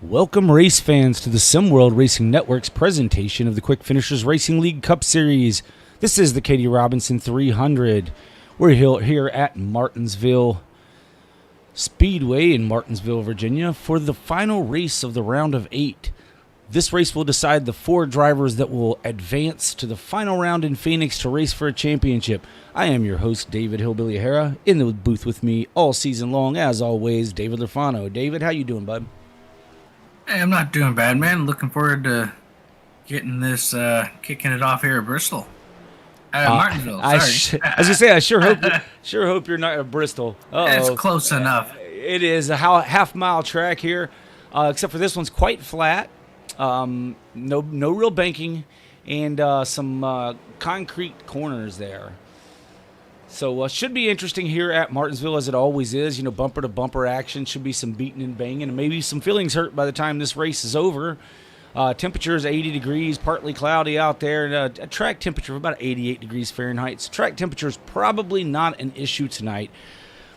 Welcome, race fans, to the SimWorld Racing Network's presentation of the Quick Finishers Racing League Cup Series. This is the Katie Robinson 300. We're here at Martinsville Speedway in Martinsville, Virginia, for the final race of the round of 8. This race will decide the 4 drivers that will advance to the final round in Phoenix to race for a championship. I am your host, David Hillbilly Hara. In the booth with me all season long, as always, David Lafano. David, how you doing, bud? Hey, I'm not doing bad, man. Looking forward to getting this, kicking it off here at Bristol. Martinsville, sorry. As you say, I sure hope you're not at Bristol. It's close enough. It is a half-mile track here, except for this one's quite flat. No real banking, and some concrete corners there. So should be interesting here at Martinsville, as it always is. You know, bumper-to-bumper action. Should be some beating and banging, and maybe some feelings hurt by the time this race is over. Temperature is 80 degrees, partly cloudy out there. And, a track temperature of about 88 degrees Fahrenheit. So track temperature is probably not an issue tonight.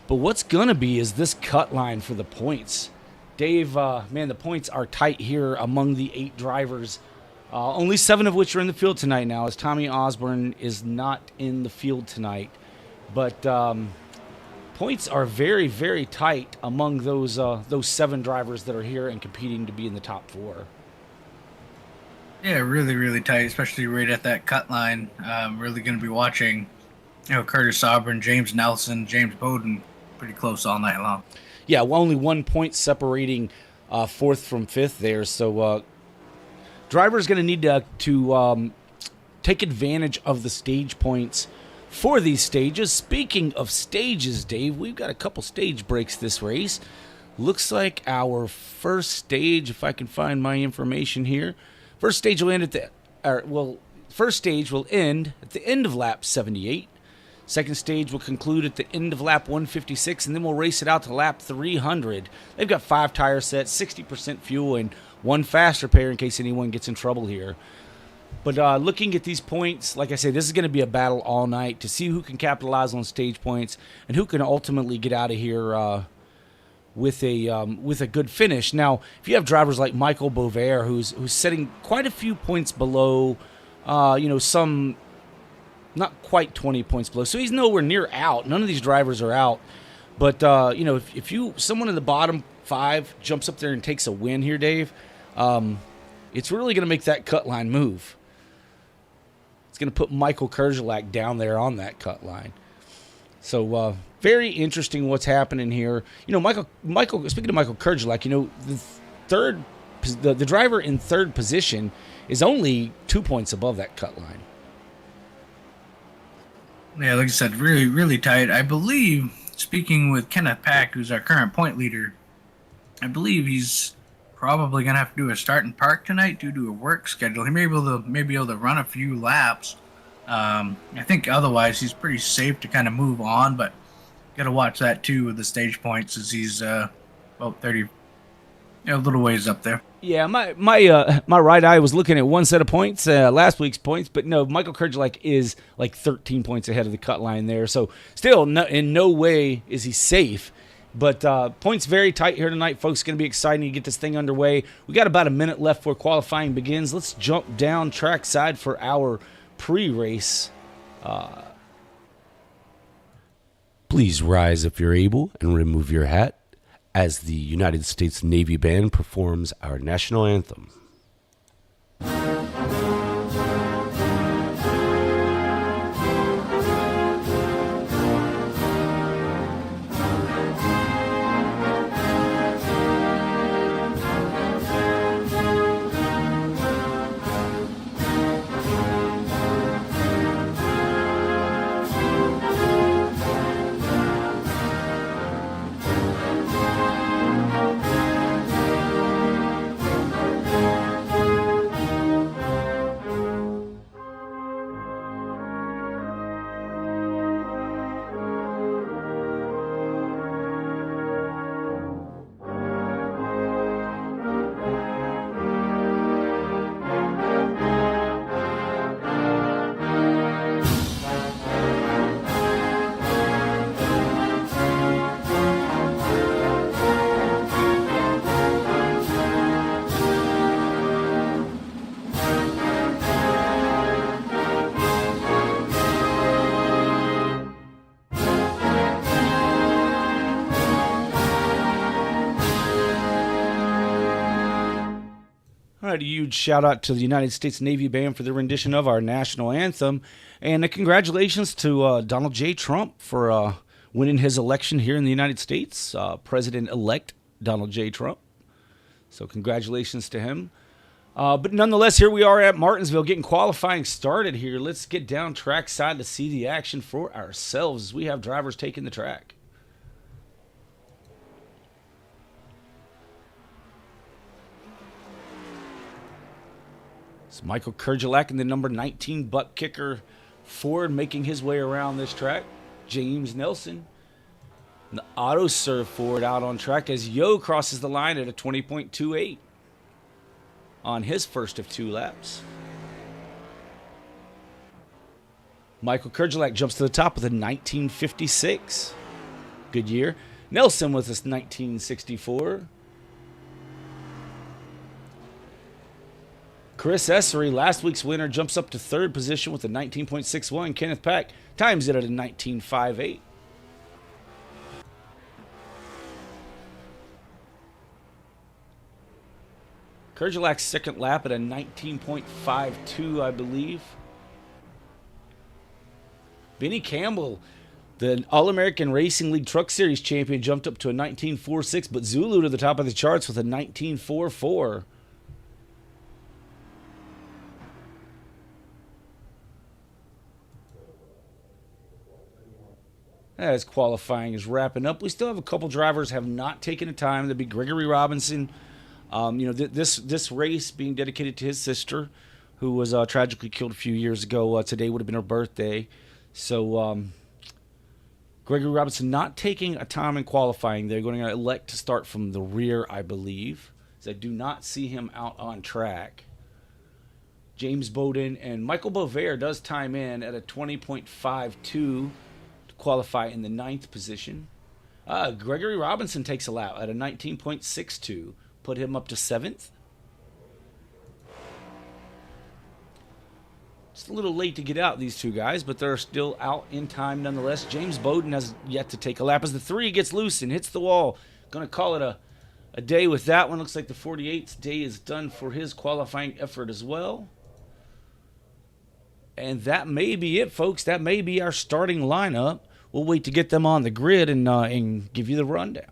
But what's going to be is this cut line for the points. Dave, man, the points are tight here among the 8 drivers. Only 7 of which are in the field tonight now, as Tommy Osborne is not in the field tonight. But points are very, very tight among those 7 drivers that are here and competing to be in the top 4. Yeah, really, really tight, especially right at that cut line. Really going to be watching, Curtis Auburn, James Nelson, James Bowden pretty close all night long. Yeah, well, only 1 point separating 4th from 5th there. So drivers going to need to take advantage of the stage points for these stages. Speaking of stages, Dave, we've got a couple stage breaks this race. Looks like our first stage, if I can find my information here, first stage will end at the end of lap 78. Second stage will conclude at the end of lap 156, and then we'll race it out to lap 300. They've got 5 tire sets, 60% fuel, and 1 fast repair in case anyone gets in trouble here. But looking at these points, like I say, this is going to be a battle all night to see who can capitalize on stage points and who can ultimately get out of here with a good finish. Now, if you have drivers like Michael Bovair, who's setting quite a few points below, some not quite 20 points below, so he's nowhere near out. None of these drivers are out. But if someone in the bottom 5 jumps up there and takes a win here, Dave, it's really going to make that cut line move. It's going to put Michael Kerjelak down there on that cut line. So very interesting what's happening here. Michael. Speaking of Michael Kerjelak, the driver in 3rd position is only 2 points above that cut line. Yeah, like I said, really, really tight. I believe, speaking with Kenneth Pack, who's our current point leader, I believe he's probably going to have to do a start and park tonight due to a work schedule. He may be able to run a few laps. I think otherwise he's pretty safe to kind of move on, but got to watch that too with the stage points, as he's about 30, a little ways up there. Yeah, my right eye was looking at one set of points, last week's points, but no, Michael Kerjelak is like 13 points ahead of the cut line there. So still, in no way is he safe. But points very tight here tonight, folks. It's going to be exciting to get this thing underway. We got about a minute left before qualifying begins. Let's jump down trackside for our pre-race. Please rise if you're able and remove your hat as the United States Navy Band performs our national anthem. All right, a huge shout out to the United States Navy Band for their rendition of our national anthem. And congratulations to Donald J. Trump for winning his election here in the United States. President-elect Donald J. Trump. So congratulations to him. But nonetheless, here we are at Martinsville getting qualifying started here. Let's get down trackside to see the action for ourselves as we have drivers taking the track. It's Michael Kurgelak and the number 19 butt kicker Ford making his way around this track. James Nelson, and the auto serve Ford out on track as Yo crosses the line at a 20.28 on his first of 2 laps. Michael Kurgelak jumps to the top with a 1956. Good year. Nelson with his 1964. Chris Essery, last week's winner, jumps up to 3rd position with a 19.61. Kenneth Pack times it at a 19.58. Kurgelak's second lap at a 19.52, I believe. Benny Campbell, the All-American Racing League Truck Series champion, jumped up to a 19.46, but Zulu to the top of the charts with a 19.44. As qualifying is wrapping up, we still have a couple drivers have not taken the time. That'd be Gregory Robinson. This race being dedicated to his sister, who was tragically killed a few years ago. Today would have been her birthday. So Gregory Robinson not taking a time in qualifying. They're going to elect to start from the rear, I believe. So I do not see him out on track. James Bowden and Michael Bovair does time in at a 20.52. Qualify in the 9th position. Gregory Robinson takes a lap at a 19.62. Put him up to 7th. It's a little late to get out, these two guys, but they're still out in time nonetheless. James Bowden has yet to take a lap as the 3 gets loose and hits the wall. Going to call it a day with that one. Looks like the 48th day is done for his qualifying effort as well. And that may be it, folks. That may be our starting lineup. We'll wait to get them on the grid and give you the rundown.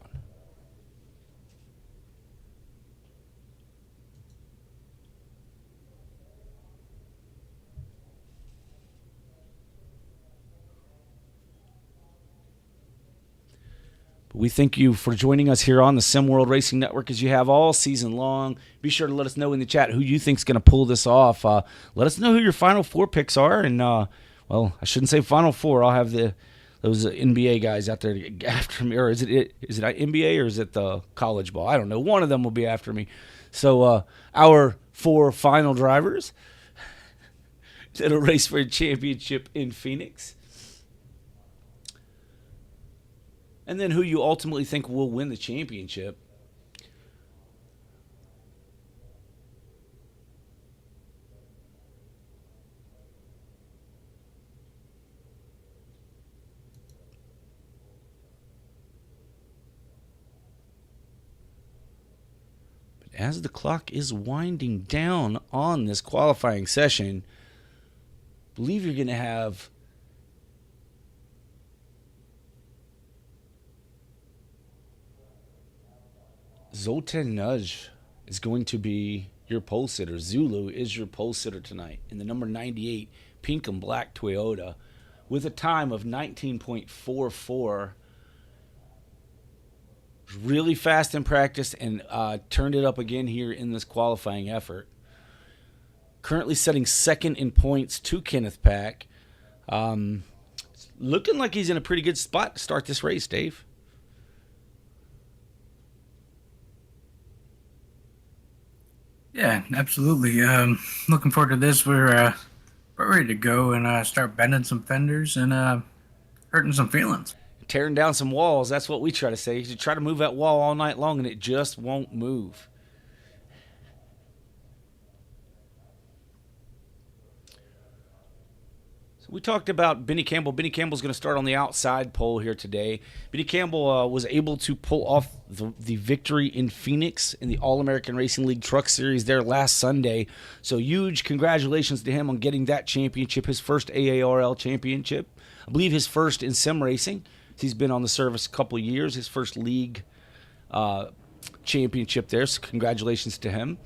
We thank you for joining us here on the Sim World Racing Network as you have all season long. Be sure to let us know in the chat who you think is going to pull this off. Let us know who your Final Four picks are. And, well, I shouldn't say Final Four. I'll have those NBA guys out there to get after me. Or is it NBA or is it the college ball? I don't know. One of them will be after me. So our 4 final drivers that'll race for a championship in Phoenix. And then who you ultimately think will win the championship. But as the clock is winding down on this qualifying session, I believe you're going to have Zoltan Nudge is going to be your pole sitter. Zulu is your pole sitter tonight in the number 98 pink and black Toyota with a time of 19.44. Really fast in practice and turned it up again here in this qualifying effort. Currently setting second in points to Kenneth Pack. Looking like he's in a pretty good spot to start this race, Dave. Yeah, absolutely. Looking forward to this. We're ready to go and start bending some fenders and hurting some feelings. Tearing down some walls. That's what we try to say. You try to move that wall all night long and it just won't move. We talked about Benny Campbell. Benny Campbell's going to start on the outside pole here today. Benny Campbell was able to pull off the victory in Phoenix in the All-American Racing League Truck Series there last Sunday. So huge congratulations to him on getting that championship, his first AARL championship. I believe his first in SimRacing. He's been on the service a couple of years, his first league championship there. So congratulations to him.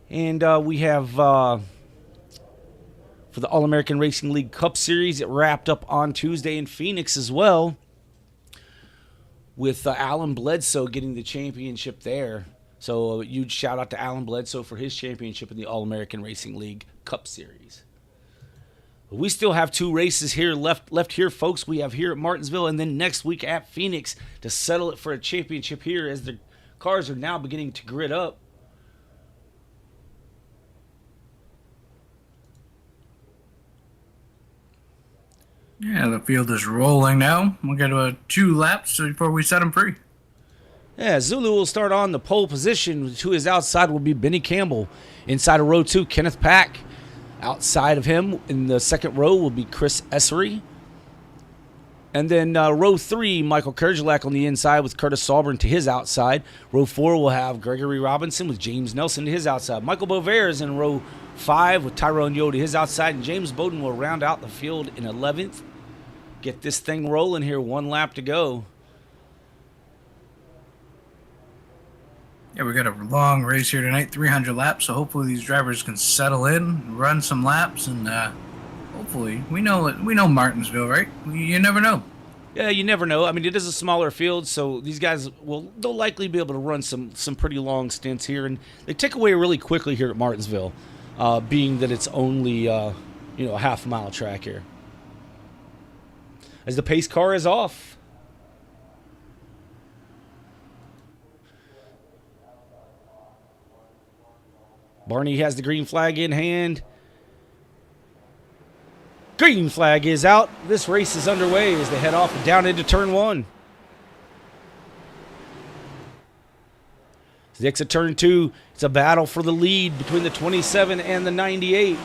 And we have... for the All-American Racing League Cup Series, it wrapped up on Tuesday in Phoenix as well, with Alan Bledsoe getting the championship there. So a huge shout out to Alan Bledsoe for his championship in the All-American Racing League Cup Series. We still have 2 races here left here, folks. We have here at Martinsville, and then next week at Phoenix to settle it for a championship here, as the cars are now beginning to grid up. Yeah, the field is rolling now. We'll get 2 laps before we set them free. Yeah, Zulu will start on the pole position. To his outside will be Benny Campbell. Inside of row 2, Kenneth Pack. Outside of him in the second row will be Chris Essery. And then row 3, Michael Kerjelak on the inside with Curtis Saubern to his outside. Row 4 will have Gregory Robinson with James Nelson to his outside. Michael Bovair is in row 5 with Tyrone Yo to his outside. And James Bowden will round out the field in 11th. Get this thing rolling here. 1 lap to go. Yeah, we got a long race here tonight, 300 laps. So hopefully these drivers can settle in, run some laps, and hopefully we know Martinsville, right? You never know. Yeah, you never know. I mean, it is a smaller field, so these guys they'll likely be able to run some pretty long stints here, and they tick away really quickly here at Martinsville, being that it's only a half-mile track here. As the pace car is off. Barney has the green flag in hand. Green flag is out. This race is underway as they head off and down into turn 1. As they exit turn 2, it's a battle for the lead between the 27 and the 98.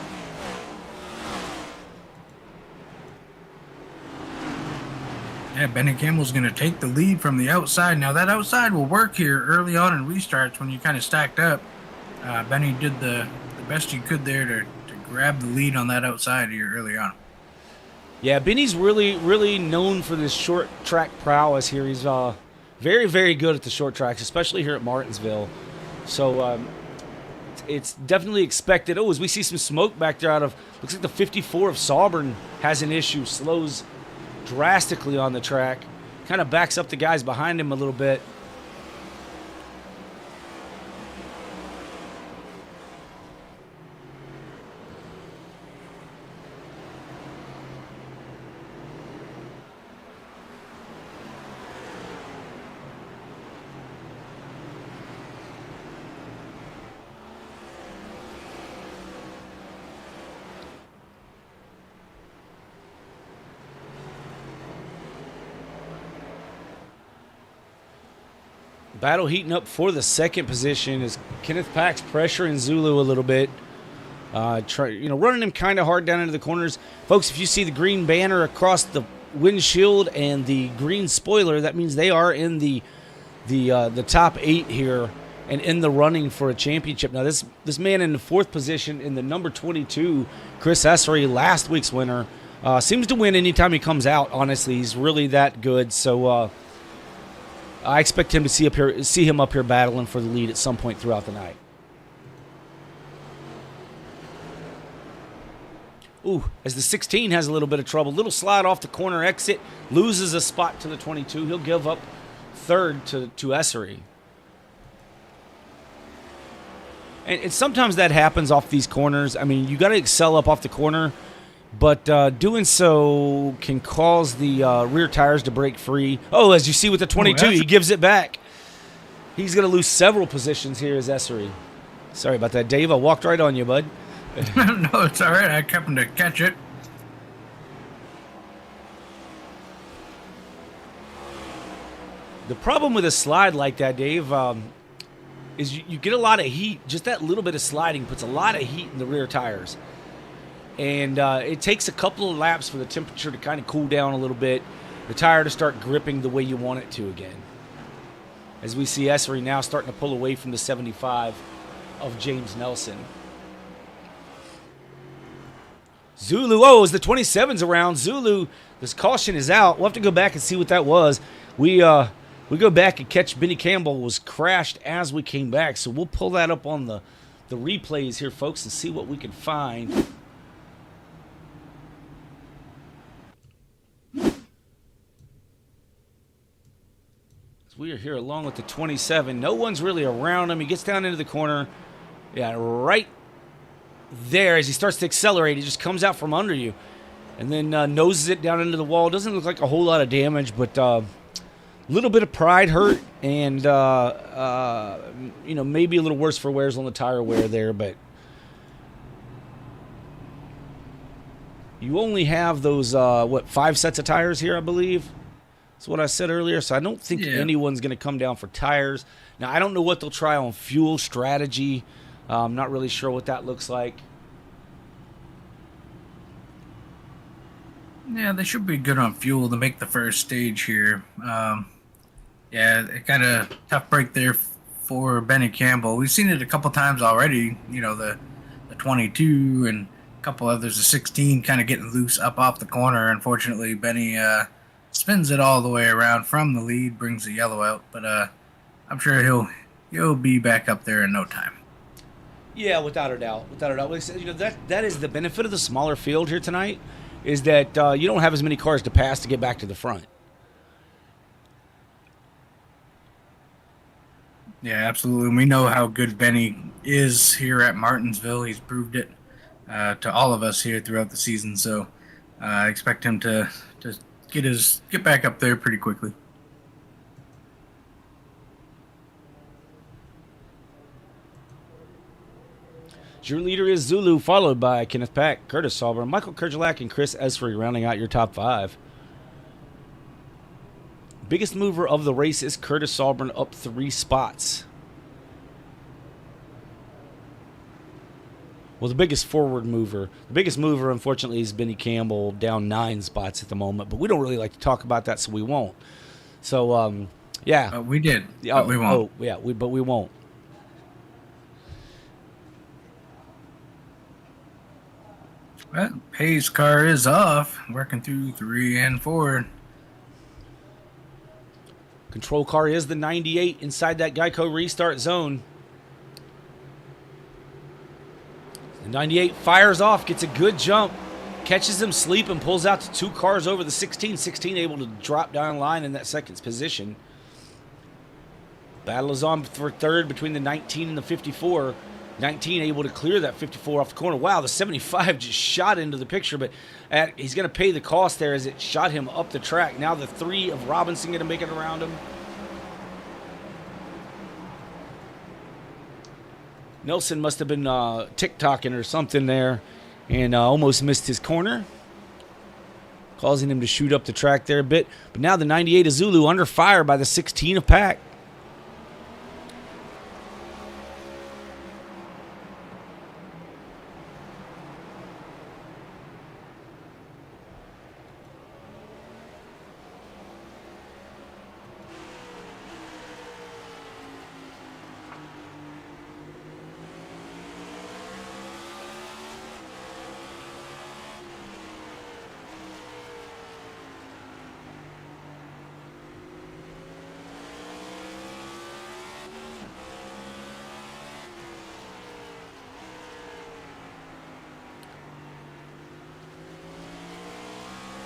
Yeah, Benny Campbell's going to take the lead from the outside. Now, that outside will work here early on in restarts when you kind of stacked up. Benny did the best he could there to grab the lead on that outside here early on. Yeah, Benny's really known for this short track prowess here. He's very, very good at the short tracks, especially here at Martinsville. So it's definitely expected. Oh, as we see some smoke back there looks like the 54 of Saubern has an issue, slows drastically on the track, kind of backs up the guys behind him a little bit. Battle heating up for the second position as Kenneth Pack's pressuring Zulu a little bit. Running him kind of hard down into the corners. Folks, if you see the green banner across the windshield and the green spoiler, that means they are in the top 8 here and in the running for a championship. Now, this man in the 4th position in the number 22, Chris Essery, last week's winner, seems to win anytime he comes out. Honestly, he's really that good. So I expect him to see him up here battling for the lead at some point throughout the night. Ooh, as the 16 has a little bit of trouble. Little slide off the corner exit. Loses a spot to the 22. He'll give up 3rd to Essery. And sometimes that happens off these corners. I mean, you got to excel up off the corner. But doing so can cause the rear tires to break free. Oh, as you see with the 22, he gives it back. He's going to lose several positions here as Essery. Sorry about that, Dave. I walked right on you, bud. No, it's all right. I happened to catch it. The problem with a slide like that, Dave, is you get a lot of heat. Just that little bit of sliding puts a lot of heat in the rear tires. And it takes a couple of laps for the temperature to kind of cool down a little bit, the tire to start gripping the way you want it to again. As we see Essery now starting to pull away from the 75 of James Nelson. Zulu, as the 27's around, Zulu, this caution is out. We'll have to go back and see what that was. We go back and catch Benny Campbell was crashed as we came back, so we'll pull that up on the replays here, folks, and see what we can find. We are here along with the 27. No one's really around him. He gets down into the corner. Yeah, right there as he starts to accelerate. He just comes out from under you and then noses it down into the wall. Doesn't look like a whole lot of damage, but a little bit of pride hurt and, maybe a little worse for wears on the tire wear there. But you only have those, 5 sets of tires here, I believe. That's what I said earlier, so I don't think anyone's going to come down for tires. Now, I don't know what they'll try on fuel strategy. I'm not really sure what that looks like. Yeah, they should be good on fuel to make the first stage here. It kind of tough break there for Benny Campbell. We've seen it a couple times already, the 22 and a couple others, the 16 kind of getting loose up off the corner. Unfortunately, Benny spins it all the way around from the lead, brings the yellow out, but I'm sure he'll be back up there in no time. Yeah, without a doubt. That is the benefit of the smaller field here tonight, is that you don't have as many cars to pass to get back to the front. Yeah, absolutely. We know how good Benny is here at Martinsville. He's proved it to all of us here throughout the season, so I expect him to get back up there pretty quickly. Your leader is Zulu, followed by Kenneth Pack, Curtis Sauber, Michael Kerjelak, and Chris Esfrey rounding out your top 5. Biggest mover of the race is Curtis Sauber, up 3 spots. Well, the biggest mover, unfortunately, is Benny Campbell, down 9 spots at the moment. But we don't really like to talk about that, so we won't. So, we did, but we won't. But we won't. Well, Hayes' car is off, working through 3 and 4. Control car is the 98 inside that Geico restart zone. The 98 fires off, gets a good jump, catches him sleeping, pulls out to 2 cars over the 16. 16 able to drop down line in that second position. Battle is on for third between the 19 and the 54. 19 able to clear that 54 off the corner. Wow, the 75 just shot into the picture, but he's going to pay the cost there as it shot him up the track. Now the 3 of Robinson going to make it around him. Nelson must have been tick-tocking or something there and almost missed his corner, causing him to shoot up the track there a bit. But now the 98 of Zulu under fire by the 16 of Pack.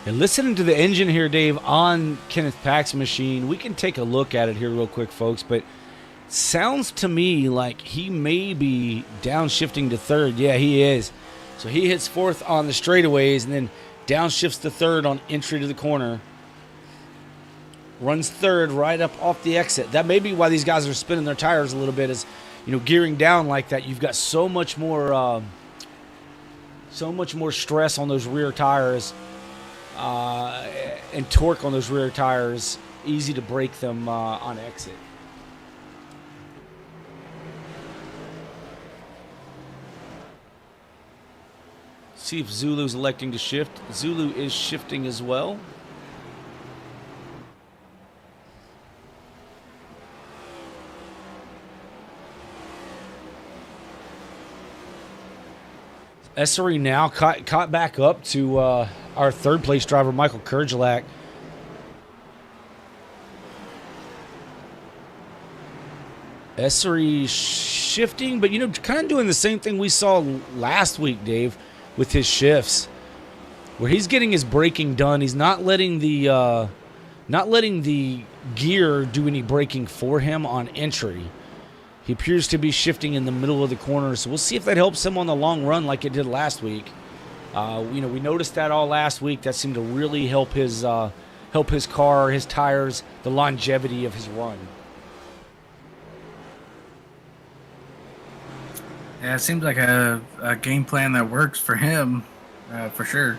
And listening to the engine here, Dave, on Kenneth Pack's machine, we can take a look at it here real quick, folks, but it sounds to me like he may be downshifting to third. Yeah, he is. So he hits fourth on the straightaways and then downshifts to third on entry to the corner. Runs third right up off the exit. That may be why these guys are spinning their tires a little bit, is, gearing down like that. You've got so much more stress on those rear tires. And torque on those rear tires, easy to break them on exit. See if Zulu's electing to shift. Zulu is shifting as well. Essery now caught back up to our third place driver, Michael Kurgelak. Essery shifting, but, you know, kind of doing the same thing we saw last week, Dave, with his shifts, where he's getting his braking done. He's not letting the gear do any braking for him on entry. He appears to be shifting in the middle of the corner, so we'll see if that helps him on the long run like it did last week. You know, we noticed that all last week. That seemed to really help his car, his tires, the longevity of his run. Yeah, it seems like a game plan that works for him, for sure.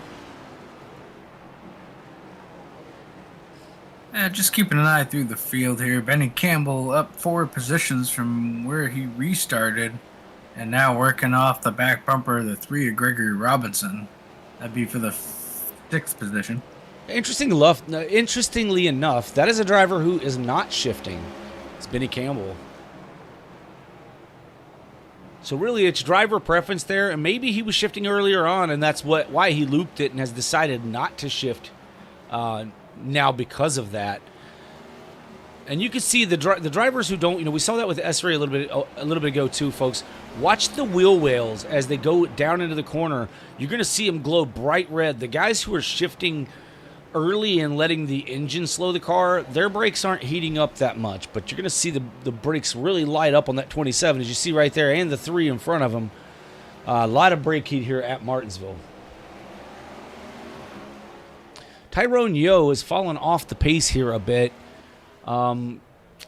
Just keeping an eye through the field here. Benny Campbell up 4 positions from where he restarted, and now working off the back bumper of the 3 of Gregory Robinson. That'd be for the 6th position. Interestingly enough, that is a driver who is not shifting. It's Benny Campbell. So really, it's driver preference there, and maybe he was shifting earlier on, and that's why he looped it and has decided not to shift now because of that. And you can see the drivers who don't, you know, we saw that with Essery a little bit ago too, folks. Watch the wheel wells as they go down into the corner. You're going to see them glow bright red. The guys who are shifting early and letting the engine slow the car, their brakes aren't heating up that much, but you're going to see the brakes really light up on that 27, as you see right there, and the 3 in front of them. A lot of brake heat here at Martinsville. Tyrone Yo has fallen off the pace here a bit.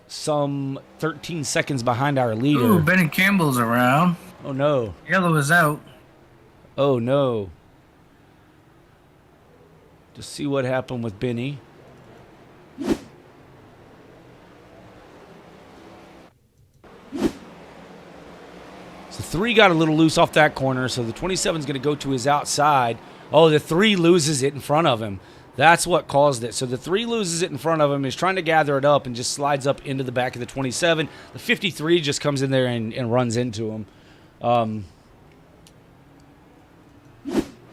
Some 13 seconds behind our leader. Ooh, Benny Campbell's around. Oh, no. Yellow is out. Oh, no. Just see what happened with Benny. So 3 got a little loose off that corner, so the 27 is going to go to his outside. Oh, the 3 loses it in front of him. That's what caused it. So the 3 loses it in front of him, is trying to gather it up and just slides up into the back of the 27. The 53 just comes in there and runs into him.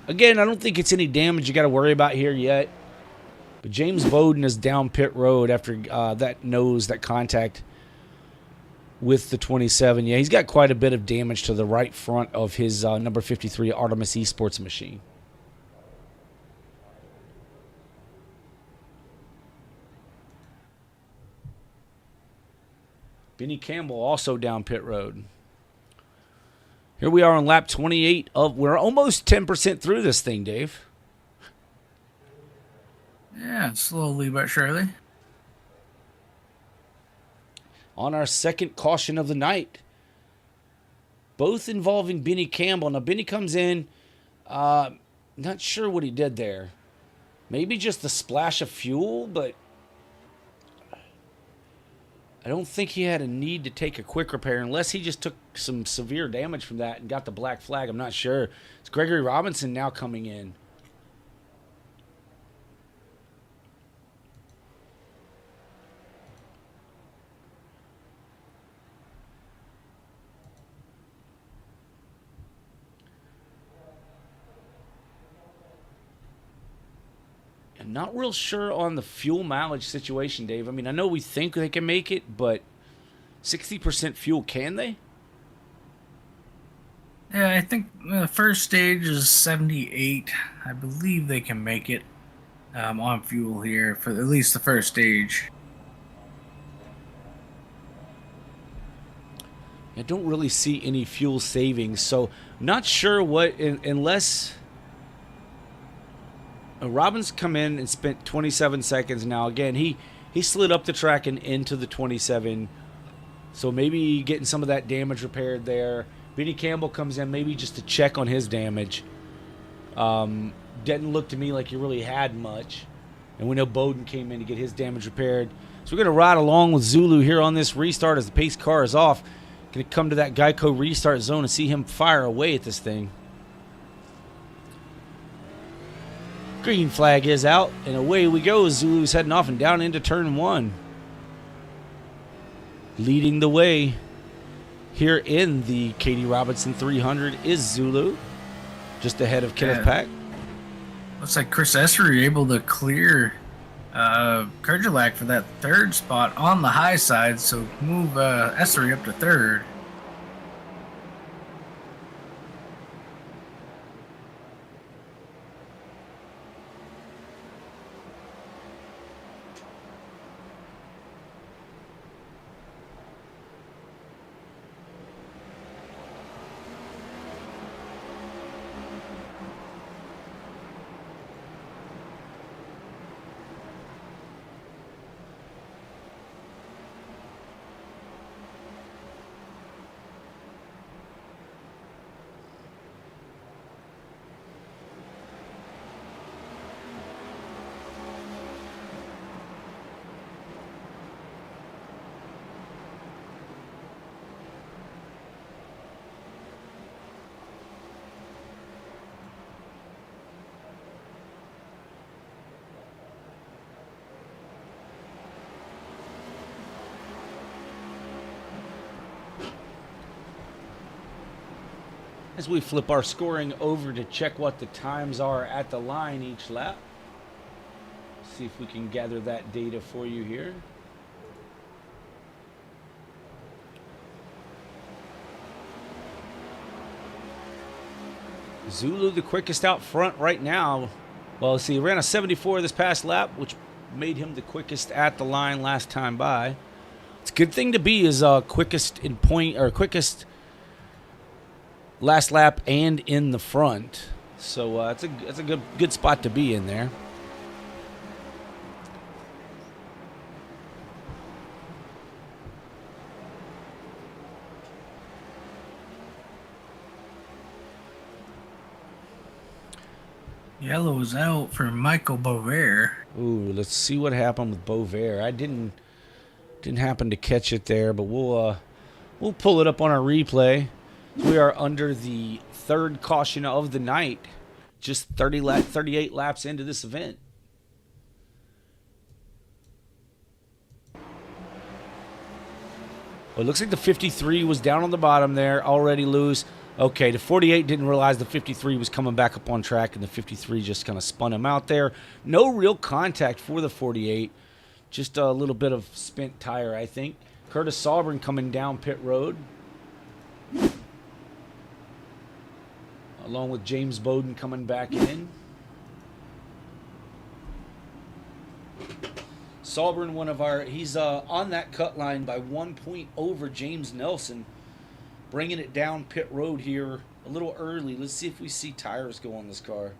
Again, I don't think it's any damage you got to worry about here yet. But James Bowden is down pit road after that contact with the 27. Yeah, he's got quite a bit of damage to the right front of his number 53 Artemis Esports machine. Benny Campbell also down pit road. Here we are on lap 28 we're almost 10% through this thing, Dave. Yeah, slowly but surely. On our second caution of the night. Both involving Benny Campbell. Now, Benny comes in, not sure what he did there. Maybe just a splash of fuel, but I don't think he had a need to take a quick repair unless he just took some severe damage from that and got the black flag. I'm not sure. It's Gregory Robinson now coming in. I'm not real sure on the fuel mileage situation, Dave. I mean, I know we think they can make it, but 60% fuel, can they? Yeah, I think the first stage is 78. I believe they can make it on fuel here for at least the first stage. I don't really see any fuel savings, so not sure what, unless Robbins come in and spent 27 seconds. Now, again, he slid up the track and into the 27, so maybe getting some of that damage repaired there. Benny Campbell comes in maybe just to check on his damage. Didn't look to me like he really had much. And we know Bowden came in to get his damage repaired. So we're going to ride along with Zulu here on this restart as the pace car is off. Going to come to that Geico restart zone and see him fire away at this thing. Green flag is out, and away we go. Zulu's heading off and down into turn 1. Leading the way here in the Katie Robinson 300 is Zulu, just ahead of Kenneth Pack. Looks like Chris Essery able to clear Kerjelak for that 3rd spot on the high side, so move Essery up to 3rd. As we flip our scoring over to check what the times are at the line each lap. See if we can gather that data for you here. Zulu the quickest out front right now. Well, see, he ran a 74 this past lap, which made him the quickest at the line last time by. It's a good thing to be is quickest in point, or quickest last lap and in the front. So it's a good spot to be in there. Yellow is out for Michael Bovair. Ooh, let's see what happened with Bovair. I didn't happen to catch it there, but we'll pull it up on our replay. We are under the 3rd caution of the night, just 38 laps into this event. Well, it looks like the 53 was down on the bottom there, already loose. Okay, the 48 didn't realize the 53 was coming back up on track, and the 53 just kind of spun him out there. No real contact for the 48, just a little bit of spent tire, I think. Curtis Saubern coming down pit road, along with James Bowden coming back in. Saubern, he's on that cut line by 1 point over James Nelson, bringing it down pit road here a little early. Let's see if we see tires go on this car.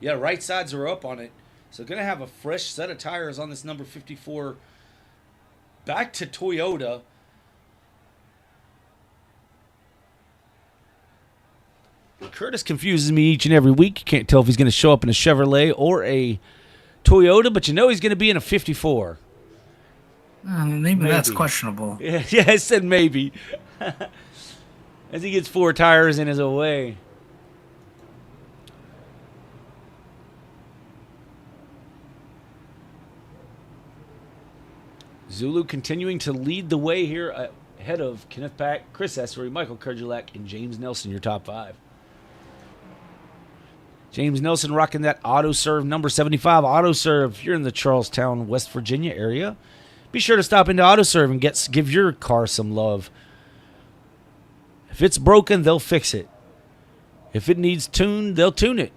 Yeah, right sides are up on it. So going to have a fresh set of tires on this number 54. Back to Toyota. Curtis confuses me each and every week. You can't tell if he's going to show up in a Chevrolet or a Toyota, but you know he's going to be in a 54. Maybe that's questionable. Yeah, I said maybe. As he gets 4 tires in his way. Zulu continuing to lead the way here ahead of Kenneth Pack, Chris Essery, Michael Kerjelak, and James Nelson, your top 5. James Nelson rocking that AutoServe number 75 AutoServe. If you're in the Charlestown, West Virginia area, be sure to stop into AutoServe and give your car some love. If it's broken, they'll fix it. If it needs tuned, they'll tune it.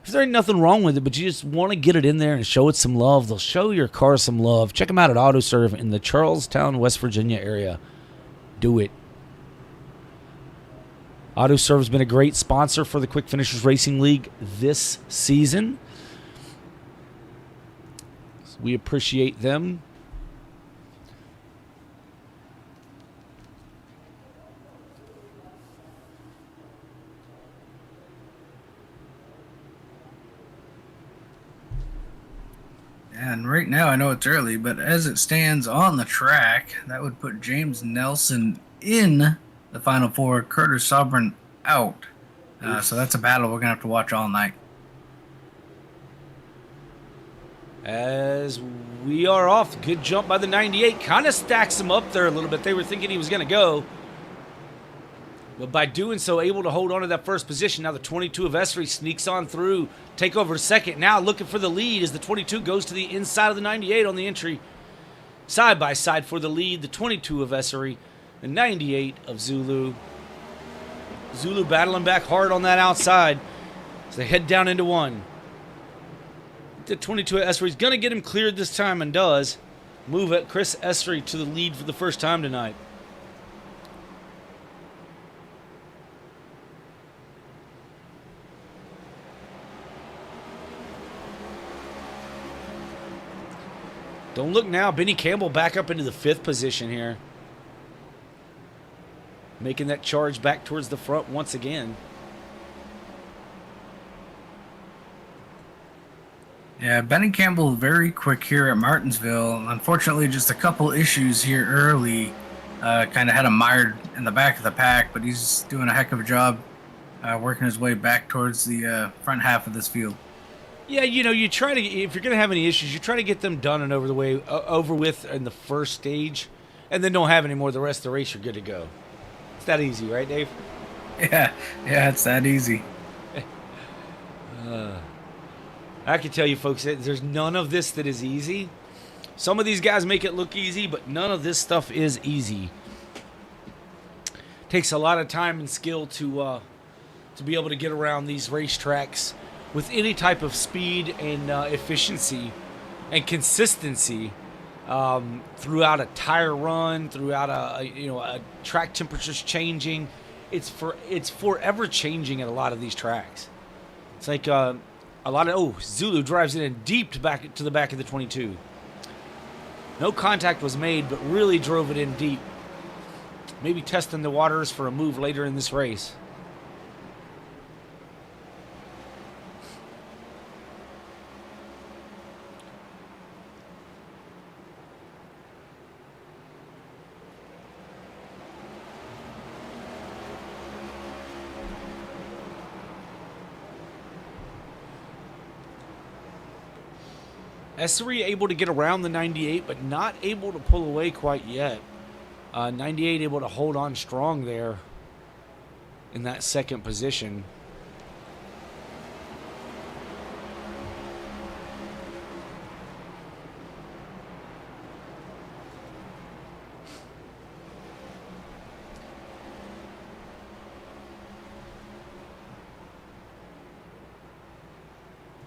If there ain't nothing wrong with it, but you just want to get it in there and show it some love, they'll show your car some love. Check them out at AutoServe in the Charlestown, West Virginia area. Do it. AutoServe's been a great sponsor for the Quick Finishers Racing League this season. So we appreciate them. And right now, I know it's early, but as it stands on the track, that would put James Nelson in the Final Four, Curtis Saubern out. So that's a battle we're going to have to watch all night. As we are off, good jump by the 98. Kind of stacks him up there a little bit. They were thinking he was going to go. But by doing so, able to hold on to that first position. Now the 22 of Esri sneaks on through, take over second. Now looking for the lead as the 22 goes to the inside of the 98 on the entry. Side by side for the lead, the 22 of Esri, the 98 of Zulu. Zulu battling back hard on that outside as they head down into one. The 22 of Esri is going to get him cleared this time and does. Move at Chris Esri to the lead for the first time tonight. Don't look now. Benny Campbell back up into the 5th position here. Making that charge back towards the front once again. Yeah, Benny Campbell very quick here at Martinsville. Unfortunately, just a couple issues here early. Kind of had him mired in the back of the pack, but he's doing a heck of a job working his way back towards the front half of this field. Yeah, you know, you try to, if you're going to have any issues, you try to get them done and over with in the first stage, and then don't have any more the rest of the race, you're good to go. It's that easy, right, Dave? Yeah, it's that easy. I can tell you, folks, that there's none of this that is easy. Some of these guys make it look easy, but none of this stuff is easy. Takes a lot of time and skill to be able to get around these racetracks with any type of speed and efficiency and consistency throughout a tire run, throughout a track temperatures changing. It's forever changing at a lot of these tracks. It's like Zulu drives it in deep to the back of the 22. No contact was made, but really drove it in deep. Maybe testing the waters for a move later in this race. Esri able to get around the 98, but not able to pull away quite yet. 98 able to hold on strong there in that second position.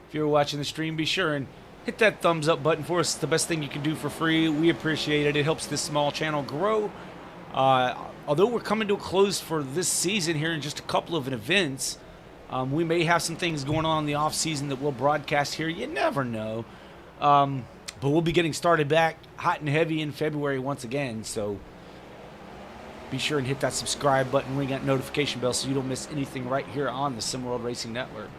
If you're watching the stream, be sure and hit that thumbs up button for us. It's the best thing you can do for free. We appreciate it. It helps this small channel grow. Although we're coming to a close for this season here in just a couple of events, we may have some things going on in the off season that we'll broadcast here. You never know. But we'll be getting started back hot and heavy in February once again. So be sure and hit that subscribe button, ring that notification bell so you don't miss anything right here on the SimWorld Racing Network.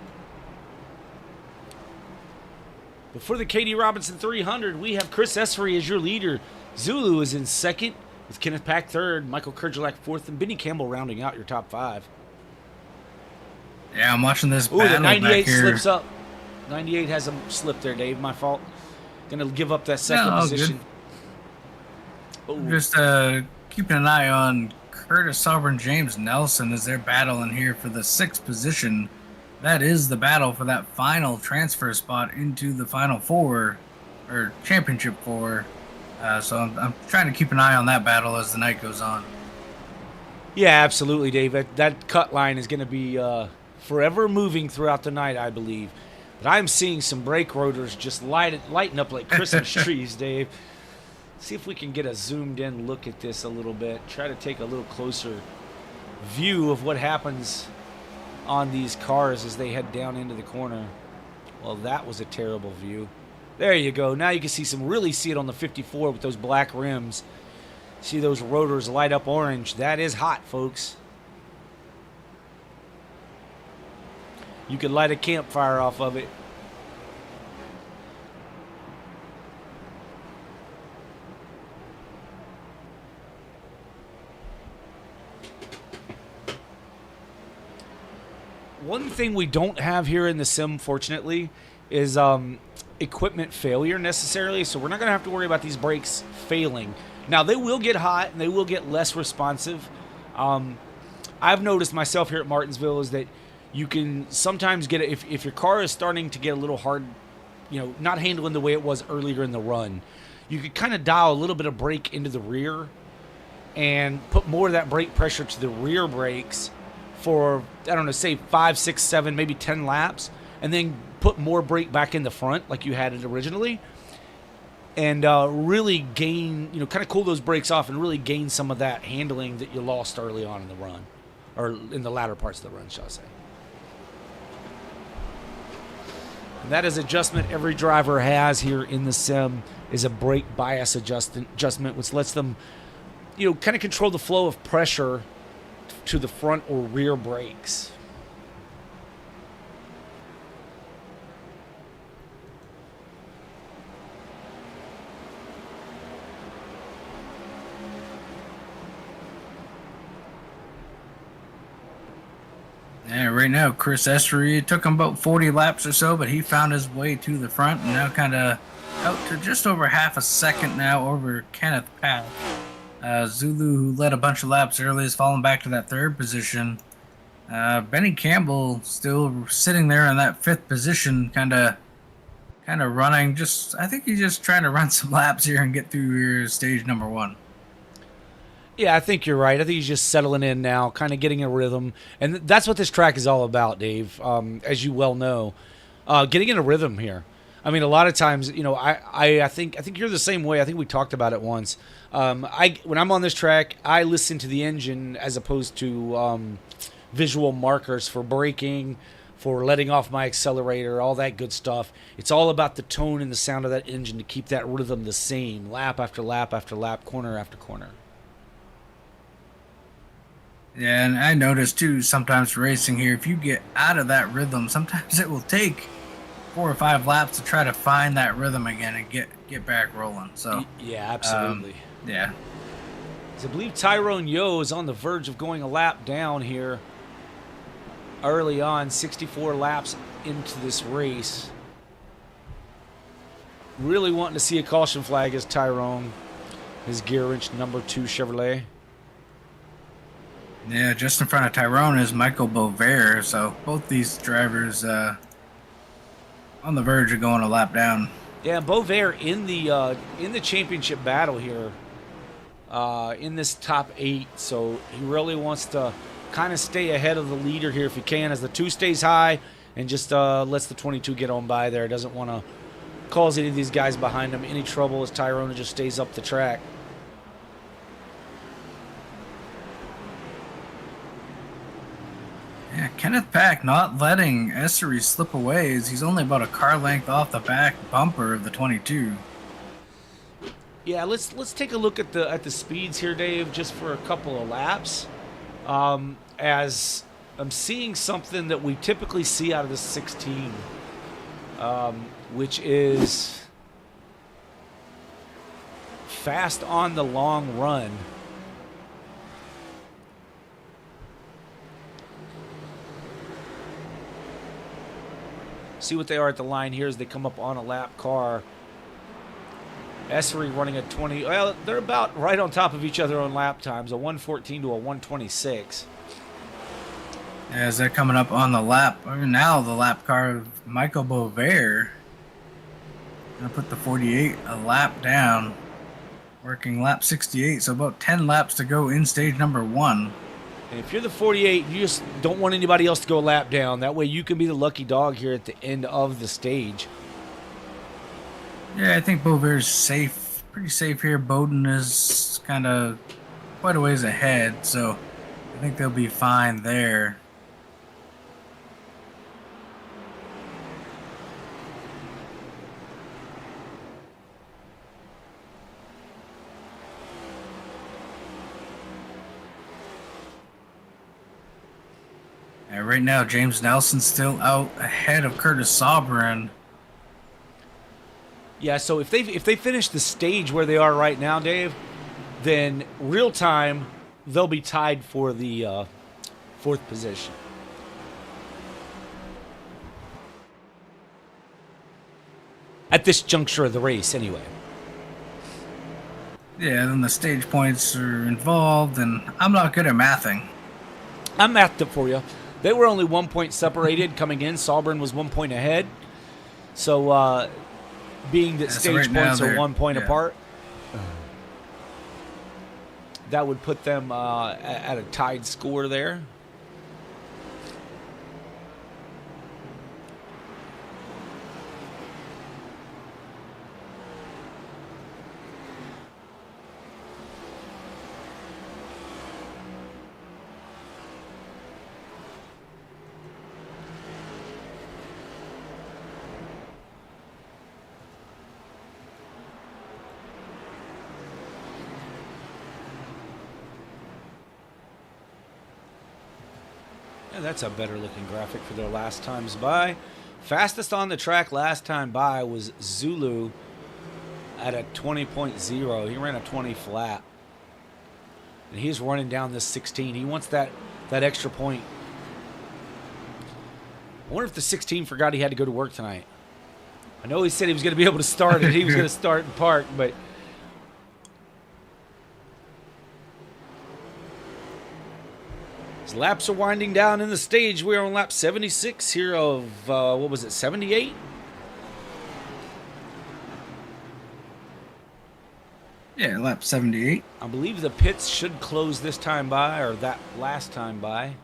But for the Katie Robinson 300, we have Chris Esri as your leader. Zulu is in second, with Kenneth Pack third, Michael Kerjelak fourth, and Benny Campbell rounding out your top 5. Yeah, I'm watching this battle the 98 back here. Slips up. 98 has a slip there, Dave. My fault. Gonna give up that second position. Just keeping an eye on Curtis Sauber and James Nelson as they're battling here for the 6th position. That is the battle for that final transfer spot into the Final Four, or Championship Four. So I'm trying to keep an eye on that battle as the night goes on. Yeah, absolutely, Dave. That cut line is going to be forever moving throughout the night, I believe. But I'm seeing some brake rotors just lighting up like Christmas trees, Dave. See if we can get a zoomed-in look at this a little bit. Try to take a little closer view of what happens on these cars as they head down into the corner. Well, that was a terrible view. There you go. Now you can really see it on the 54 with those black rims. See those rotors light up orange. That is hot, folks. You could light a campfire off of it. One thing we don't have here in the sim, fortunately, is equipment failure necessarily. So we're not going to have to worry about these brakes failing. Now, they will get hot and they will get less responsive. I've noticed myself here at Martinsville is that you can sometimes get it if your car is starting to get a little hard, not handling the way it was earlier in the run. You could kind of dial a little bit of brake into the rear and put more of that brake pressure to the rear brakes for, I don't know, say 5, 6, 7, maybe 10 laps, and then put more brake back in the front like you had it originally, and really gain, kind of cool those brakes off and really gain some of that handling that you lost early on in the run, or in the latter parts of the run, shall I say. And that is adjustment every driver has here in the sim, is a brake bias adjustment, which lets them, kind of control the flow of pressure to the front or rear brakes. Yeah, right now, Chris Estuary, it took him about 40 laps or so, but he found his way to the front and now kind of out to just over half a second now over Kenneth Pack. Zulu, who led a bunch of laps early, is falling back to that third position. Benny Campbell still sitting there in that fifth position, kind of running. I think he's just trying to run some laps here and get through here stage number 1. Yeah, I think you're right. I think he's just settling in now, kind of getting a rhythm. And that's what this track is all about, Dave, as you well know. Getting in a rhythm here. I mean, a lot of times, I think you're the same way. I think we talked about it once. When I'm on this track, I listen to the engine as opposed to visual markers for braking, for letting off my accelerator, all that good stuff. It's all about the tone and the sound of that engine to keep that rhythm the same, lap after lap after lap, corner after corner. Yeah, and I noticed too, sometimes racing here, if you get out of that rhythm, sometimes it will take 4 or 5 laps to try to find that rhythm again and get back rolling. So yeah, absolutely. Yeah. So I believe Tyrone Yo is on the verge of going a lap down here early on, 64 laps into this race. Really wanting to see a caution flag as Tyrone, his gear wrench number 2 Chevrolet. Yeah, just in front of Tyrone is Michael Bovair, so both these drivers on the verge of going a lap down. Yeah, Bovair in the championship battle here, in this top 8, so he really wants to kind of stay ahead of the leader here if he can, as the 2 stays high and just lets the 22 get on by there. Doesn't want to cause any of these guys behind him any trouble as Tyrone just stays up the track. Yeah, Kenneth Pack not letting Estuary slip away, as he's only about a car length off the back bumper of the 22. Yeah, let's take a look at the speeds here, Dave, just for a couple of laps. As I'm seeing something that we typically see out of the 16, which is fast on the long run. See what they are at the line here as they come up on a lap car. Estuary running a 20. Well, they're about right on top of each other on lap times, a 114 to a 126. As they're coming up on the lap, now the lap car of Michael Bovair. Gonna put the 48 a lap down, working lap 68, so about 10 laps to go in stage number 1. And if you're the 48, you just don't want anybody else to go a lap down. That way you can be the lucky dog here at the end of the stage. Yeah, I think Bovair's safe, pretty safe here. Bowden is kind of quite a ways ahead, so I think they'll be fine there. Right now, James Nelson's still out ahead of Curtis Sobran. Yeah, so if they finish the stage where they are right now, Dave, then real time they'll be tied for the 4th position. at this juncture of the race, anyway. Yeah, then the stage points are involved, and I'm not good at mathing. I mathed it for you. They were only 1 point separated coming in. Sauber was 1 point ahead. So, being that stage right points are 1 point yeah. apart, that would put them at a tied score there. Yeah, that's a better looking graphic for their last times by. Fastest on the track last time by was Zulu at a 20.0. He ran a 20 flat. And he's running down this 16. He wants that extra point. I wonder if the 16 forgot he had to go to work tonight. I know he said he was going to be able to start it. He was going to start and park, but as laps are winding down in the stage, we are on lap 76 here of, what was it, 78? Yeah, lap 78. I believe the pits should close this time by, or that last time by.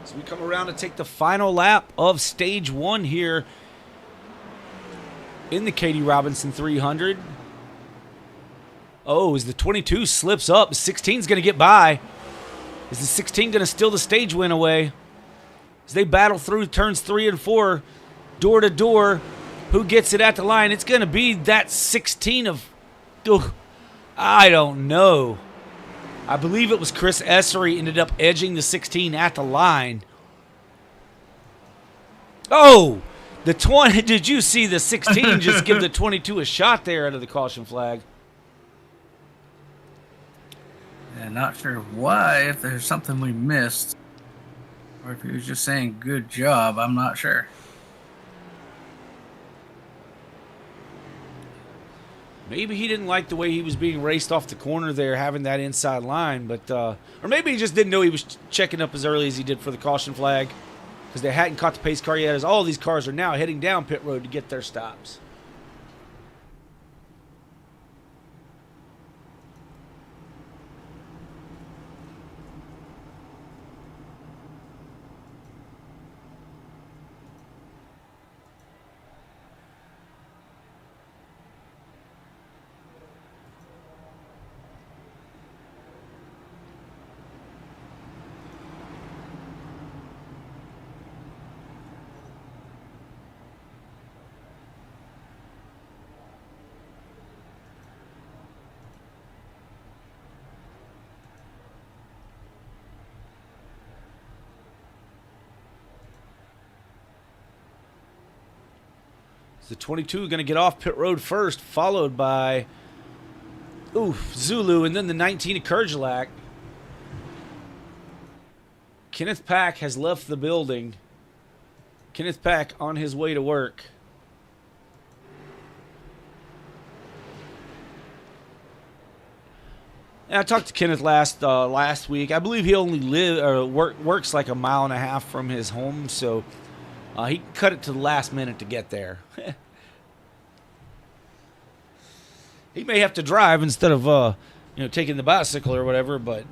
So we come around to take the final lap of stage 1 here in the Katie Robinson 300. Oh, as the 22 slips up, the 16's going to get by. Is the 16 going to steal the stage win away? As they battle through turns 3 and 4, door to door, who gets it at the line? It's going to be that 16 of, I don't know. I believe it was Chris Essery ended up edging the 16 at the line. Oh, the 20. Did you see the 16 just give the 22 a shot there under the caution flag? Yeah, not sure why, if there's something we missed, or if he was just saying good job, I'm not sure. Maybe he didn't like the way he was being raced off the corner there, having that inside line. But or maybe he just didn't know he was checking up as early as he did for the caution flag, because they hadn't caught the pace car yet, as all these cars are now heading down pit road to get their stops. The 22 going to get off pit road first, followed by Zulu, and then the 19 of Kurgelak. Kenneth Pack has left the building. Kenneth Pack on his way to work. And I talked to Kenneth last week. I believe he only works like a mile and a half from his home, so he cut it to the last minute to get there. He may have to drive instead of taking the bicycle or whatever, but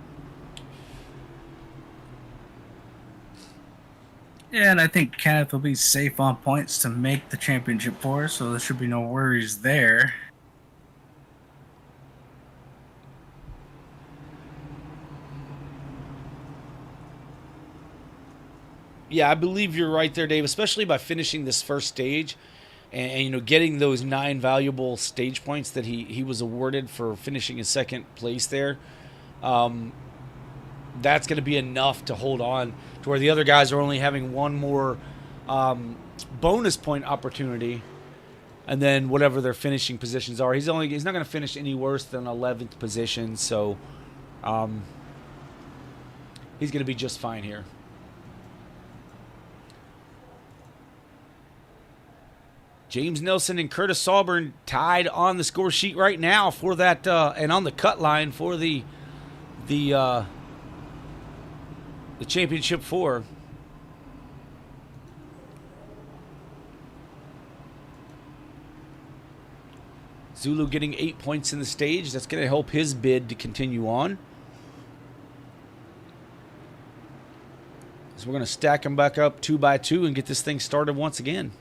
yeah, and I think Kenneth will be safe on points to make the championship for us, so there should be no worries there. yeah, I believe you're right there, Dave, especially by finishing this first stage and getting those 9 valuable stage points that he was awarded for finishing in second place there. that's going to be enough to hold on to where the other guys are only having one more bonus point opportunity, and then whatever their finishing positions are. He's not going to finish any worse than 11th position, so he's going to be just fine here. James Nelson and Curtis Sauburn tied on the score sheet right now for that, and on the cut line for the championship 4. Zulu getting 8 points in the stage. That's going to help his bid to continue on. So we're going to stack them back up 2 by 2 and get this thing started once again.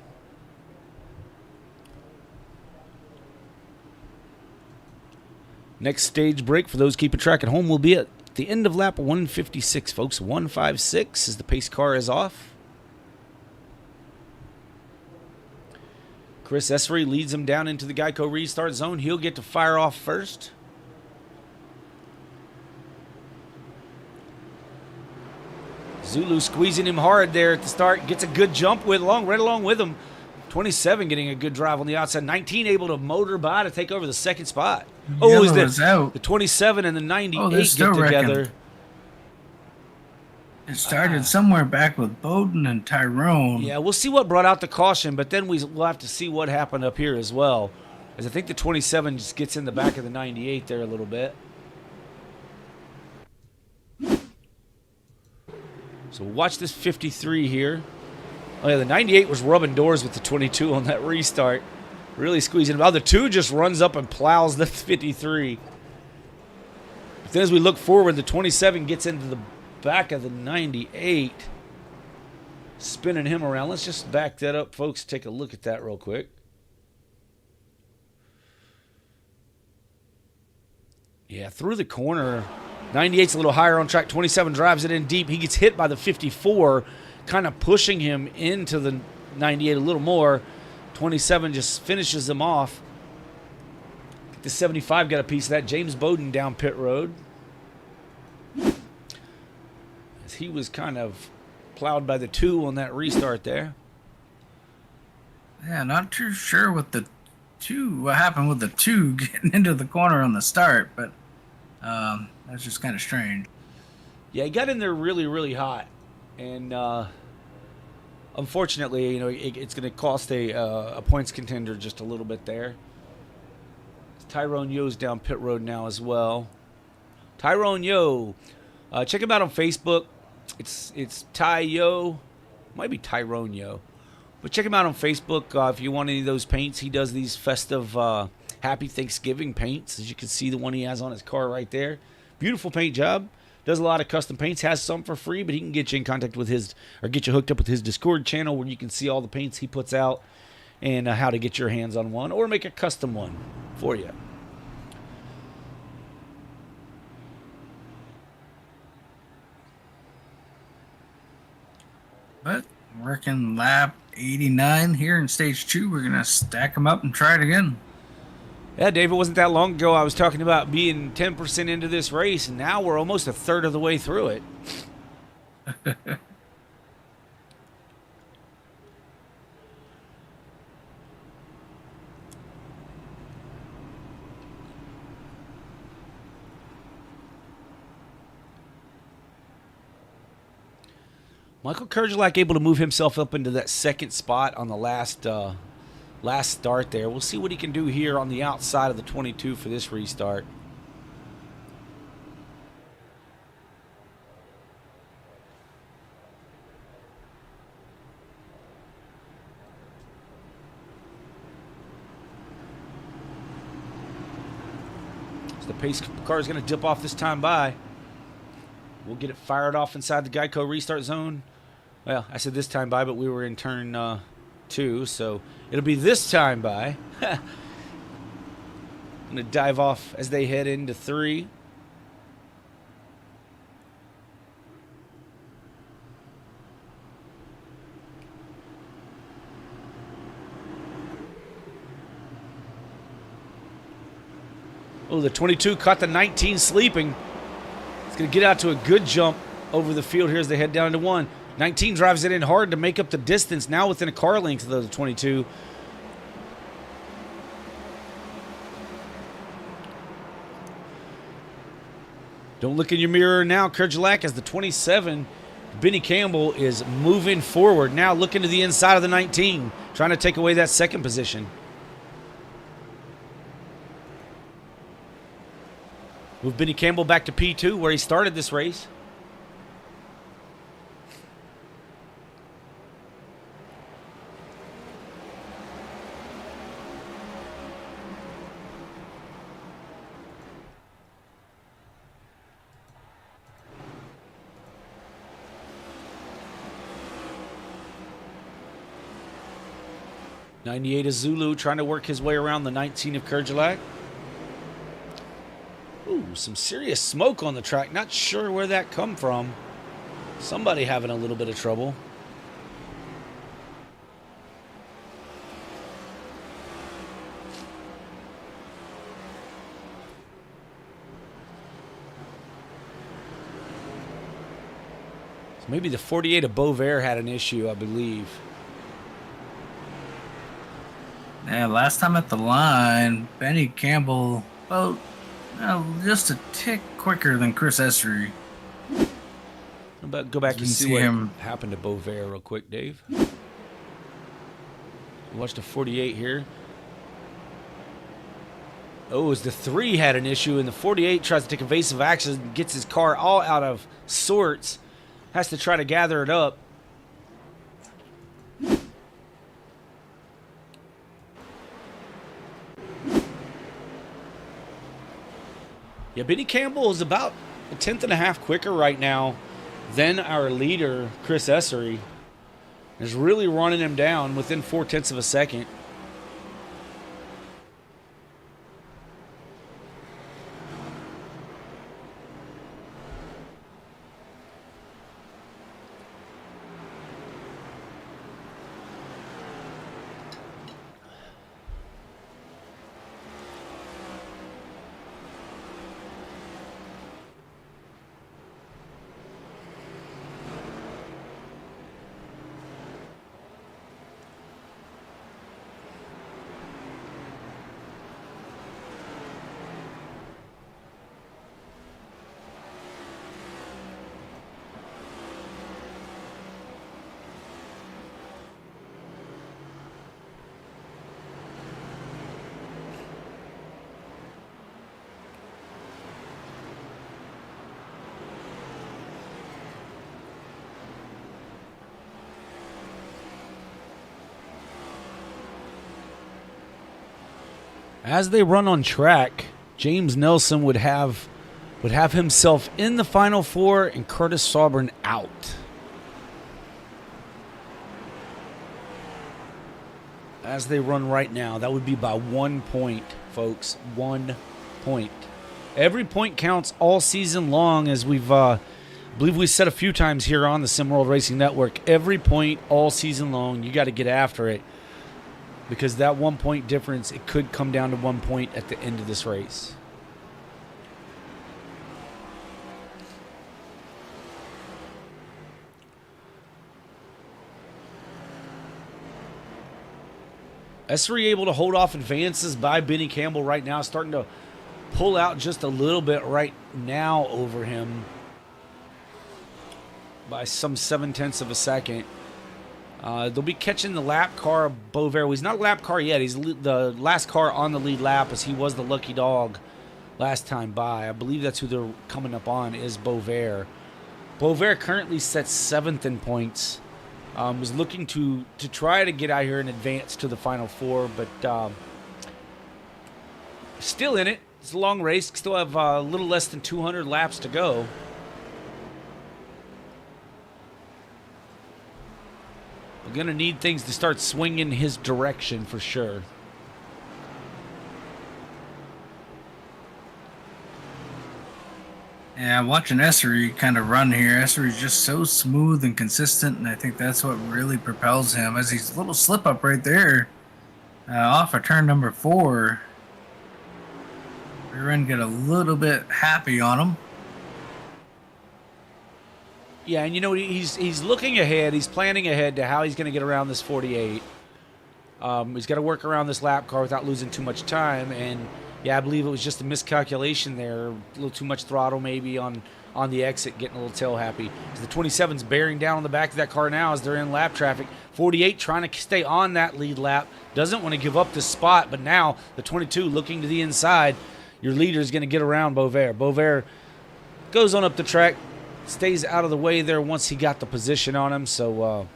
Next stage break for those keeping track at home will be at the end of lap 156, folks. 156 as the pace car is off. Chris Essery leads him down into the Geico restart zone. He'll get to fire off first. Zulu squeezing him hard there at the start. Gets a good jump right along with him. 27 getting a good drive on the outside. 19 able to motor by to take over the second spot. The 27 and the 98 get together. It started somewhere back with Bowden and Tyrone. Yeah, we'll see what brought out the caution, but then we'll have to see what happened up here as well. As I think the 27 just gets in the back of the 98 there a little bit. So watch this 53 here. Oh yeah, the 98 was rubbing doors with the 22 on that restart. Really squeezing him out. The 2 just runs up and plows the 53. But then as we look forward, the 27 gets into the back of the 98. Spinning him around. Let's just back that up, folks. Take a look at that real quick. Yeah, through the corner. 98's a little higher on track. 27 drives it in deep. He gets hit by the 54, kind of pushing him into the 98 a little more. 27 just finishes him off. The 75 got a piece of that. James Bowden down pit road. As he was kind of plowed by the 2 on that restart there. Yeah, not too sure what happened with the 2 getting into the corner on the start, but that's just kind of strange. Yeah, he got in there really, really hot. And unfortunately, it's going to cost a points contender just a little bit there. Tyrone Yo's down pit road now as well. Tyrone Yo, check him out on Facebook. It's Ty Yo, might be Tyrone Yo, but check him out on Facebook if you want any of those paints. He does these festive Happy Thanksgiving paints, as you can see the one he has on his car right there. Beautiful paint job. Does a lot of custom paints. Has some for free, but he can get you in contact with get you hooked up with his Discord channel where you can see all the paints he puts out and how to get your hands on one or make a custom one for you. But working lap 89 here in stage 2. We're going to stack them up and try it again. Yeah, Dave, it wasn't that long ago I was talking about being 10% into this race, and now we're almost a third of the way through it. Michael Kerjelak able to move himself up into that second spot on the last start there. We'll see what he can do here on the outside of the 22 for this restart. So the pace car is going to dip off this time by. We'll get it fired off inside the Geico restart zone. Well, I said this time by, but we were in turn 2, so it'll be this time by. I'm going to dive off as they head into 3. Oh, the 22 caught the 19 sleeping. It's going to get out to a good jump over the field here as they head down to 1. 19 drives it in hard to make up the distance, now within a car length of the 22. Don't look in your mirror now. Kerjalak as the 27. Benny Campbell is moving forward. Now looking to the inside of the 19, trying to take away that second position. Move Benny Campbell back to P2 where he started this race. '98 is Zulu trying to work his way around the 19 of Kerjalak. Ooh, some serious smoke on the track. Not sure where that come from. Somebody having a little bit of trouble. So maybe the 48 of Beauvais had an issue, I believe. Yeah, last time at the line, Benny Campbell, well, just a tick quicker than Chris Essery. Go back and see what happened to Beauvais real quick, Dave. Watch the 48 here. Oh, as the 3 had an issue, and the 48 tries to take evasive action, gets his car all out of sorts, has to try to gather it up. Yeah, Benny Campbell is about a 1/10.5 quicker right now than our leader, Chris Essery. Is really running him down within 0.4 of a second. As they run on track, James Nelson would have himself in the Final Four and Curtis Sauber out. As they run right now, that would be by 1 point, folks. 1 point. Every point counts all season long, as we've believe we said a few times here on the Sim World Racing Network. Every point all season long, you got to get after it. Because that 1 point difference, it could come down to 1 point at the end of this race. Essery able to hold off advances by Benny Campbell right now, starting to pull out just a little bit right now over him by some 0.7 of a second. They'll be catching the lap car of Beauvais. Well, he's not a lap car yet. He's the last car on the lead lap, as he was the lucky dog last time by. I believe that's who they're coming up on, is Beauvais. Beauvais currently sets 7th in points. Was looking to try to get out here and advance to the Final Four, but still in it. It's a long race. Still have a little less than 200 laps to go. We're going to need things to start swinging his direction for sure. Yeah, watching Essery kind of run here. Essery's just so smooth and consistent, and I think that's what really propels him. As he's a little slip up right there off of turn number 4. Rear end get a little bit happy on him. Yeah, and you know he's looking ahead. He's planning ahead to how he's going to get around this 48. He's got to work around this lap car without losing too much time. And yeah, I believe it was just a miscalculation there. A little too much throttle maybe on the exit, getting a little tail happy. The 27's bearing down on the back of that car now as they're in lap traffic. 48 trying to stay on that lead lap. Doesn't want to give up this spot, but now the 22 looking to the inside. Your leader is going to get around Bovair. Bovair goes on up the track, stays out of the way there once he got the position on him. So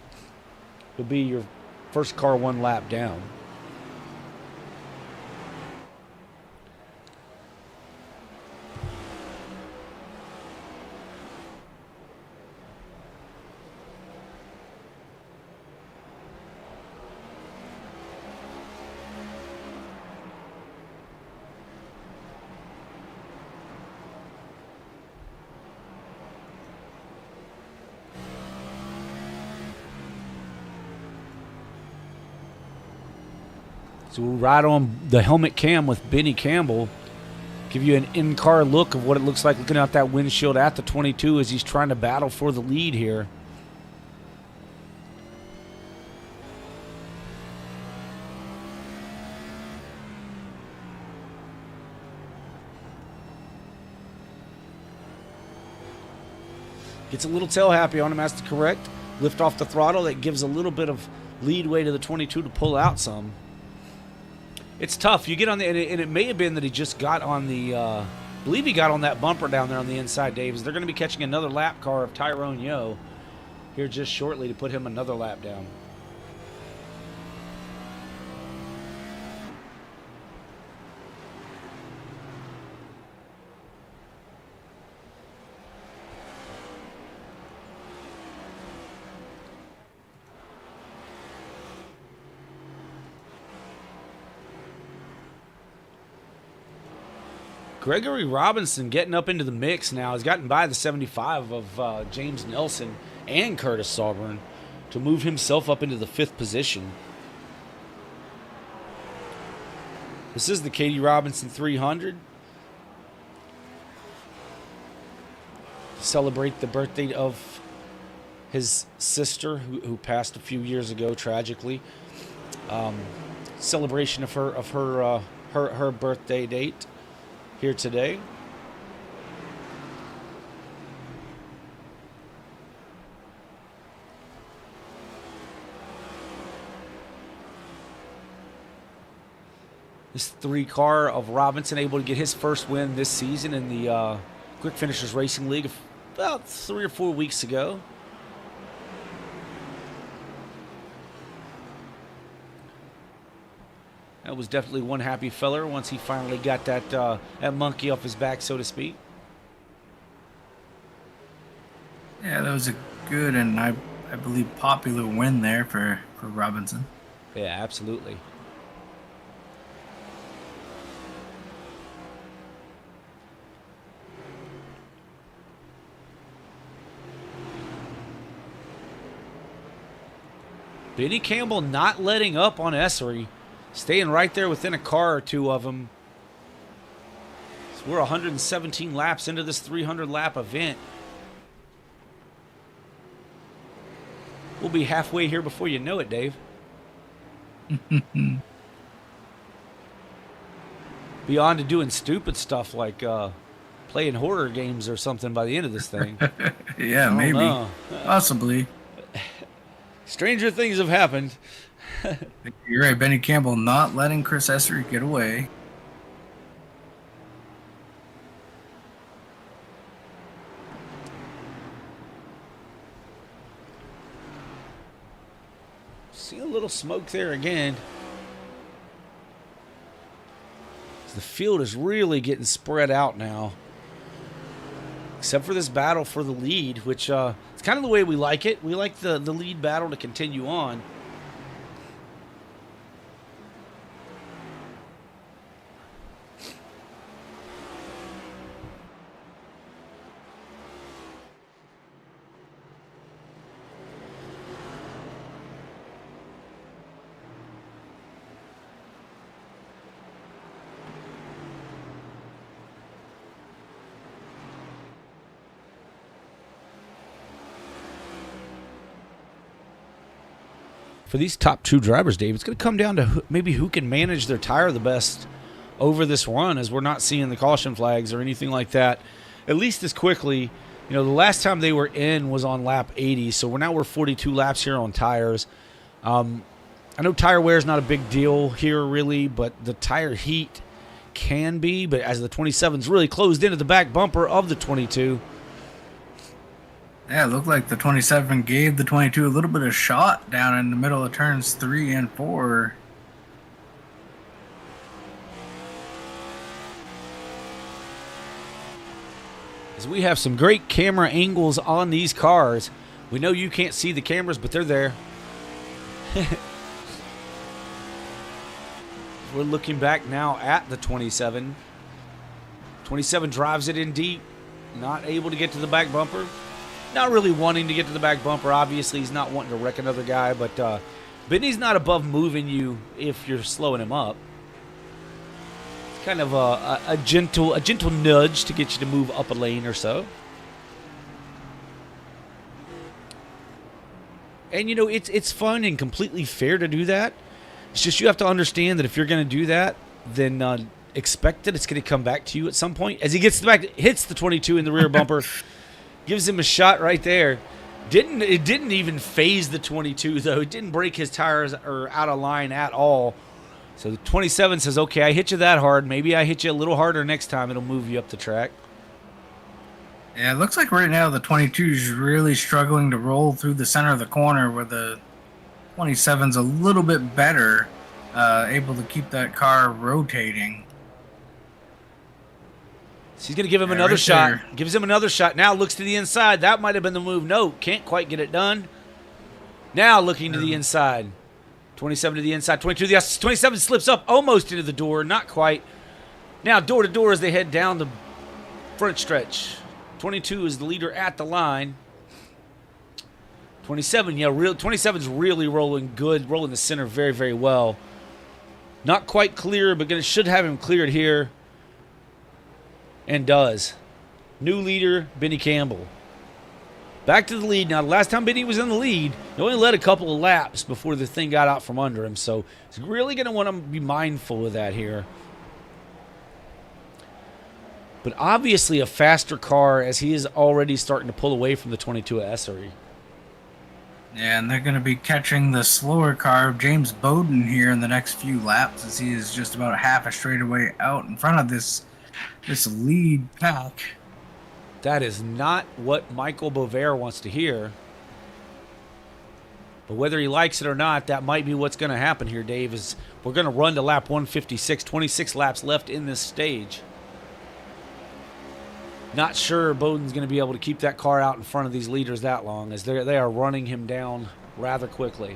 it'll be your first car one lap down. So we'll ride on the helmet cam with Benny Campbell. Give you an in-car look of what it looks like looking out that windshield at the 22 as he's trying to battle for the lead here. Gets a little tail happy on him, has to correct. Lift off the throttle. That gives a little bit of leadway to the 22 to pull out some. It's tough. You get on the, and it may have been that he just got on the, I believe he got on that bumper down there on the inside, Dave. They're going to be catching another lap car of Tyrone Yo here just shortly to put him another lap down. Gregory Robinson getting up into the mix now. Has gotten by the 75 of James Nelson and Curtis Sawburn to move himself up into the 5th position. This is the Katie Robinson 300. To celebrate the birthday of his sister who passed a few years ago tragically. Celebration of her birthday date here today. This 3 car of Robinson able to get his first win this season in the Quick Finishers Racing League about 3 or 4 weeks ago. That was definitely one happy feller once he finally got that monkey off his back, so to speak. Yeah, that was a good and I believe popular win there for Robinson. Yeah, absolutely. Benny Campbell not letting up on Essery. Staying right there within a car or two of him. So we're 117 laps into this 300-lap event. We'll be halfway here before you know it, Dave. Beyond to doing stupid stuff like playing horror games or something by the end of this thing. Yeah, maybe. Possibly. Stranger things have happened. You're right, Benny Campbell not letting Chris Essery get away. See a little smoke there again. The field is really getting spread out now. Except for this battle for the lead, which it's kind of the way we like it. We like the lead battle to continue on. for these top 2 drivers, Dave, it's going to come down to maybe who can manage their tire the best over this run, as we're not seeing the caution flags or anything like that, at least as quickly. You know, the last time they were in was on lap 80, so we're 42 laps here on tires. I know tire wear is not a big deal here, really, but the tire heat can be. But as the 27's really closed into the back bumper of the 22. Yeah, it looked like the 27 gave the 22 a little bit of shot down in the middle of turns 3 and 4. As we have some great camera angles on these cars. We know you can't see the cameras, but they're there. We're looking back now at the 27. 27 drives it in deep. Not able to get to the back bumper. Not really wanting to get to the back bumper. Obviously, he's not wanting to wreck another guy, but Benny's not above moving you if you're slowing him up. Kind of a gentle nudge to get you to move up a lane or so. And you know, it's fun and completely fair to do that. It's just you have to understand that if you're going to do that, then expect that it's going to come back to you at some point. As he gets back, hits the 22 in the rear bumper, gives him a shot right there. It didn't even phase the 22 though. It didn't break his tires or out of line at all. So the 27 says, okay, I hit you that hard. Maybe I hit you a little harder next time. It'll move you up the track. Yeah, it looks like right now the 22 is really struggling to roll through the center of the corner, where the 27's a little bit better, able to keep that car rotating. So he's going to give him another shot. Gives him another shot. Now looks to the inside. That might have been the move. No, can't quite get it done. Now looking to the inside. 27 to the inside, 22 to the outside. 27 slips up almost into the door, not quite. Now door to door as they head down the front stretch. 22 is the leader at the line. 27, yeah, 27's really rolling good, rolling the center very, very well. Not quite clear, but should have him cleared here. And does. New leader, Benny Campbell. Back to the lead. Now, the last time Benny was in the lead, he only led a couple of laps before the thing got out from under him. So he's really going to want to be mindful of that here. But obviously a faster car, as he is already starting to pull away from the 22 at Essery. Yeah, and they're going to be catching the slower car of James Bowden here in the next few laps, as he is just about half a straightaway out in front of this lead pack. That is not what Michael Bovair wants to hear. But whether he likes it or not, that might be what's going to happen here, Dave, is we're going to run to lap 156, 26 laps left in this stage. Not sure Bowden's going to be able to keep that car out in front of these leaders that long, as they are running him down rather quickly.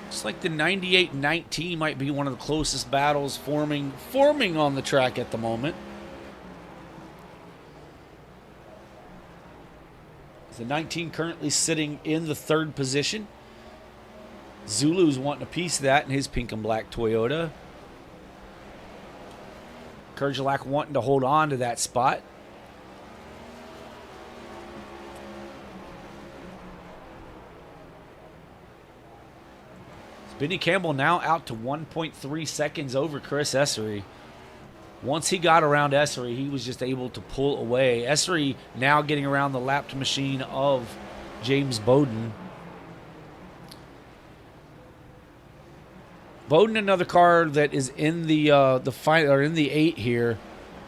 Looks like the 98-19 might be one of the closest battles forming on the track at the moment. The 19 currently sitting in the third position. Zulu's wanting a piece of that in his pink and black Toyota. Kerjalak wanting to hold on to that spot. Benny Campbell now out to 1.3 seconds over Chris Essery. Once he got around Essery, he was just able to pull away. Essery now getting around the lapped machine of James Bowden. Bowden, another car that is in the or in the 8 here,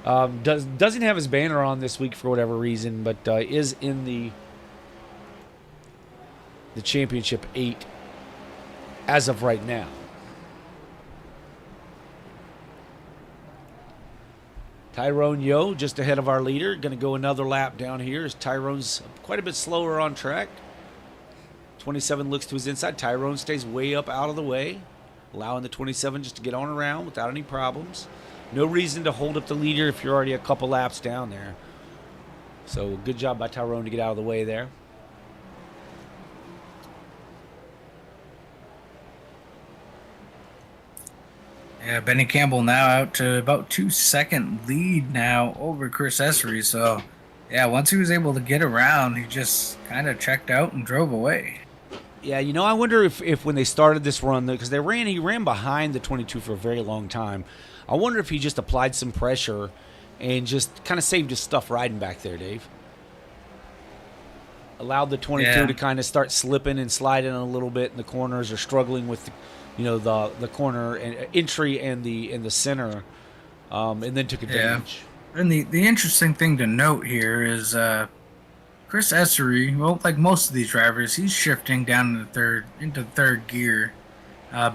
doesn't have his banner on this week for whatever reason, but is in the championship 8 as of right now. Tyrone Yo just ahead of our leader. Going to go another lap down here as Tyrone's quite a bit slower on track. 27 looks to his inside. Tyrone stays way up out of the way, allowing the 27 just to get on around without any problems. No reason to hold up the leader if you're already a couple laps down there. So good job by Tyrone to get out of the way there. Yeah, Benny Campbell now out to about 2-second lead now over Chris Essery. So, yeah, once he was able to get around, he just kind of checked out and drove away. Yeah, I wonder if when they started this run, because he ran behind the 22 for a very long time. I wonder if he just applied some pressure and just kind of saved his stuff riding back there, Dave. Allowed the 22 to kind of start slipping and sliding a little bit in the corners, or struggling with the corner and entry and the center, and then took advantage. Yeah. And the interesting thing to note here is Chris Essery, well, like most of these drivers, he's shifting down into third gear.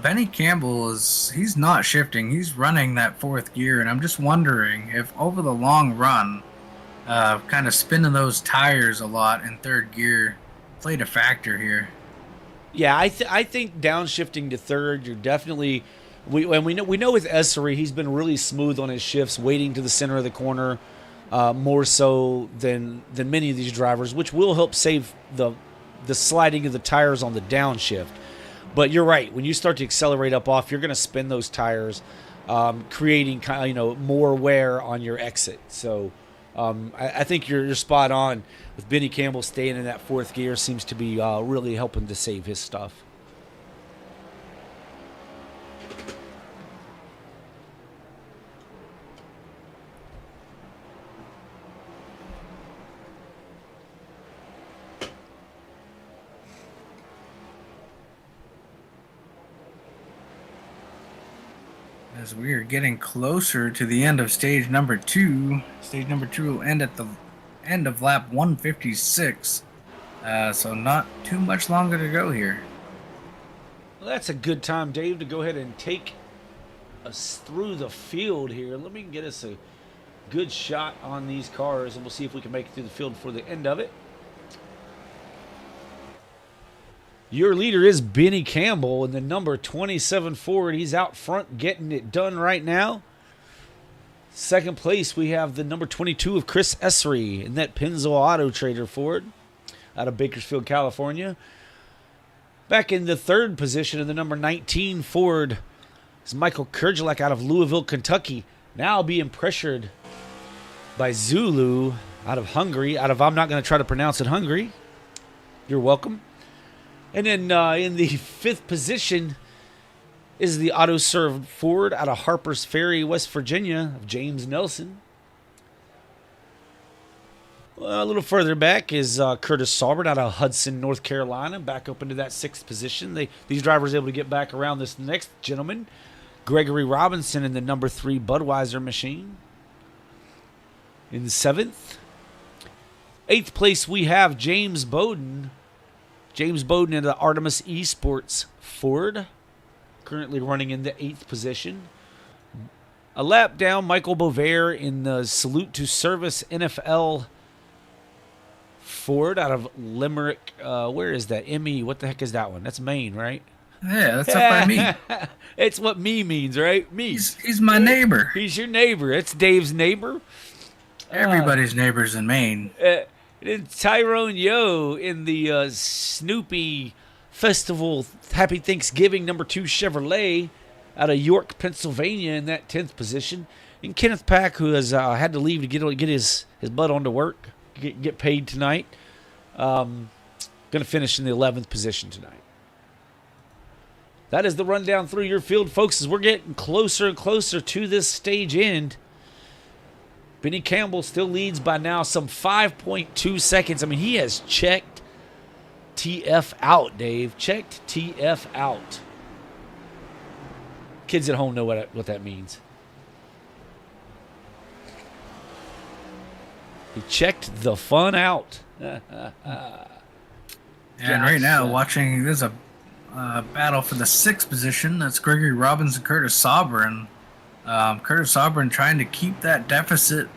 Benny Campbell he's not shifting. He's running that fourth gear, and I'm just wondering if over the long run, kind of spinning those tires a lot in third gear played a factor here. Yeah, I think downshifting to third, you're definitely we know with Essery, he's been really smooth on his shifts, waiting to the center of the corner, more so than many of these drivers, which will help save the sliding of the tires on the downshift. But you're right. When you start to accelerate up off, you're going to spin those tires, creating more wear on your exit. So I think you're spot on with Benny Campbell staying in that fourth gear. Seems to be really helping to save his stuff. As we are getting closer to the end of stage number 2. Stage number 2 will end at the end of lap 156. So not too much longer to go here. Well, that's a good time, Dave, to go ahead and take us through the field here. Let me get us a good shot on these cars, and we'll see if we can make it through the field for the end of it. Your leader is Benny Campbell in the number 27 Ford. He's out front getting it done right now. Second place, we have the number 22 of Chris Essery in that Pennzoil Auto Trader Ford out of Bakersfield, California. Back in the third position in the number 19 Ford is Michael Kurgelak out of Louisville, Kentucky. Now being pressured by Zulu out of Hungary. I'm not going to try to pronounce it Hungary. You're welcome. And then in the fifth position is the AutoServe Ford out of Harpers Ferry, West Virginia, of James Nelson. Well, a little further back is Curtis Saubert out of Hudson, North Carolina, back up into that sixth position. These drivers able to get back around this next gentleman, Gregory Robinson in the number 3 Budweiser machine. In the seventh. Eighth place, we have James Bowden. James Bowden in the Artemis Esports Ford, currently running in the 8th position. A lap down, Michael Bovair in the Salute to Service NFL Ford out of Limerick. Where is that? ME. What the heck is that one? That's Maine, right? Yeah, that's up by me. It's what me means, right? Me. He's my neighbor. He's your neighbor. It's Dave's neighbor. Everybody's neighbor's in Maine. And Tyrone Yo in the Snoopy Festival Happy Thanksgiving number 2 Chevrolet out of York, Pennsylvania in that 10th position. And Kenneth Pack, who has had to leave to get his butt onto work, get paid tonight, going to finish in the 11th position tonight. That is the rundown through your field, folks, as we're getting closer and closer to this stage end. Benny Campbell still leads by now some 5.2 seconds. I mean, he has checked TF out, Dave. Checked TF out. Kids at home know what that means. He checked the fun out. And right now, watching, there's a battle for the 6th position. That's Gregory Robbins and Curtis Sauber. Curtis Sauber trying to keep that deficit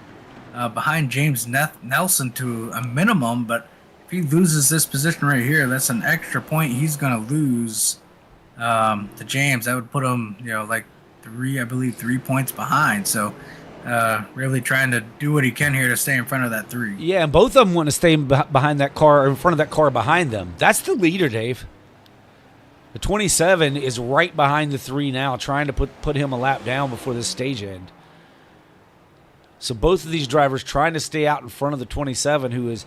behind James Nelson to a minimum, but if he loses this position right here, that's an extra point he's going to lose to James. That would put him, like 3 points behind. So really trying to do what he can here to stay in front of that 3. Yeah, and both of them want to stay behind that car, or in front of that car behind them. That's the leader, Dave. The 27 is right behind the 3 now, trying to put him a lap down before this stage end. So both of these drivers trying to stay out in front of the 27, who is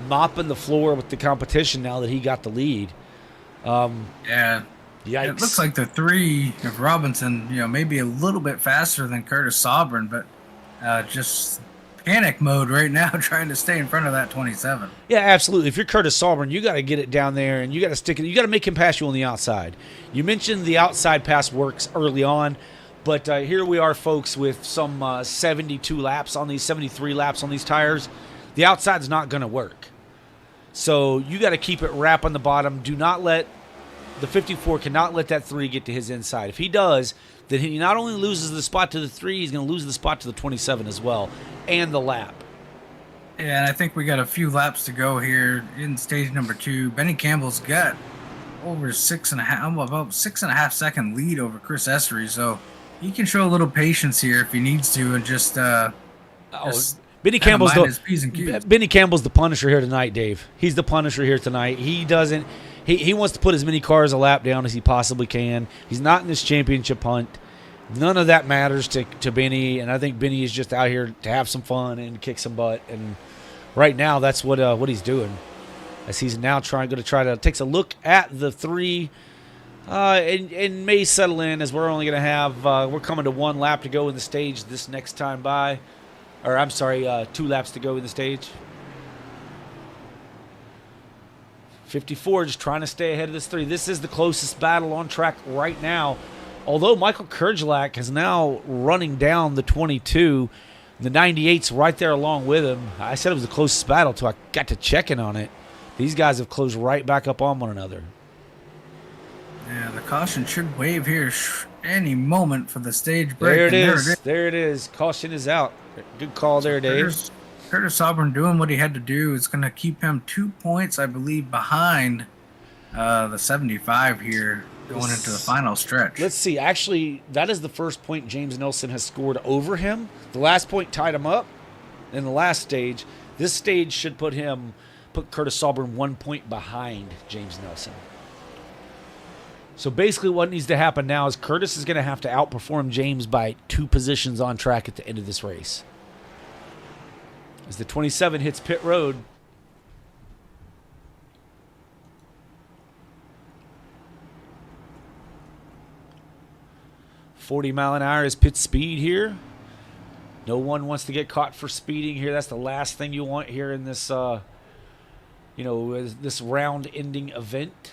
mopping the floor with the competition now that he got the lead. Yeah. Yikes. It looks like the 3 of Robinson, maybe a little bit faster than Curtis Sobran, but just panic mode right now, trying to stay in front of that 27. Yeah, absolutely. If you're Curtis Sobran, you got to get it down there, and you got to stick it. You got to make him pass you on the outside. You mentioned the outside pass works early on, but here we are, folks, with some 72 laps on these, 73 laps on these tires. The outside's not going to work. So you got to keep it wrap on the bottom. Do not let the 54 cannot let that 3 get to his inside. If he does, then he not only loses the spot to the 3, he's going to lose the spot to the 27 as well, and the lap. Yeah, and I think we got a few laps to go here in stage number 2. Benny Campbell's got over about 6.5 second lead over Chris Essery, so he can show a little patience here if he needs to, and just Benny Campbell's Benny the Punisher here tonight, Dave. He's the Punisher here tonight. He doesn't. He wants to put as many cars a lap down as he possibly can. He's not in this championship hunt. None of that matters to Benny, and I think Benny is just out here to have some fun and kick some butt. And right now, that's what he's doing, as he's now going to try to takes a look at the 3, and may settle in, as we're only going to have we're coming to 1 lap to go in the stage this next time by, or I'm sorry, 2 laps to go in the stage. 54 just trying to stay ahead of this 3. This is the closest battle on track right now. Although Michael Kerjelak is now running down the 22, the 98's right there along with him. I said it was the closest battle until I got to checking on it. These guys have closed right back up on one another. Yeah, the caution should wave here any moment for the stage break. There it is. There it is. Caution is out. Good call there, Dave. Curtis Sobran doing what he had to do. It's going to keep him 2 points, I believe, behind the 75 here going into the final stretch. Let's see. Actually, that is the first point James Nelson has scored over him. The last point tied him up in the last stage. This stage should put Curtis Sobran 1 point behind James Nelson. So basically what needs to happen now is Curtis is going to have to outperform James by 2 positions on track at the end of this race. As the 27 hits pit road. .40-mile-an-hour is pit speed here. No one wants to get caught for speeding here. That's the last thing you want here in this, this round-ending event.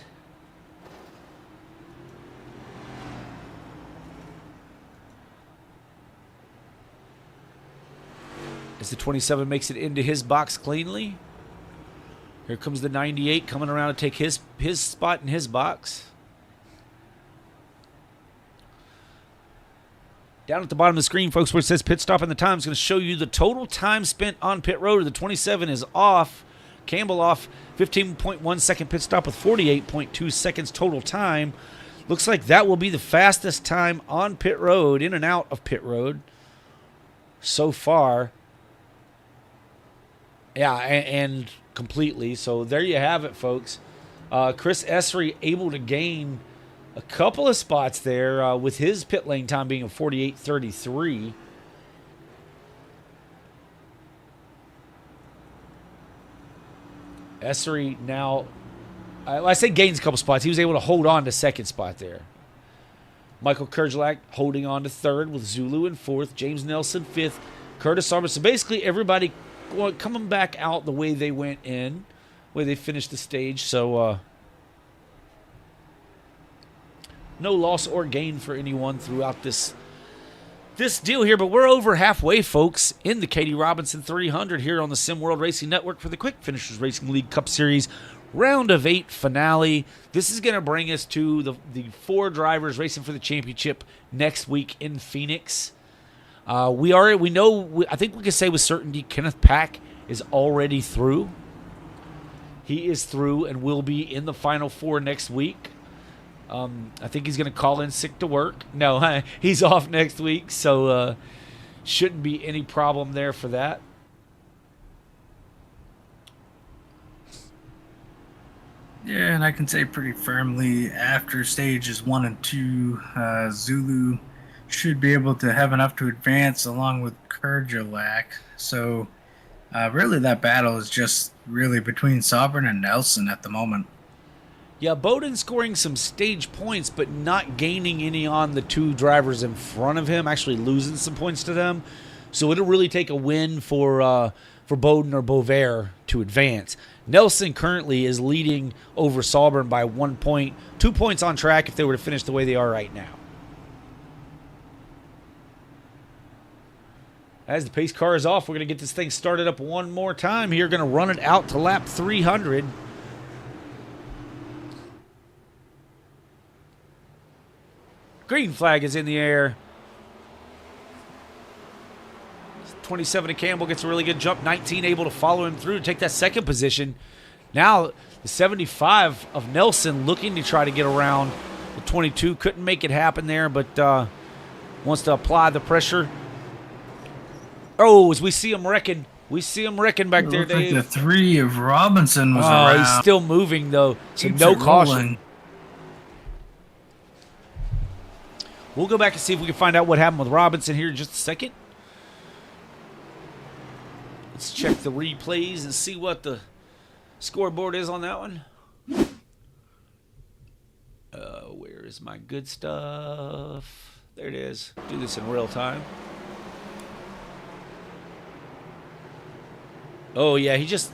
As the 27 makes it into his box cleanly. Here comes the 98 coming around to take his spot in his box. Down at the bottom of the screen, folks, where it says pit stop and the time is going to show you the total time spent on pit road. The 27 is off. Campbell off 15.1 second pit stop with 48.2 seconds total time. Looks like that will be the fastest time on pit road, in and out of pit road so far. Yeah, and completely. So there you have it, folks. Chris Essery able to gain a couple of spots there with his pit lane time being a 48.33. Essery now, I say gains a couple spots. He was able to hold on to second spot there. Michael Kerjelak holding on to third with Zulu in fourth. James Nelson fifth. Curtis Arbor. So basically everybody coming back out the way they went in, way they finished the stage. So no loss or gain for anyone throughout this deal here. But we're over halfway, folks, in the Katie Robinson 300 here on the Sim World Racing Network for the Quick Finishers Racing League Cup Series round of 8 finale. This is going to bring us to the 4 drivers racing for the championship next week in Phoenix. I think we can say with certainty Kenneth Pack is already through. He is through and will be in the Final 4 next week. I think he's going to call in sick to work. No, he's off next week, so shouldn't be any problem there for that. Yeah, and I can say pretty firmly after stages 1 and 2, Zulu should be able to have enough to advance along with Kurjalak. So really, that battle is just really between Sovereign and Nelson at the moment. Yeah, Bowden scoring some stage points, but not gaining any on the two drivers in front of him, actually losing some points to them. So it'll really take a win for Bowden or Bovair to advance. Nelson currently is leading over Sauber by 1 point, 2 points on track if they were to finish the way they are right now. As the pace car is off, we're going to get this thing started up one more time here. Going to run it out to lap 300. Green flag is in the air. 27 to Campbell gets a really good jump. 19 able to follow him through to take that second position. Now the 75 of Nelson looking to try to get around the 22. Couldn't make it happen there, but wants to apply the pressure. Oh, as we see him wrecking. We see him wrecking back there, Dave. Like the 3 of Robinson was around. He's still moving, though, so Keeps no it caution. rolling. We'll go back and see if we can find out what happened with Robinson here in just a second. Let's check the replays and see what the scoreboard is on that one. Where is my good stuff? There it is. Do this in real time. Oh, yeah, he just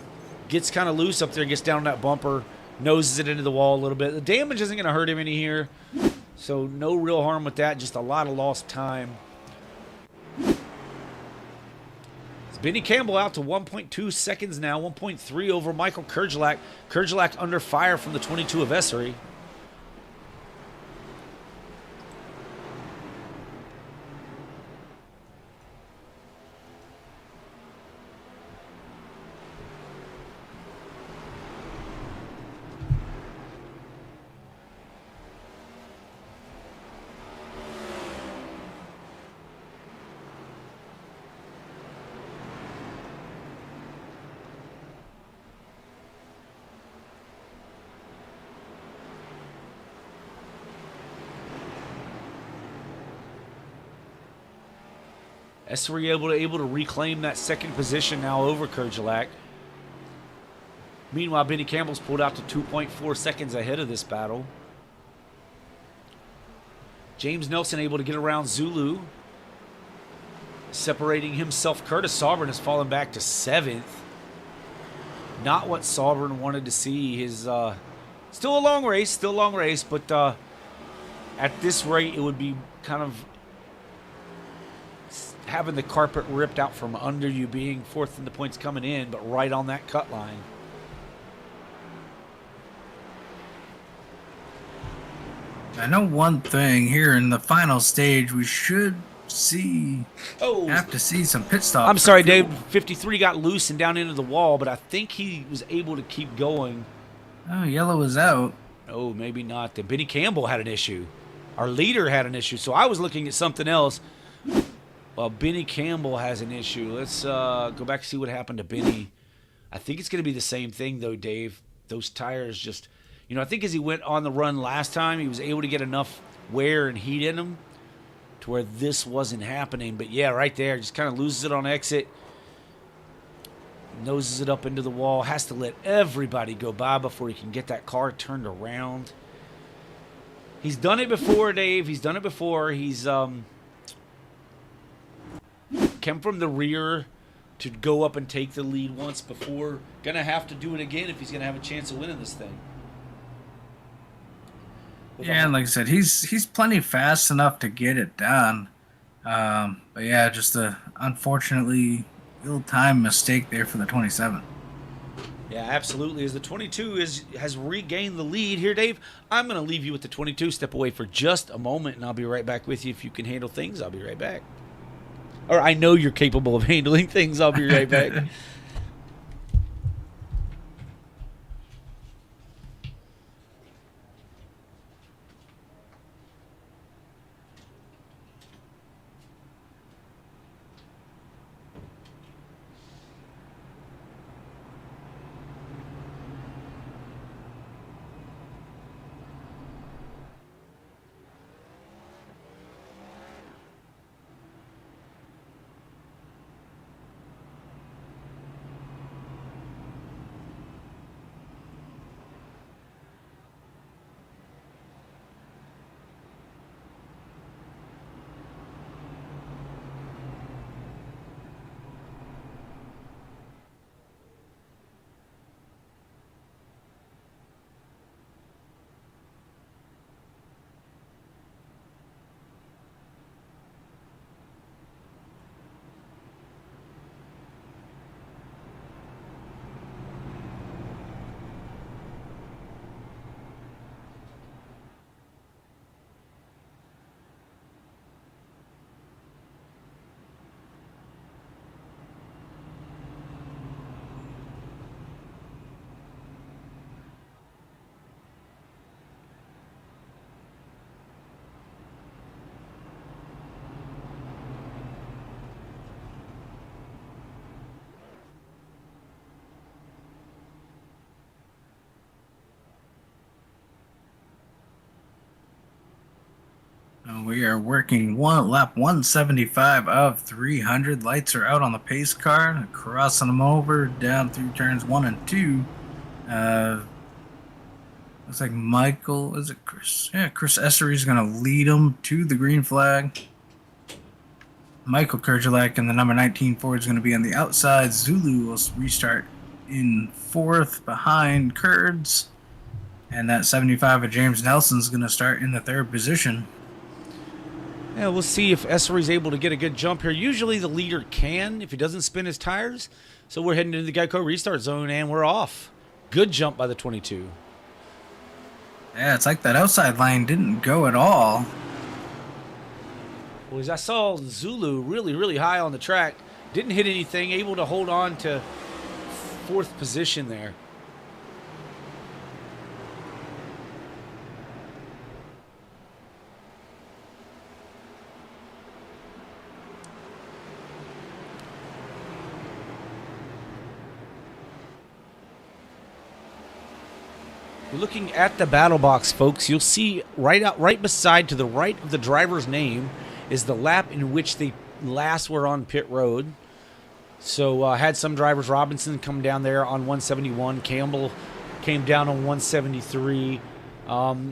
gets kind of loose up there, gets down that bumper, noses it into the wall a little bit. The damage isn't going to hurt him any here, so no real harm with that, just a lot of lost time. It's Benny Campbell out to 1.2 seconds now, 1.3 over Michael Kurjalak. Kurjalak under fire from the 22 of Essery. Essery able to reclaim that second position now over Kurjalak. Meanwhile, Benny Campbell's pulled out to 2.4 seconds ahead of this battle. James Nelson able to get around Zulu. Separating himself, Curtis Sovereign has fallen back to 7th. Not what Sovereign wanted to see. His still a long race, but at this rate, it would be kind of having the carpet ripped out from under you, being 4th in the points coming in, but right on that cut line. I know one thing here in the final stage, we should have to see some pit stops. I'm sorry, Dave. 53 got loose and down into the wall, but I think he was able to keep going. Oh, yellow is out. Oh, maybe not. Then Benny Campbell had an issue. Our leader had an issue, so I was looking at something else. Well, Benny Campbell has an issue. Let's go back and see what happened to Benny. I think it's going to be the same thing, though, Dave. Those tires just, I think as he went on the run last time, he was able to get enough wear and heat in them to where this wasn't happening. But, yeah, right there, just kind of loses it on exit. Noses it up into the wall. Has to let everybody go by before he can get that car turned around. He's done it before, Dave. He's done it before. He's come from the rear to go up and take the lead once before. Gonna have to do it again if he's gonna have a chance of winning this thing. Yeah, and like I said, he's plenty fast enough to get it done. But yeah, just a unfortunately ill-timed mistake there for the 27. Yeah, absolutely. As the 22 has regained the lead here, Dave, I'm going to leave you with the 22. Step away for just a moment, and I'll be right back with you. If you can handle things, I'll be right back. Or I know you're capable of handling things. I'll be right back. We are working lap 175 of 300. Lights are out on the pace car, crossing them over down through turns 1 and 2. Looks like Michael, is it Chris? Yeah, Chris Essery is going to lead them to the green flag. Michael Kerjalak and the number 19 Ford is going to be on the outside. Zulu will restart in 4th behind Kurds. And that 75 of James Nelson is going to start in the 3rd position. Yeah, we'll see if Essery's able to get a good jump here. Usually the leader can if he doesn't spin his tires. So we're heading into the Geico restart zone, and we're off. Good jump by the 22. Yeah, it's like that outside line didn't go at all. Well, as I saw Zulu really, really high on the track, didn't hit anything, able to hold on to 4th position there. Looking at the battle box, folks, you'll see right beside to the right of the driver's name is the lap in which they last were on pit road. So had some drivers, Robinson come down there on 171. Campbell came down on 173.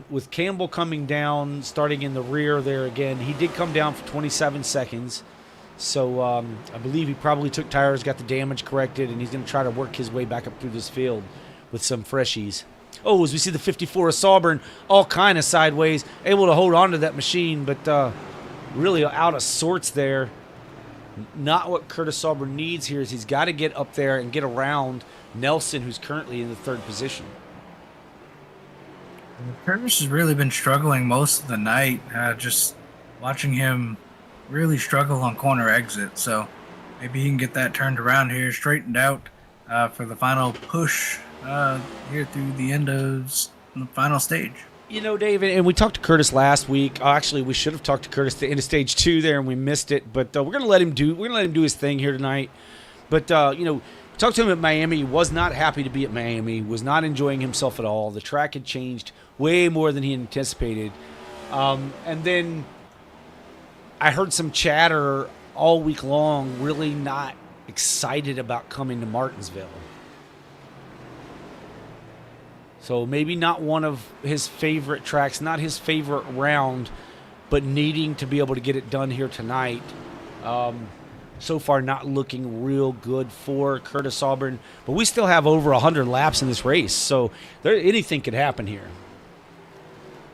With Campbell coming down, starting in the rear there again, he did come down for 27 seconds. So I believe he probably took tires, got the damage corrected, and he's going to try to work his way back up through this field with some freshies. Oh, as we see the 54 of Sauber, all kind of sideways, able to hold on to that machine, but really out of sorts there. Not what Curtis Sauber needs here is he's got to get up there and get around Nelson, who's currently in the 3rd position. Curtis has really been struggling most of the night. Just watching him really struggle on corner exit. So maybe he can get that turned around here, straightened out for the final push here through the end of the final stage. You know, David, and we talked to Curtis last week. Actually, we should have talked to Curtis at the end of stage 2 there, and we missed it. But we're gonna let him do his thing here tonight. But talked to him at Miami. He was not happy to be at Miami. Was not enjoying himself at all. The track had changed way more than he anticipated. And then I heard some chatter all week long, really not excited about coming to Martinsville. So maybe not one of his favorite tracks, not his favorite round, but needing to be able to get it done here tonight. So far not looking real good for Curtis Auburn, but we still have over 100 laps in this race, so anything could happen here.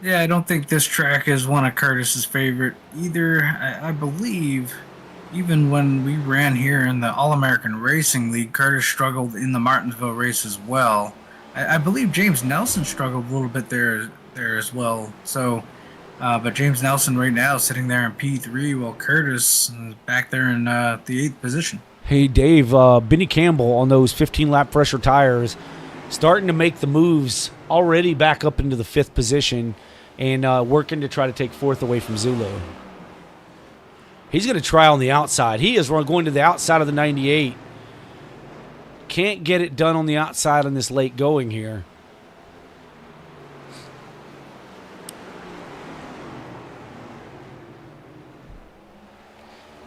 Yeah, I don't think this track is one of Curtis's favorite either. I believe even when we ran here in the All-American Racing League, Curtis struggled in the Martinsville race as well. I believe James Nelson struggled a little bit there as well. So, but James Nelson right now is sitting there in P3 while Curtis is back there in the 8th position. Hey, Dave, Benny Campbell on those 15-lap pressure tires starting to make the moves already back up into the 5th position and working to try to take 4th away from Zulu. He's going to try on the outside. He is going to the outside of the 98. Can't get it done on the outside on this late going here.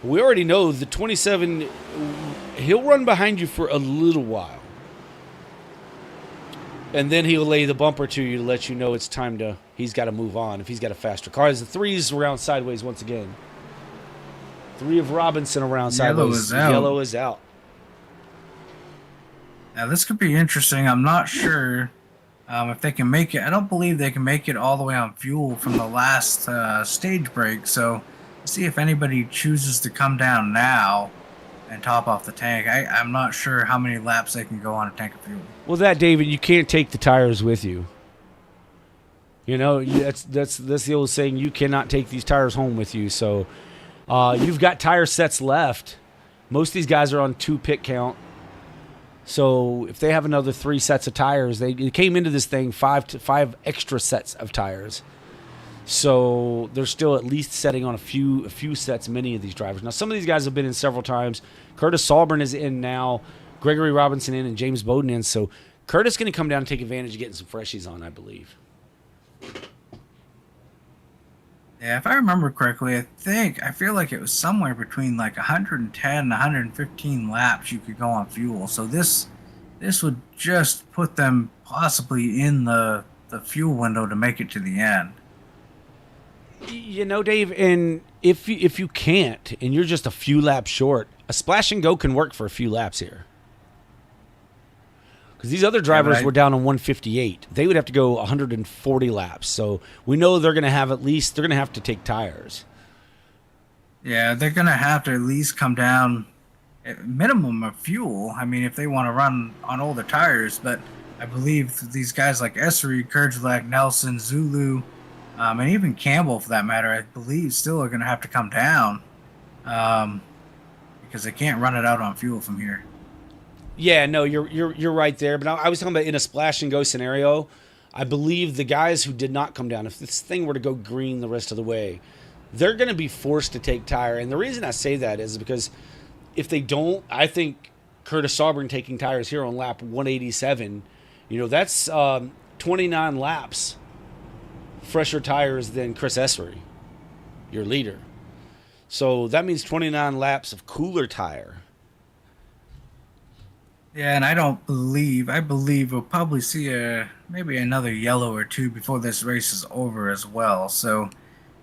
We already know the 27, he'll run behind you for a little while. And then he'll lay the bumper to you to let you know it's time to, he's got to move on if he's got a faster car. As the 3's around sideways once again. 3 of Robinson around sideways. Yellow is out. Now, this could be interesting. I'm not sure if they can make it. I don't believe they can make it all the way on fuel from the last stage break. So, let's see if anybody chooses to come down now and top off the tank. I'm not sure how many laps they can go on a tank of fuel. Well, David, you can't take the tires with you. You know, that's the old saying, you cannot take these tires home with you. So, you've got tire sets left. Most of these guys are on 2 pit count. So if they have another 3 sets of tires, they came into this thing 5 extra sets of tires. So they're still at least setting on a few sets, many of these drivers. Now, some of these guys have been in several times. Curtis Sauber is in now, Gregory Robinson in, and James Bowden in. So Curtis is going to come down and take advantage of getting some freshies on, I believe. Yeah, if I remember correctly, I feel like it was somewhere between like 110 and 115 laps you could go on fuel. So this would just put them possibly in the fuel window to make it to the end. You know, Dave, and if you can't, and you're just a few laps short, a splash and go can work for a few laps here. Because these other drivers were down on 158. They would have to go 140 laps. So we know they're going to have they're going to have to take tires. Yeah, they're gonna have to at least come down at minimum of fuel. I mean, if they want to run on older tires, but I believe these guys like Essery, Kurgelak, Nelson, Zulu, and even Campbell, for that matter, I believe still are gonna have to come down because they can't run it out on fuel from here. Yeah, no, you're right there. But I was talking about in a splash and go scenario. I believe the guys who did not come down, if this thing were to go green the rest of the way, they're going to be forced to take tire. And the reason I say that is because if they don't, I think Curtis Sauber taking tires here on lap 187, that's 29 laps fresher tires than Chris Essery, your leader. So that means 29 laps of cooler tire. Yeah, and I believe we'll probably see maybe another yellow or two before this race is over as well. So,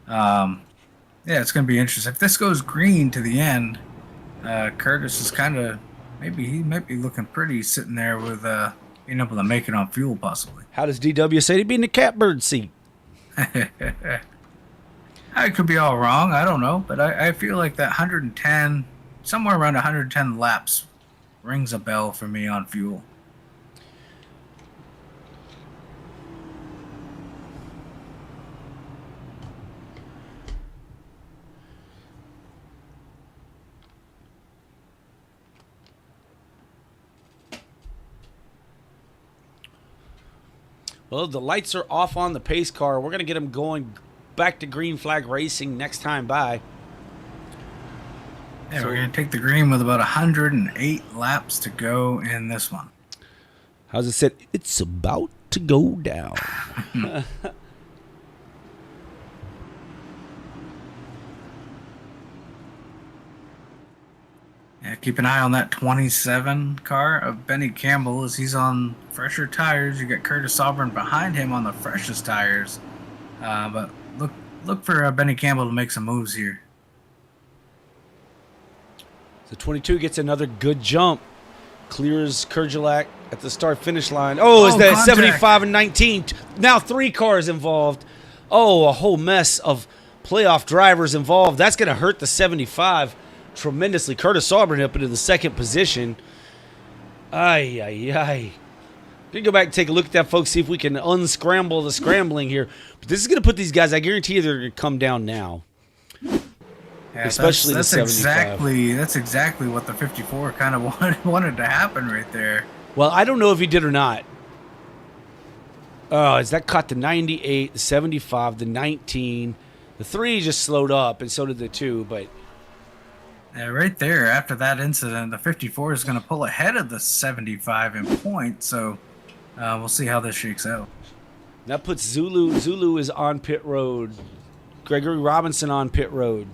yeah, it's going to be interesting. If this goes green to the end, Curtis is he might be looking pretty sitting there with being able to make it on fuel possibly. How does DW say to be in the catbird seat? I could be all wrong. I don't know, but I feel like that 110, somewhere around 110 laps rings a bell for me on fuel. Well, the lights are off on the pace car. We're going to get them going back to green flag racing next time by. Yeah, we're going to take the green with about 108 laps to go in this one. How's it said? It's about to go down. Yeah, keep an eye on that 27 car of Benny Campbell as he's on fresher tires. You got Curtis Auburn behind him on the freshest tires. But look for Benny Campbell to make some moves here. The 22 gets another good jump. Clears Kurgelak at the start-finish line. Oh, is that 75 and 19? Now 3 cars involved. Oh, a whole mess of playoff drivers involved. That's going to hurt the 75 tremendously. Curtis Auburn up into the second position. Ay. We're going to go back and take a look at that, folks, see if we can unscramble the scrambling here. But this is going to put these guys, I guarantee you, they're going to come down now. Yeah, especially that's the 75. That's exactly what the 54 kind of wanted to happen right there. Well, I don't know if he did or not. Oh, is that caught the 98, the 75, the 19. The 3 just slowed up, and so did the 2. But yeah, right there, after that incident, the 54 is going to pull ahead of the 75 in points. So we'll see how this shakes out. That puts Zulu. Zulu is on pit road. Gregory Robinson on pit road.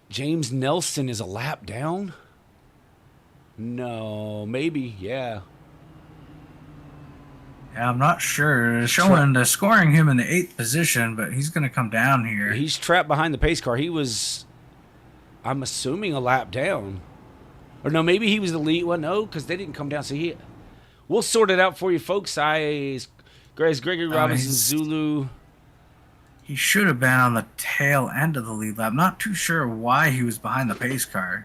James Nelson is a lap down? No, maybe, yeah. Yeah, I'm not sure. They're scoring him in the 8th position, but he's going to come down here. He's trapped behind the pace car. He was, I'm assuming, a lap down. Or no, maybe he was the lead one. No, because they didn't come down. So we'll sort it out for you, folks. Gregory Robinson, Zulu. He should have been on the tail end of the lead lap. I'm not too sure why he was behind the pace car.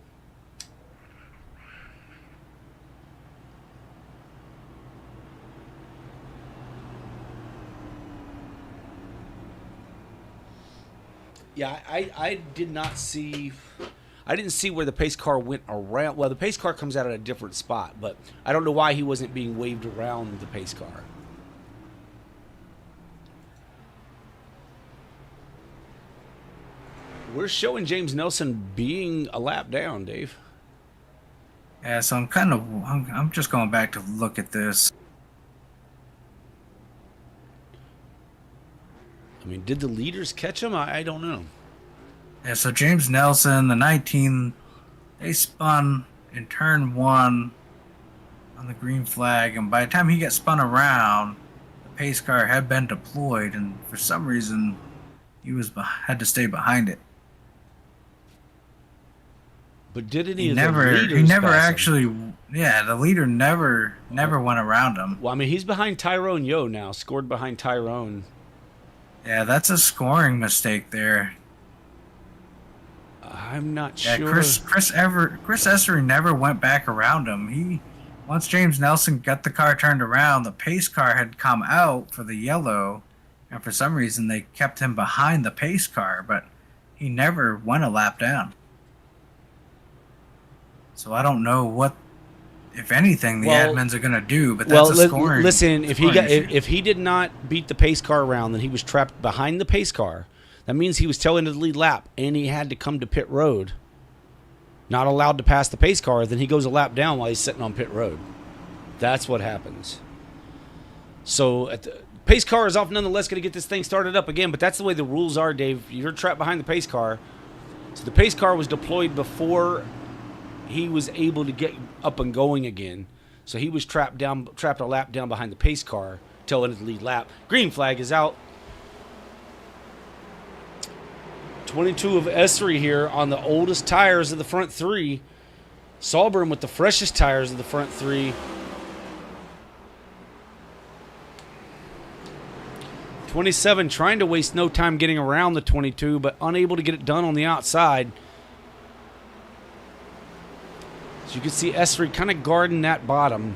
Yeah, I did not see. I didn't see where the pace car went around. Well, the pace car comes out at a different spot, but I don't know why he wasn't being waved around the pace car. We're showing James Nelson being a lap down, Dave. Yeah, so I'm just going back to look at this. Did the leaders catch him? I don't know. Yeah, so James Nelson, the 19, they spun in turn 1 on the green flag, and by the time he got spun around, the pace car had been deployed, and for some reason, he had to stay behind it. But did any He of never, the leaders he never pass him? actually, yeah, the leader never went around him. Well, I mean, he's behind Tyrone Yo now, scored behind Tyrone. Yeah, that's a scoring mistake there. I'm not Yeah, sure. Chris Essery never went back around him. Once James Nelson got the car turned around, the pace car had come out for the yellow, and for some reason they kept him behind the pace car, but he never went a lap down. So I don't know what, if anything, the admins are going to do, but that's a scoring. Listen, if issue. he did not beat the pace car around, then he was trapped behind the pace car. That means he was towing to the lead lap, and he had to come to pit road. Not allowed to pass the pace car, then he goes a lap down while he's sitting on pit road. That's what happens. So the pace car is off nonetheless going to get this thing started up again, but that's the way the rules are, Dave. You're trapped behind the pace car. So the pace car was deployed before he was able to get up and going again. So he was trapped a lap down behind the pace car, towing the lead lap. Green flag is out. 22 of Essery here on the oldest tires of the front 3. Sauber with the freshest tires of the front 3. 27 trying to waste no time getting around the 22, but unable to get it done on the outside. So you can see Essery kind of guarding that bottom.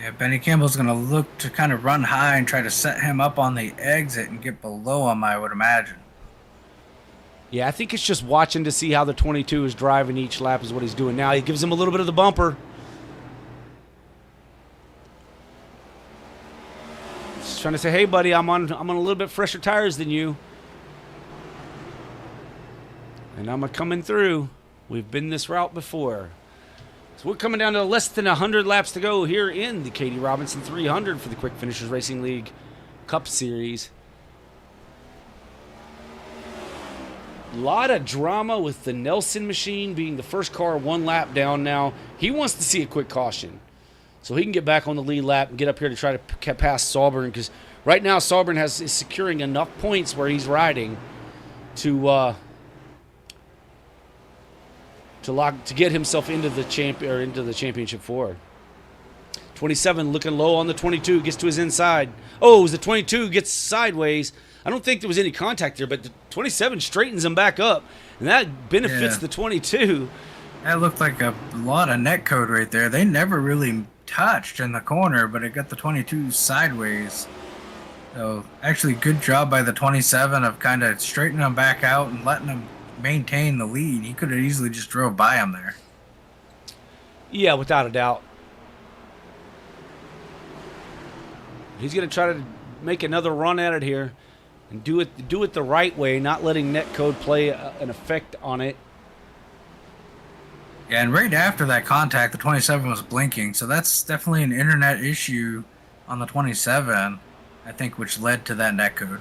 Yeah, Benny Campbell's going to look to kind of run high and try to set him up on the exit and get below him, I would imagine. Yeah, I think it's just watching to see how the 22 is driving each lap is what he's doing now. He gives him a little bit of the bumper. Just trying to say, hey, buddy, I'm on a little bit fresher tires than you. And I'm coming through. We've been this route before. So we're coming down to less than 100 laps to go here in the Katie Robinson 300 for the Quick Finishers Racing League Cup Series. A lot of drama with the Nelson machine being the first car 1 lap down now. He wants to see a quick caution so he can get back on the lead lap and get up here to try to pass Sauber, because right now Sauber is securing enough points where he's riding to get himself into the championship 4. 27 looking low on the 22, gets to his inside. Oh, as the 22 gets sideways. I don't think there was any contact there, but the 27 straightens him back up, and that benefits the 22. That looked like a lot of net code right there. They never really touched in the corner, but it got the 22 sideways. So actually good job by the 27 of kind of straightening him back out and letting him maintain the lead. He could have easily just drove by him there. Yeah, without a doubt. He's going to try to make another run at it here and do it the right way, not letting netcode play an effect on it. Yeah, and right after that contact, the 27 was blinking, so that's definitely an internet issue on the 27, I think, which led to that netcode.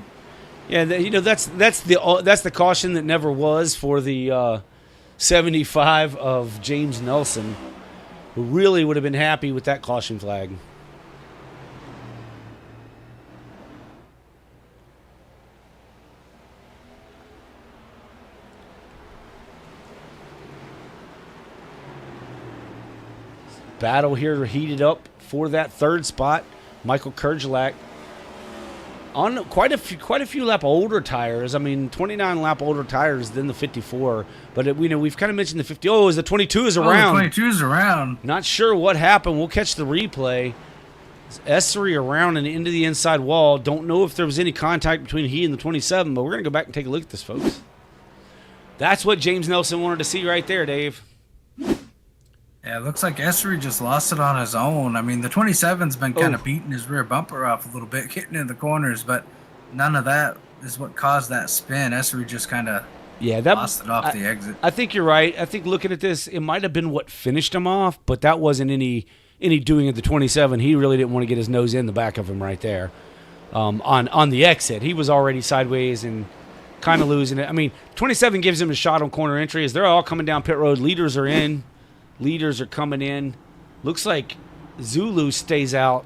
Yeah, that's the caution that never was for the 75 of James Nelson, who really would have been happy with that caution flag. Battle here heated up for that 3rd spot. Michael Kerjelak on quite a few lap older tires. I mean, 29 lap older tires than the 54. But we've kind of mentioned the 50. Oh, the 22 is around. The 22 is around. Not sure what happened. We'll catch the replay. Essery around and into the inside wall. Don't know if there was any contact between he and the 27, but we're going to go back and take a look at this, folks. That's what James Nelson wanted to see right there, Dave. Yeah, it looks like Essery just lost it on his own. I mean, the 27's been kind of beating his rear bumper off a little bit, getting in the corners, but none of that is what caused that spin. Essery just kind of lost it off the exit. I think you're right. I think looking at this, it might have been what finished him off, but that wasn't any any doing at the 27, he really didn't want to get his nose in the back of him right there. On the exit, he was already sideways and kind of losing it. I mean, 27 gives him a shot on corner entry as they're all coming down pit road. Leaders are in. Leaders are coming in. Looks like Zulu stays out.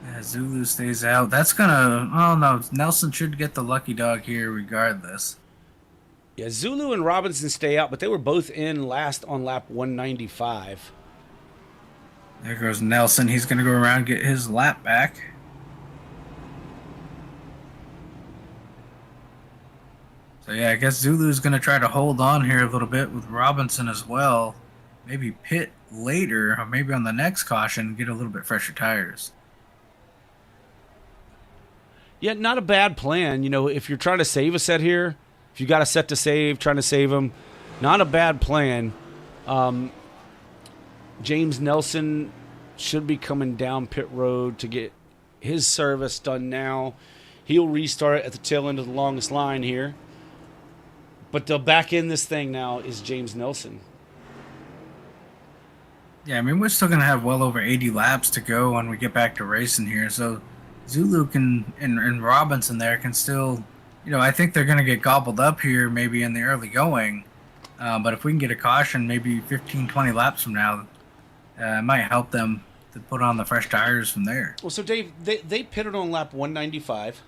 Yeah, Zulu stays out. That's gonna. Oh no, Nelson should get the lucky dog here regardless. Yeah, Zulu and Robinson stay out, but they were both in last on lap 195. There goes Nelson. He's gonna go around and get his lap back. So yeah, I guess Zulu's gonna try to hold on here a little bit with Robinson as well. Maybe pit later, or maybe on the next caution, and get a little bit fresher tires. Yeah, not a bad plan. You know, if you're trying to save a set here, if you got a set to save, trying to save them, not a bad plan. James Nelson should be coming down pit road to get his service done now. He'll restart at the tail end of the longest line here. But they'll back in this thing now is James Nelson. Yeah, I mean, we're still going to have well over 80 laps to go when we get back to racing here. So Zulu can and Robinson there can still, I think they're going to get gobbled up here maybe in the early going. But if we can get a caution maybe 15, 20 laps from now, it might help them to put on the fresh tires from there. Well, so Dave, they pitted on lap 195.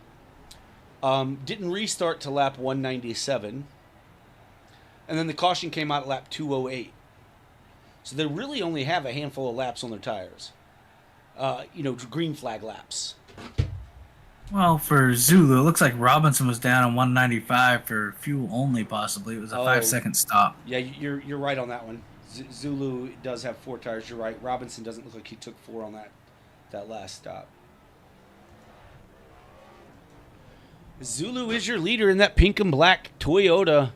Didn't restart to lap 197. And then the caution came out at lap 208. So they really only have a handful of laps on their tires. Green flag laps. Well, for Zulu, it looks like Robinson was down on 195 for fuel only, possibly. It was a 5-second stop. Yeah, you're right on that one. Zulu does have 4 tires. You're right. Robinson doesn't look like he took 4 on that last stop. Zulu is your leader in that pink and black Toyota.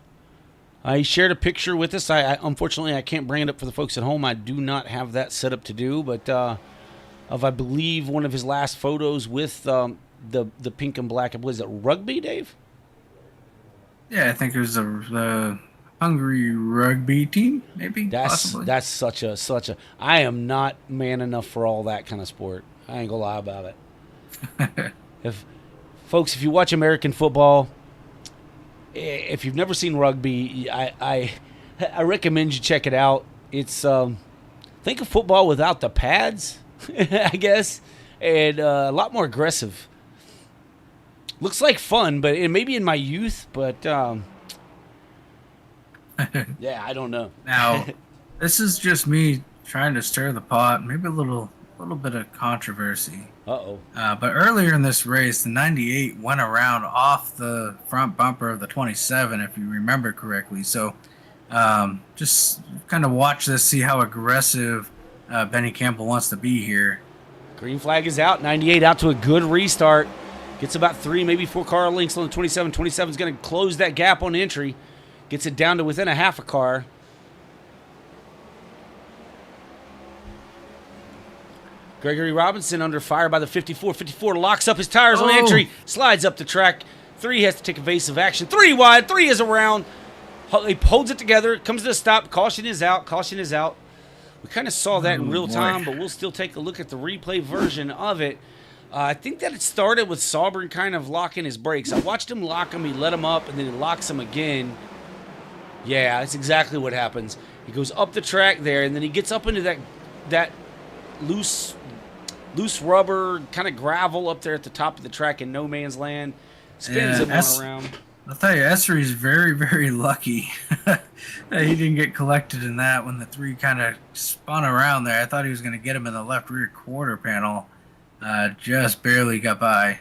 He shared a picture with us. Unfortunately, I can't bring it up for the folks at home. I do not have that set up to do, but of, I believe, one of his last photos with the pink and black. Was it rugby, Dave? Yeah, I think it was the Hungary rugby team, maybe. Possibly. That's such a. I am not man enough for all that kind of sport. I ain't gonna lie about it. If you watch American football, if you've never seen rugby, I recommend you check it out. It's think of football without the pads, I guess, and a lot more aggressive. Looks like fun, but it may be in my youth, but yeah, I don't know. Now, this is just me trying to stir the pot, maybe a little bit of controversy. But earlier in this race, the 98 went around off the front bumper of the 27, if you remember correctly. So just kind of watch this, see how aggressive Benny Campbell wants to be here. Green flag is out. 98 out to a good restart. Gets about 3, maybe 4 car lengths on the 27. 27 is going to close that gap on entry. Gets it down to within a half a car. Gregory Robinson under fire by the 54. 54 locks up his tires on entry. Slides up the track. 3 has to take evasive action. 3 wide. 3 is around. He holds it together. Comes to a stop. Caution is out. Caution is out. We kind of saw that in real time, but we'll still take a look at the replay version of it. I think that it started with Sauber kind of locking his brakes. I watched him lock him. He let him up, and then he locks him again. Yeah, that's exactly what happens. He goes up the track there, and then he gets up into that loose rubber kind of gravel up there at the top of the track in no man's land. Spins him around. I'll tell you, Esri's very, very lucky. He didn't get collected in that when the 3 kind of spun around there. I thought he was going to get him in the left rear quarter panel. Just barely got by.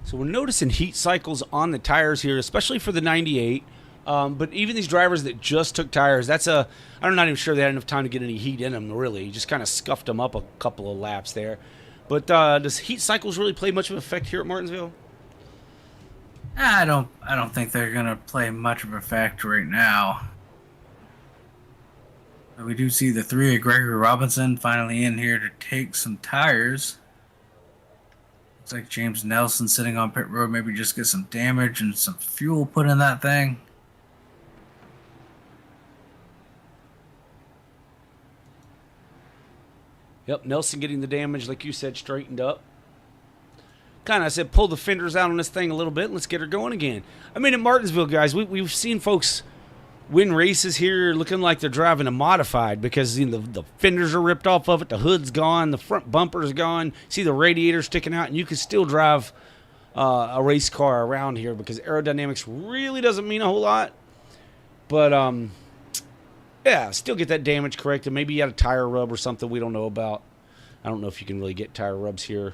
So we're noticing heat cycles on the tires here, especially for the 98. But even these drivers that just took tires, I'm not even sure they had enough time to get any heat in them, really. You just kind of scuffed them up a couple of laps there. But does heat cycles really play much of an effect here at Martinsville? I don't think they're going to play much of an effect right now. We do see the 3 of Gregory Robinson finally in here to take some tires. Looks like James Nelson sitting on pit road, maybe just get some damage and some fuel put in that thing. Yep, Nelson getting the damage, like you said, straightened up. Kind of, I said, pull the fenders out on this thing a little bit and let's get her going again. I mean, at Martinsville, guys, we've seen folks win races here looking like they're driving a modified because the fenders are ripped off of it, the hood's gone, the front bumper's gone, see the radiator sticking out, and you can still drive a race car around here because aerodynamics really doesn't mean a whole lot. But, yeah, still get that damage corrected. Maybe you had a tire rub or something we don't know about. I don't know if you can really get tire rubs here.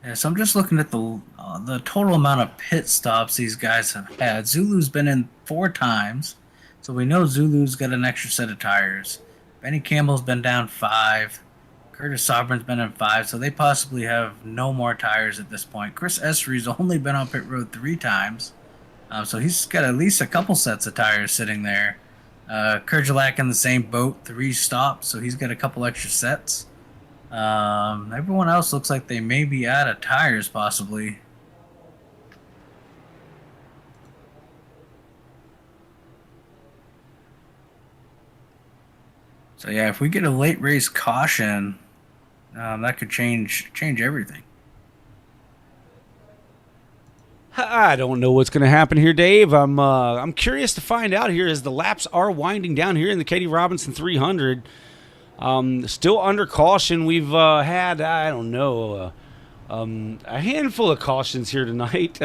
Yeah, so I'm just looking at the total amount of pit stops these guys have had. Zulu's been in 4 times, so we know Zulu's got an extra set of tires. Benny Campbell's been down 5. Curtis Sovereign's been in 5, so they possibly have no more tires at this point. Chris Essery's only been on pit road 3 times, so he's got at least a couple sets of tires sitting there. Kurjalak in the same boat, 3 stops, so he's got a couple extra sets. Everyone else looks like they may be out of tires, possibly. So yeah, if we get a late race caution, that could change everything. I don't know what's going to happen here, Dave. I'm curious to find out here as the laps are winding down here in the Katie Robinson 300. Still under caution. We've had, I don't know, a handful of cautions here tonight.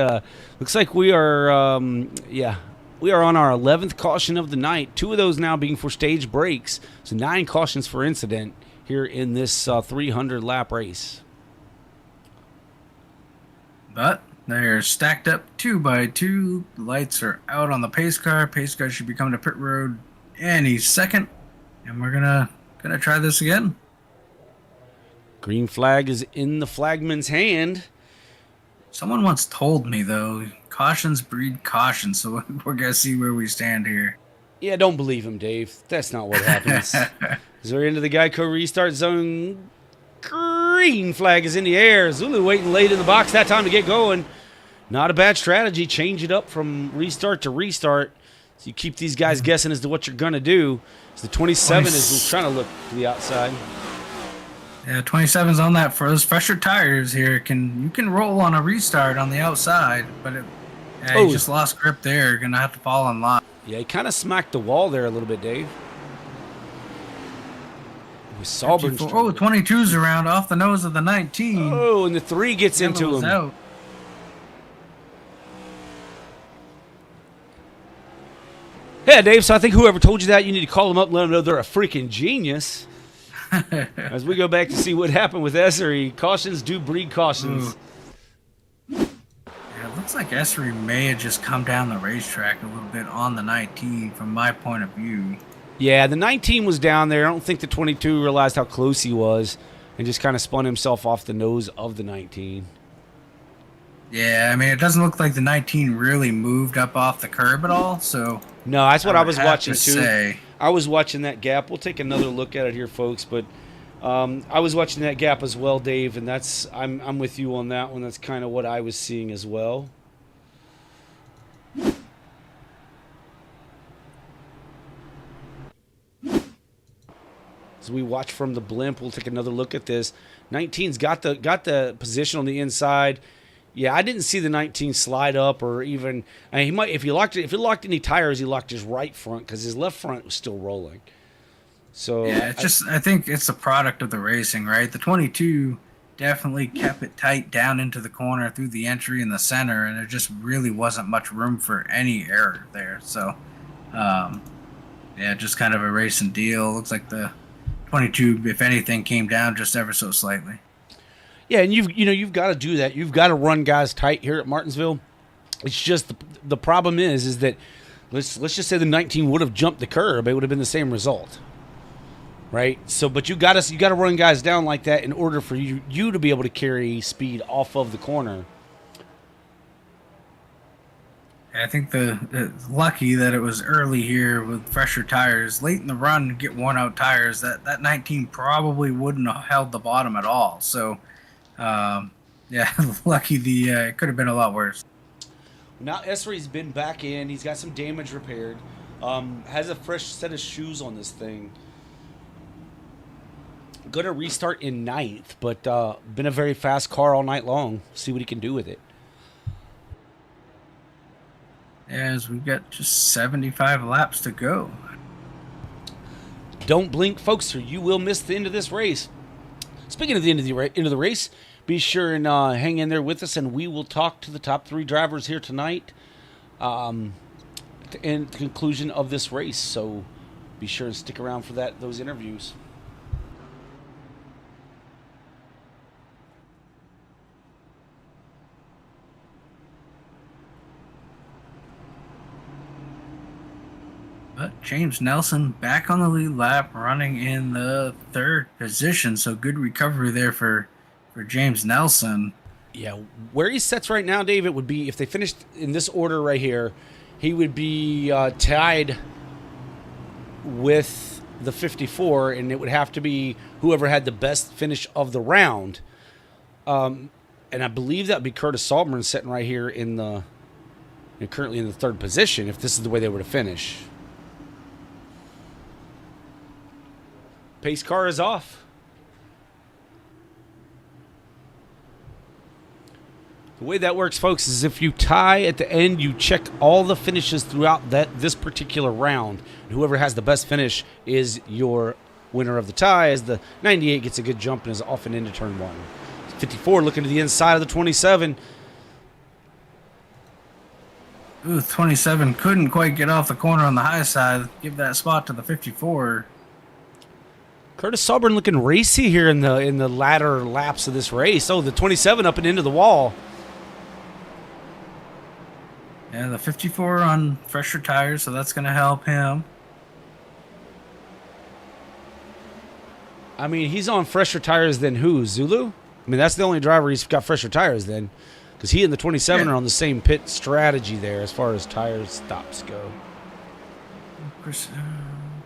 Looks like we are, we are on our 11th caution of the night. 2 of those now being for stage breaks. So 9 cautions for incident here in this 300 lap race. But they're stacked up 2 by 2. The lights are out on the pace car. Pace car should be coming to pit road any second. And we're gonna try this again. Green flag is in the flagman's hand. Someone once told me, though, cautions breed caution, so we're gonna see where we stand here. Yeah, don't believe him, Dave. That's not what happens. As we're into the Geico restart zone, green flag is in the air. Zulu waiting late in the box that time to get going. Not a bad strategy. Change it up from restart to restart. So you keep these guys guessing as to what you're going to do. So the 27 is trying to look to the outside. Yeah, 27's on that for those fresher tires here. You can roll on a restart on the outside, but he just lost grip there. You're going to have to fall in line. Yeah, he kind of smacked the wall there a little bit, Dave. With Saubern's 22's around off the nose of the 19. Oh, and the 3 gets into him. Out. Yeah, Dave, so I think whoever told you that, you need to call them up and let them know they're a freaking genius. As we go back to see what happened with Essery, cautions do breed cautions. Yeah, it looks like Essery may have just come down the racetrack a little bit on the 19 from my point of view. Yeah, the 19 was down there. I don't think the 22 realized how close he was and just kind of spun himself off the nose of the 19. Yeah, I mean, it doesn't look like the 19 really moved up off the curb at all, so... No, that's what I was watching, too. Say. I was watching that gap. We'll take another look at it here, folks, but I was watching that gap as well, Dave, and I'm with you on that one. That's kind of what I was seeing as well. As we watch from the blimp, we'll take another look at this. 19's got the position on the inside. Yeah, I didn't see the 19 slide up or even. I mean, he might if he locked any tires, he locked his right front because his left front was still rolling. So yeah, I think it's a product of the racing, right? The 22 definitely kept it tight down into the corner through the entry in the center, and there just really wasn't much room for any error there. So, yeah, just kind of a racing deal. Looks like the 22, if anything, came down just ever so slightly. Yeah, and you've got to do that. You've got to run guys tight here at Martinsville. It's just the problem is that let's just say the 19 would have jumped the curb, it would have been the same result, right? So, but you got to run guys down like that in order for you to be able to carry speed off of the corner. I think it's lucky that it was early here with fresher tires. Late in the run, to get worn out tires, that 19 probably wouldn't have held the bottom at all. So, yeah, lucky it could have been a lot worse. Now Esri's been back in. He's got some damage repaired. Has a fresh set of shoes on this thing. Gonna restart in ninth, but been a very fast car all night long. See what he can do with it. As we've got just 75 laps to go. Don't blink, folks, or you will miss the end of this race. Speaking of the end of the race, be sure and hang in there with us, and we will talk to the top 3 drivers here tonight at the conclusion of this race. So be sure and stick around for those interviews. But James Nelson back on the lead lap, running in the 3rd position. So good recovery there for James Nelson. Yeah, where he sits right now, David, would be if they finished in this order right here, he would be tied with the 54, and it would have to be whoever had the best finish of the round. And I believe that would be Curtis Salburn sitting right here currently in the 3rd position if this is the way they were to finish. Pace car is off. The way that works, folks, is if you tie at the end, you check all the finishes throughout this particular round. And whoever has the best finish is your winner of the tie, as the 98 gets a good jump and is off and into turn 1. 54 looking to the inside of the 27. Ooh, 27 couldn't quite get off the corner on the high side. Give that spot to the 54. Curtis Salburn looking racy here in the latter laps of this race. Oh, the 27 up and into the wall. Yeah, the 54 on fresher tires, so that's going to help him. I mean, he's on fresher tires than who? Zulu? I mean, that's the only driver he's got fresher tires then. Because he and the 27 are on the same pit strategy there as far as tire stops go.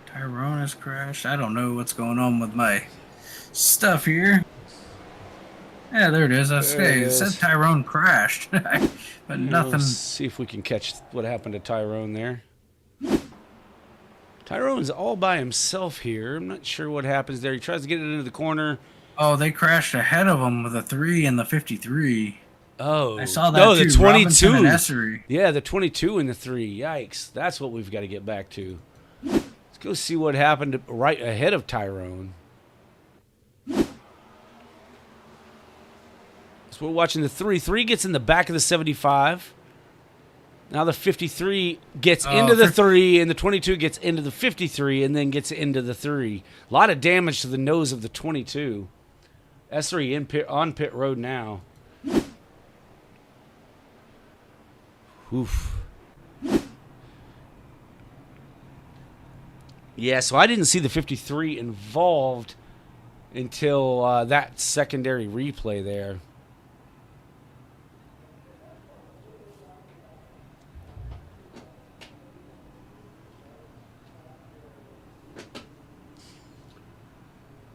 Tyrone has crashed. I don't know what's going on with my stuff here. Yeah, there it is. It said Tyrone crashed, but nothing. Let's see if we can catch what happened to Tyrone there. Tyrone's all by himself here. I'm not sure what happens there. He tries to get it into the corner. Oh, they crashed ahead of him with a 3 and the 53. Oh, I saw that no, too. the 22. And Essery. Yeah, the 22 and the 3. Yikes. That's what we've got to get back to. Let's go see what happened right ahead of Tyrone. So we're watching the 3. 3 gets in the back of the 75. Now the 53 gets into the 3, and the 22 gets into the 53, and then gets into the 3. A lot of damage to the nose of the 22. Essery on pit road now. Oof. Yeah, so I didn't see the 53 involved until that secondary replay there.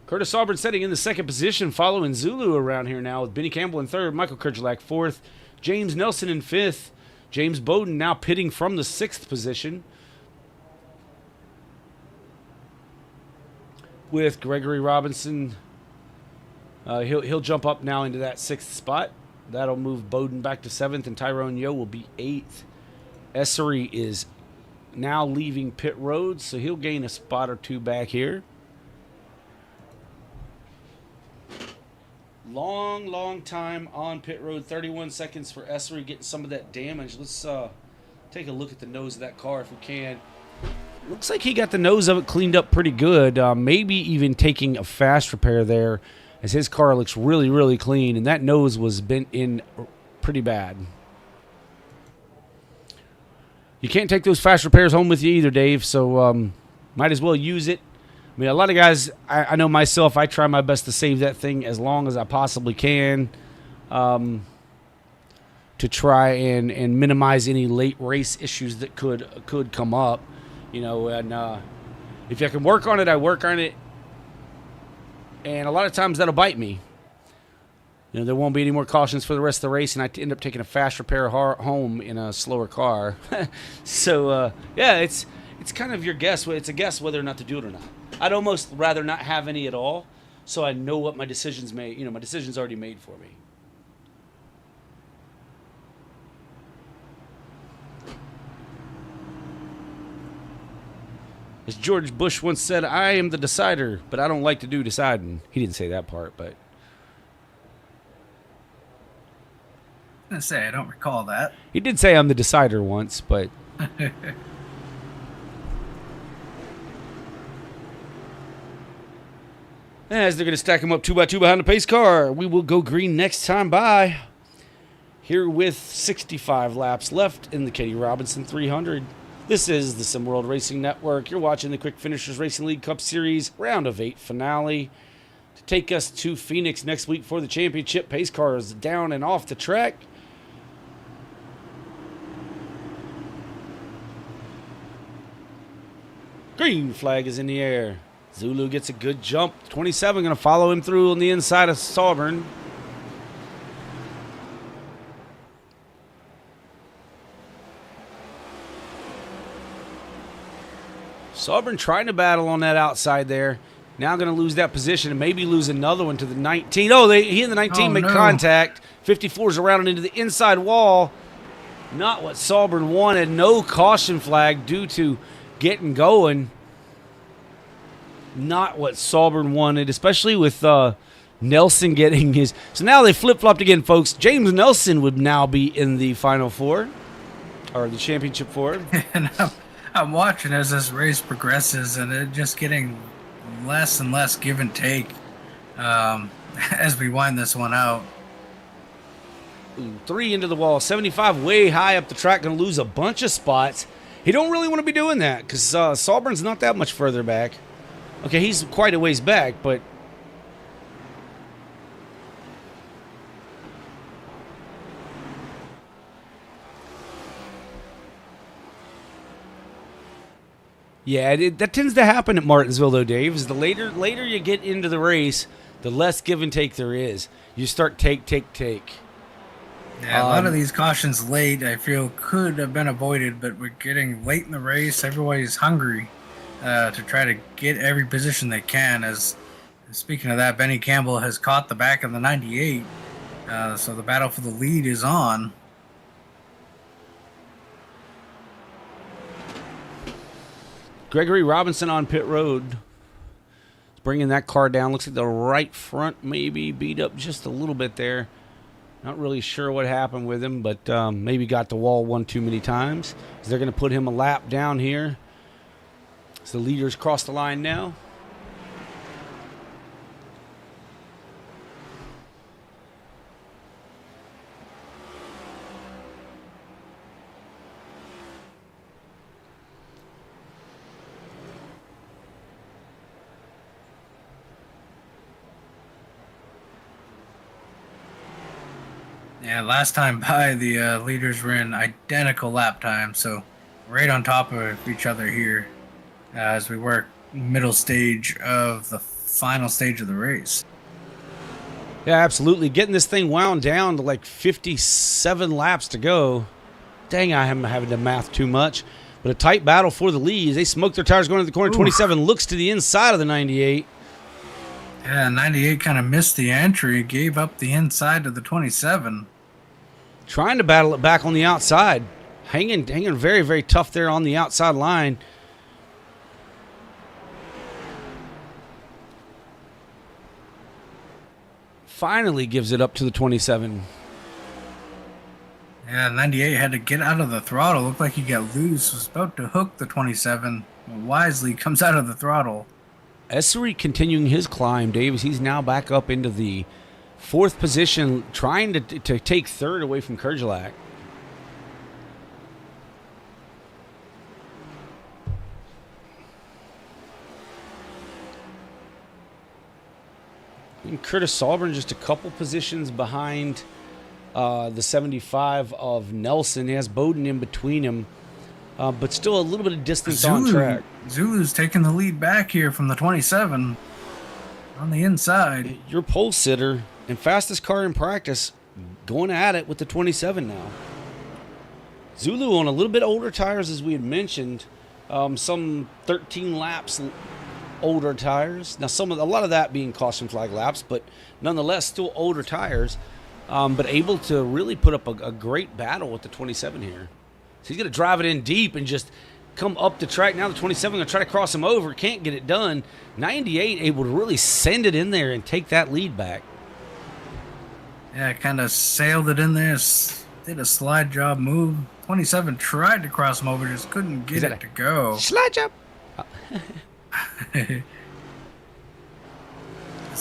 Curtis Salburn setting in the 2nd position, following Zulu around here now with Benny Campbell in 3rd, Michael Kerjelak 4th, James Nelson in 5th, James Bowden now pitting from the 6th position, with Gregory Robinson. He'll jump up now into that 6th spot. That'll move Bowden back to 7th, and Tyrone Yo will be 8th. Essery is now leaving pit road, so he'll gain a spot or 2 back here. Long time on pit road. 31 seconds for Essery getting some of that damage. Let's take a look at the nose of that car if we can. Looks like he got the nose of it cleaned up pretty good. Maybe even taking a fast repair there, as his car looks really clean, and that nose was bent in pretty bad. You can't take those fast repairs home with you either, Dave, so might as well use it. I mean, a lot of guys, I know myself, I try my best to save that thing as long as I possibly can. to try and minimize any late race issues that could come up. You know, and if I can work on it, I work on it. And a lot of times that'll bite me. You know, there won't be any more cautions for the rest of the race, and I end up taking a fast repair home in a slower car. So, yeah, it's kind of your guess. It's a guess whether or not to do it or not. I'd almost rather not have any at all, so I know what my decision's made. You know, my decision's already made for me. As George Bush once said, I am the decider, but I don't like to do deciding. He didn't say that part, but... I was gonna say, I don't recall that. He did say I'm the decider once, but... As they're going to stack them up 2x2 behind the pace car, we will go green next time by. Here with 65 laps left in the Katie Robinson 300. This is the SimWorld Racing Network. You're watching the Quick Finishers Racing League Cup Series Round of 8 finale. To take us to Phoenix next week for the championship, pace cars down and off the track. Green flag is in the air. Zulu gets a good jump. 27 going to follow him through on the inside of Sauber. Sauber trying to battle on that outside there. Now going to lose that position and maybe lose another one to the 19. Oh, he and the 19 make contact. 54's around and into the inside wall. Not what Sauber wanted. No caution flag due to getting going. Not what Sauber wanted, especially with Nelson getting his. So now they flip-flopped again, folks. James Nelson would now be in the Final Four, or the Championship Four. And I'm watching as this race progresses, and it just getting less and less give and take as we wind this one out. 3 into the wall, 75 way high up the track, going to lose a bunch of spots. He don't really want to be doing that because Sauburn's not that much further back. Okay, he's quite a ways back, but... Yeah, that tends to happen at Martinsville, though, Dave. Is the later you get into the race, the less give and take there is. You start take. Yeah, a lot of these cautions late, I feel, could have been avoided, but we're getting late in the race. Everybody's hungry to try to get every position they can. As speaking of that, Benny Campbell has caught the back of the 98, so the battle for the lead is on. Gregory Robinson on pit road. Bringing that car down. Looks like the right front maybe beat up just a little bit there. Not really sure what happened with him, but maybe got the wall one too many times. So they're going to put him a lap down here. So the leaders cross the line now. Yeah, last time by, the leaders were in identical lap time, so right on top of each other here as we work middle stage of the final stage of the race. Yeah, absolutely. Getting this thing wound down to like 57 laps to go. Dang, I am having to math too much. But a tight battle for the lead. They smoke their tires going to the corner. 27 looks to the inside of the 98. Yeah, 98 kind of missed the entry, gave up the inside to the 27. Trying to battle it back on the outside. Hanging very, very tough there on the outside line. Finally gives it up to the 27. Yeah, 98 had to get out of the throttle. Looked like he got loose. Was about to hook the 27. Wisely comes out of the throttle. Essery continuing his climb, Davis. He's now back up into the 4th position, trying to take 3rd away from Kerjelak. And Curtis Saubern just a couple positions behind the 75 of Nelson. He has Bowden in between him, but still a little bit of distance on track. Zulu's taking the lead back here from the 27 on the inside. Your pole sitter and fastest car in practice going at it with the 27 now. Zulu on a little bit older tires, as we had mentioned, some 13 laps older tires. Now, a lot of that being caution flag laps, but nonetheless, still older tires, but able to really put up a great battle with the 27 here. So he's going to drive it in deep and just come up the track. Now the 27 going to try to cross him over. Can't get it done. 98 able to really send it in there and take that lead back. Yeah, kind of sailed it in there, did a slide job move. 27 tried to cross him over, just couldn't get it to go. Slide job.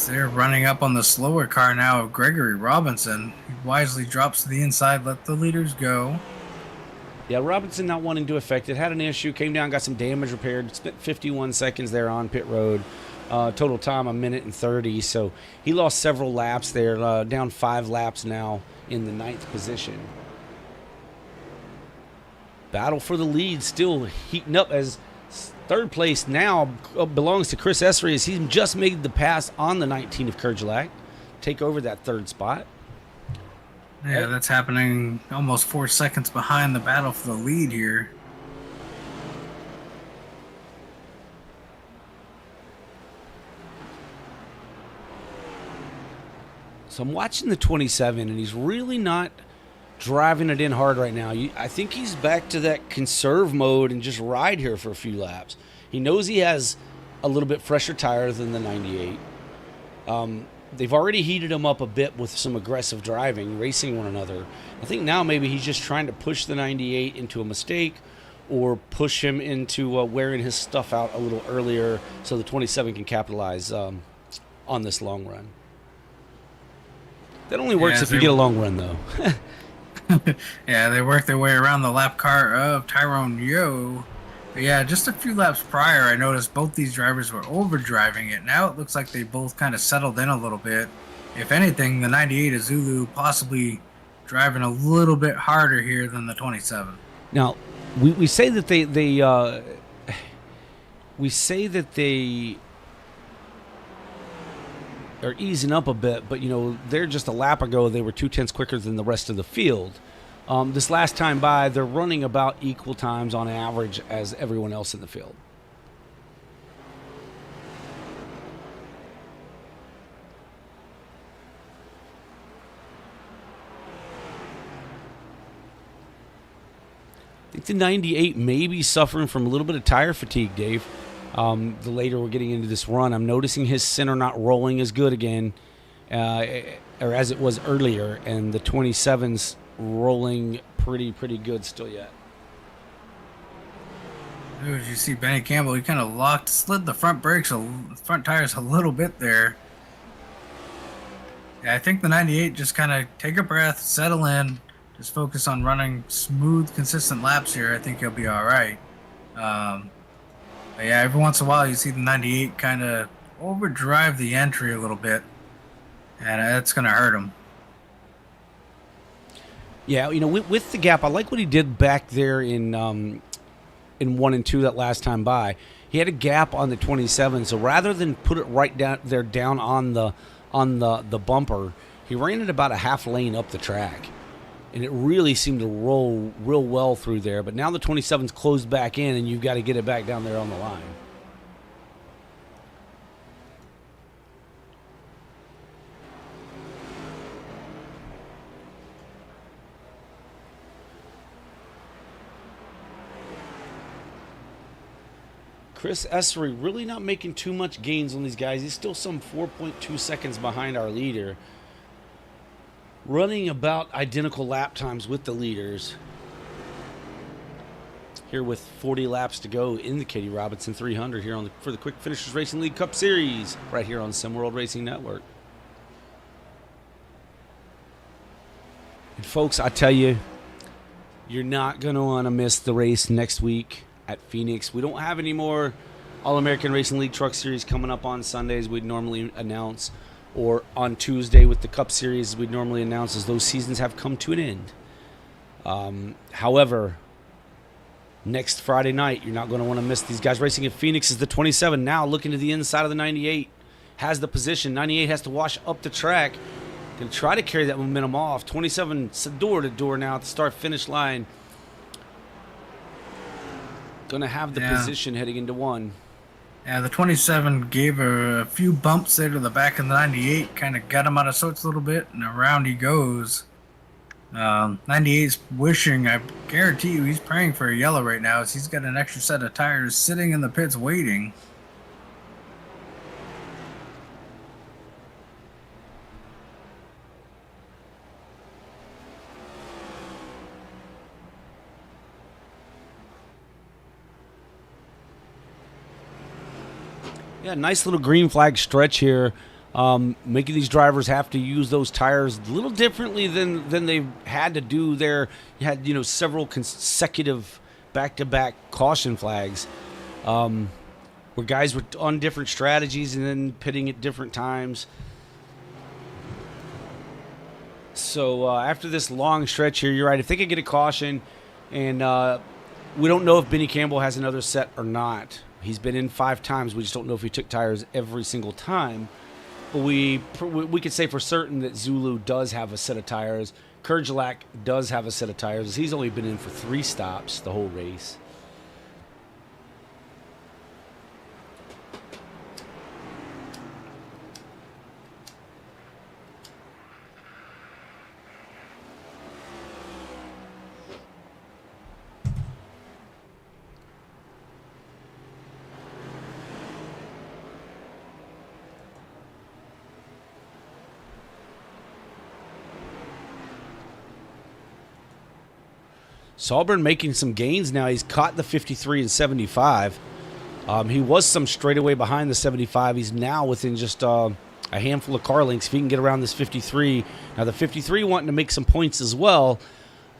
They're running up on the slower car now of Gregory Robinson. He wisely drops to the inside, let the leaders go. Yeah, Robinson not wanting to affect it. Had an issue, came down, got some damage repaired. Spent 51 seconds there on pit road. Total time, 1 minute and 30. So he lost several laps there. Down 5 laps now in the 9th position. Battle for the lead still heating up as third place now belongs to Chris Essery as he just made the pass on the 19 of Kurgelak. Take over that third spot. Yeah, that's happening almost 4 seconds behind the battle for the lead here. So I'm watching the 27, and he's really not driving it in hard right now. I think he's back to that conserve mode and just ride here for a few laps. He knows he has a little bit fresher tire than the 98. They've already heated him up a bit with some aggressive driving, racing one another. I think now maybe he's just trying to push the 98 into a mistake or push him into wearing his stuff out a little earlier so the 27 can capitalize on this long run. That only works if you get a long run, though. Yeah, they work their way around the lap car of Tyrone Yo. But yeah, just a few laps prior, I noticed both these drivers were overdriving it. Now it looks like they both kind of settled in a little bit. If anything, the 98 of Zulu possibly driving a little bit harder here than the 27. Now, we say that they are easing up a bit, but they're just a lap ago they were 0.2 quicker than the rest of the field. This last time by, they're running about equal times on average as everyone else in the field. I think the 98 may be suffering from a little bit of tire fatigue, Dave. The later we're getting into this run, I'm noticing his center not rolling as good again, or as it was earlier, and the 27's rolling pretty good still yet. As you see Benny Campbell, he kind of slid the front tires a little bit there. Yeah, I think the 98 just kind of take a breath, settle in, just focus on running smooth, consistent laps here. I think he'll be all right. But yeah, every once in a while you see the 98 kind of overdrive the entry a little bit, and that's going to hurt him. Yeah, with the gap, I like what he did back there in 1 and 2 that last time by. He had a gap on the 27, so rather than put it right down on the bumper, he ran it about a half lane up the track. And it really seemed to roll real well through there. But now the 27's closed back in, and you've got to get it back down there on the line. Chris Essery really not making too much gains on these guys. He's still some 4.2 seconds behind our leader. Running about identical lap times with the leaders. Here with 40 laps to go in the Katie Robinson 300 here for the Quick Finishers Racing League Cup Series right here on SimWorld Racing Network. And folks, I tell you, you're not going to want to miss the race next week at Phoenix. We don't have any more All-American Racing League Truck Series coming up on Sundays we'd normally announce. or on Tuesday with the Cup Series we normally announce, as those seasons have come to an end. However, next Friday night, you're not going to want to miss these guys racing in Phoenix. Is the 27 now looking to the inside of the 98. Has the position. 98 has to wash up the track. Going to try to carry that momentum off. 27 door to door now at the start-finish line. Going to have the position heading into 1. Yeah, the 27 gave a few bumps there to the back of the 98, kind of got him out of sorts a little bit, and around he goes. 98's wishing, I guarantee you, he's praying for a yellow right now, as he's got an extra set of tires sitting in the pits waiting. Yeah, nice little green flag stretch here, making these drivers have to use those tires a little differently than they've had to do there. You had, several consecutive back-to-back caution flags where guys were on different strategies and then pitting at different times. So after this long stretch here, you're right. If they could get a caution, and we don't know if Benny Campbell has another set or not. He's been in 5 times. We just don't know if he took tires every single time. But we could say for certain that Zulu does have a set of tires. Kurjalak does have a set of tires. He's only been in for 3 stops the whole race. Sahlberg making some gains now. He's caught the 53 and 75. He was some straightaway behind the 75. He's now within just a handful of car lengths if he can get around this 53. Now, the 53 wanting to make some points as well.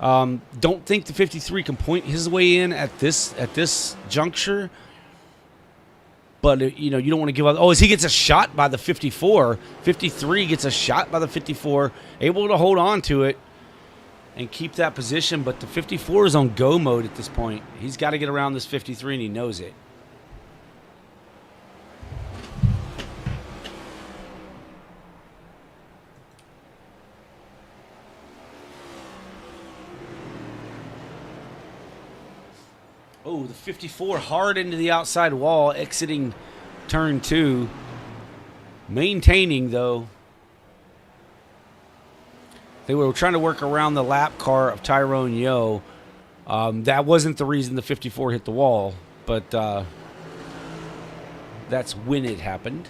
Don't think the 53 can point his way in at this juncture. But, you don't want to give up. Oh, as he gets a shot by the 54. 53 gets a shot by the 54. Able to hold on to it and keep that position, but the 54 is on go mode at this point. He's got to get around this 53, and he knows it. Oh, the 54 hard into the outside wall, exiting turn 2. Maintaining, though. They were trying to work around the lap car of Tyrone Yo. That wasn't the reason the 54 hit the wall, but that's when it happened.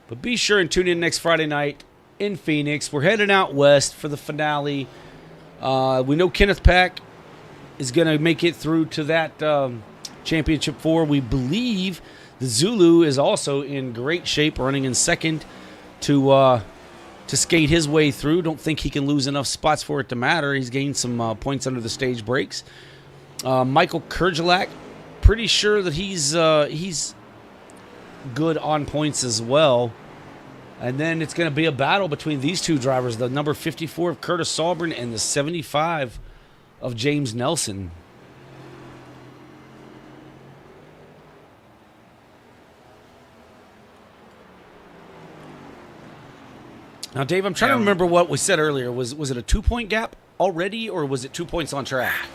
But be sure and tune in next Friday night in Phoenix. We're heading out west for the finale. We know Kenneth Pack is going to make it through to that Championship 4. We believe the Zulu is also in great shape, running in second to skate his way through. Don't think he can lose enough spots for it to matter. He's gained some points under the stage brakes. Michael Kurjalak, pretty sure that he's good on points as well. And then it's going to be a battle between these two drivers, the number 54 of Curtis Sahlberg and the 75 of James Nelson. Now, Dave, I'm trying to remember what we said earlier. Was it a 2-point gap already, or was it 2 points on track?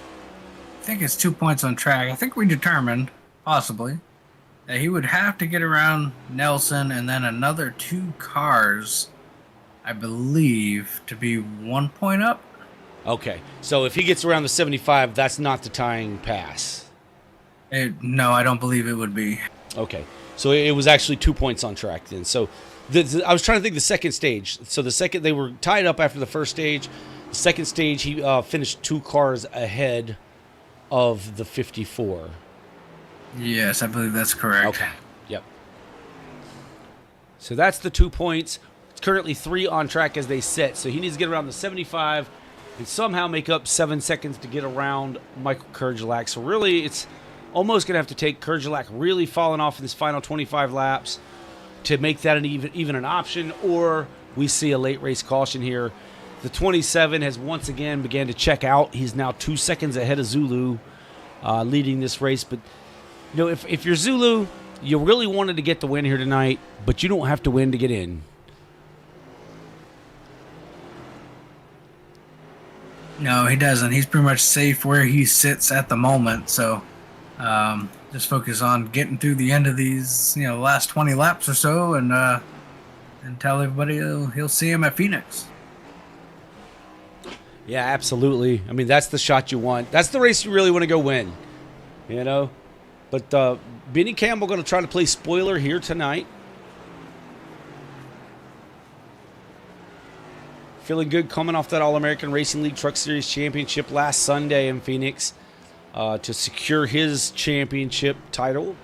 I think it's 2 points on track. I think we determined, possibly, that he would have to get around Nelson and then another 2 cars, I believe, to be 1 point up. Okay, so if he gets around the 75, that's not the tying pass. No, I don't believe it would be. Okay, so it was actually 2 points on track then. So I was trying to think the second stage. So they were tied up after the first stage. The second stage, he finished 2 cars ahead of the 54. Yes, I believe that's correct. Okay. Yep. So that's the 2 points. It's currently 3 on track as they sit. So he needs to get around the 75 and somehow make up 7 seconds to get around Michael Kurgelak. So really, it's almost going to have to take Kurgelak really falling off in this final 25 laps to make that even an option, or we see a late race caution here. The 27 has once again began to check out. He's now 2 seconds ahead of Zulu, leading this race. But you know, if you're Zulu, you really wanted to get the win here tonight, but you don't have to win to get in. No, he doesn't. He's pretty much safe where he sits at the moment. So just focus on getting through the end of these, last 20 laps or so, and tell everybody he'll see him at Phoenix. Yeah, absolutely. I mean, that's the shot you want. That's the race you really want to go win, But Benny Campbell going to try to play spoiler here tonight. Feeling good coming off that All-American Racing League Truck Series Championship last Sunday in Phoenix to secure his championship title.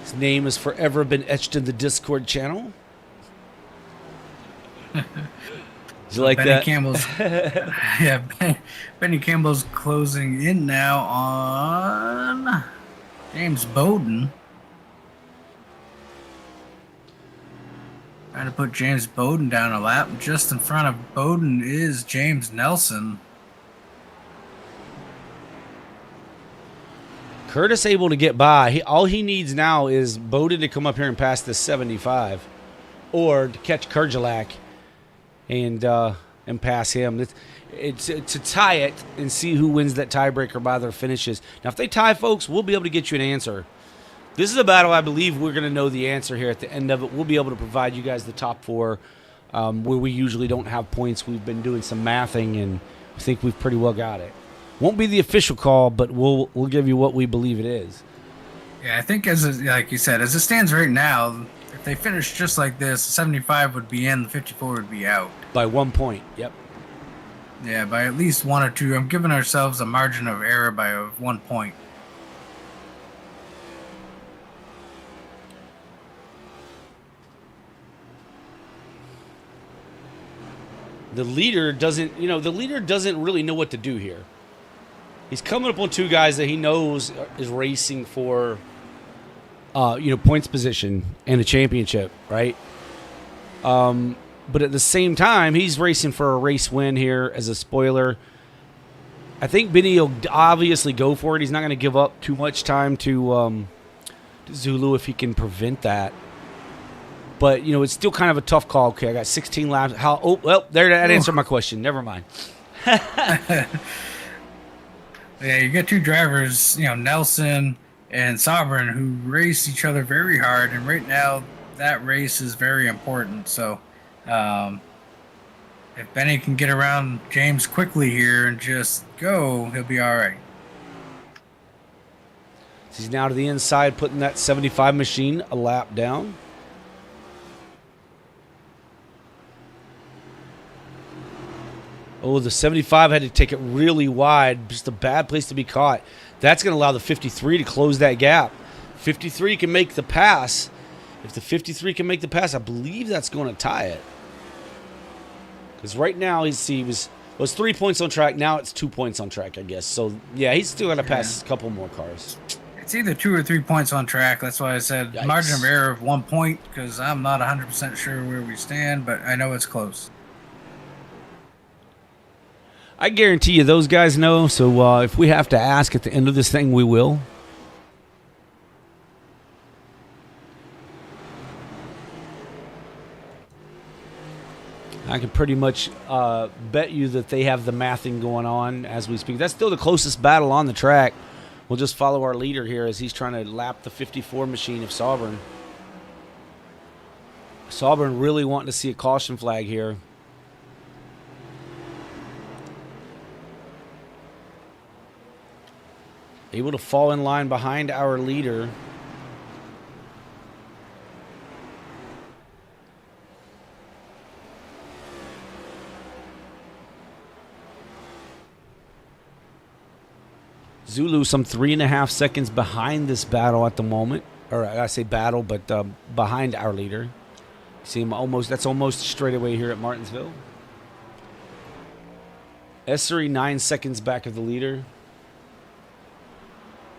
His name has forever been etched in the Discord channel. Did you like Benny that? Campbell's, Benny Campbell's closing in now on James Bowden. Trying to put James Bowden down a lap. Just in front of Bowden is James Nelson. Curtis able to get by. All he needs now is Bowden to come up here and pass this 75, or to catch Kurgelak and pass him. It's to tie it and see who wins that tiebreaker by their finishes. Now, if they tie, folks, we'll be able to get you an answer. This is a battle I believe we're going to know the answer here at the end of it. We'll be able to provide you guys the top 4 where we usually don't have points. We've been doing some mathing, and I think we've pretty well got it. Won't be the official call, but we'll give you what we believe it is. Yeah, I think like you said, as it stands right now, if they finish just like this, 75 would be in, the 54 would be out. By 1 point, yep. Yeah, by at least 1 or 2. I'm giving ourselves a margin of error by 1 point. The leader doesn't really know what to do here. He's coming up on 2 guys that he knows is racing for, points position and a championship, right? But at the same time, he's racing for a race win here as a spoiler. I think Benny will obviously go for it. He's not going to give up too much time to Zulu if he can prevent that. But, it's still kind of a tough call. Okay, I got 16 laps. That answered my question. Never mind. Yeah, you got 2 drivers, Nelson and Sovereign, who race each other very hard. And right now, that race is very important. So, if Benny can get around James quickly here and just go, he'll be all right. He's now to the inside, putting that 75 machine a lap down. Oh, the 75 had to take it really wide. Just a bad place to be caught. That's going to allow the 53 to close that gap. 53 can make the pass. If the 53 can make the pass, I believe that's going to tie it. Because right now he was 3 points on track. Now it's 2 points on track, I guess. So, yeah, he's still got to pass a couple more cars. It's either 2 or 3 points on track. That's why I said Yikes. Margin of error of 1 point, because I'm not 100% sure where we stand, but I know it's close. I guarantee you those guys know, so if we have to ask at the end of this thing, we will. I can pretty much bet you that they have the mathing going on as we speak. That's still the closest battle on the track. We'll just follow our leader here as he's trying to lap the 54 machine of Sovereign. Sovereign really wanting to see a caution flag here. Able to fall in line behind our leader. Zulu some 3.5 seconds behind this battle at the moment. or I say battle, but behind our leader. See him almost. That's almost straightaway here at Martinsville. Essery 9 seconds back of the leader.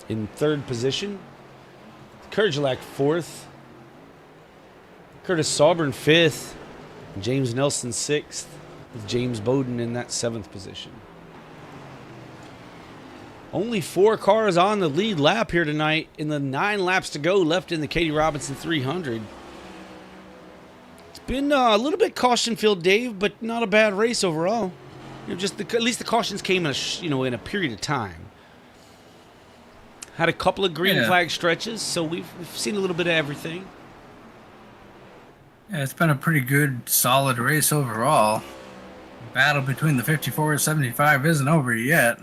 In third position. Kurgelak fourth. Curtis Sauburn fifth. James Nelson sixth. With James Bowden in that seventh position. Only 4 cars on the lead lap here tonight in the 9 laps to go left in the Katie Robinson 300. It's been a little bit caution-filled, Dave, but not a bad race overall. You know, at least the cautions came in a period of time. Had a couple of green flag stretches, so we've seen a little bit of everything. Yeah, it's been a pretty good, solid race overall. The battle between the 54 and 75 isn't over yet.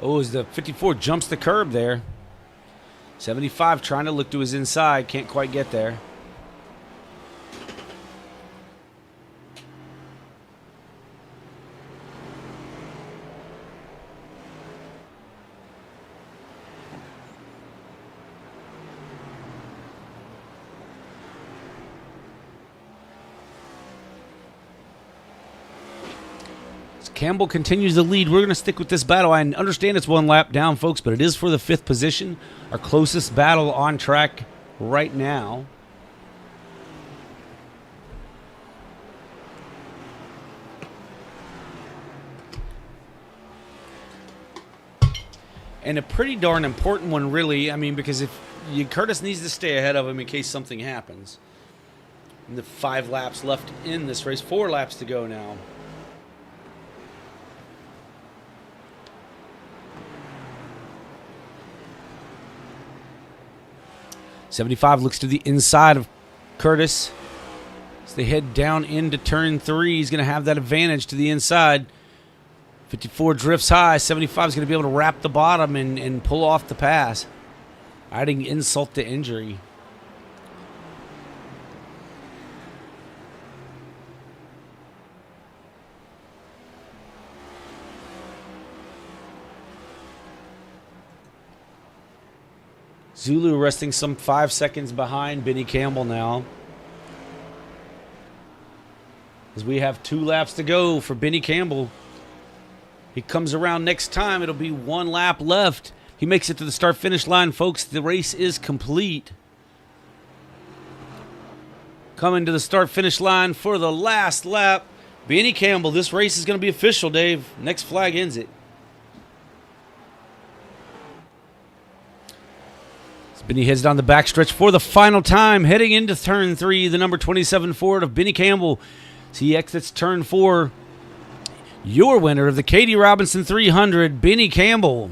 Oh, as the 54 jumps the curb there. 75 trying to look to his inside. Can't quite get there. Campbell continues the lead. We're going to stick with this battle. I understand it's 1 lap down, folks, but it is for the 5th position. Our closest battle on track right now. And a pretty darn important one, really. I mean, because Curtis needs to stay ahead of him in case something happens. And the 5 laps left in this race. 4 laps to go now. .75 looks to the inside of Curtis. As they head down into turn 3, he's going to have that advantage to the inside. 54 drifts high. 75 is going to be able to wrap the bottom and pull off the pass. Adding insult to injury. Zulu resting some 5 seconds behind Benny Campbell now. As we have 2 laps to go for Benny Campbell. He comes around next time. It'll be 1 lap left. He makes it to the start-finish line, folks. The race is complete. Coming to the start-finish line for the last lap. Benny Campbell. This race is going to be official, Dave. Next flag ends it. Benny heads down the backstretch for the final time, heading into turn 3. The number 27 Ford of Benny Campbell. As he exits turn 4. Your winner of the Katie Robinson 300, Benny Campbell.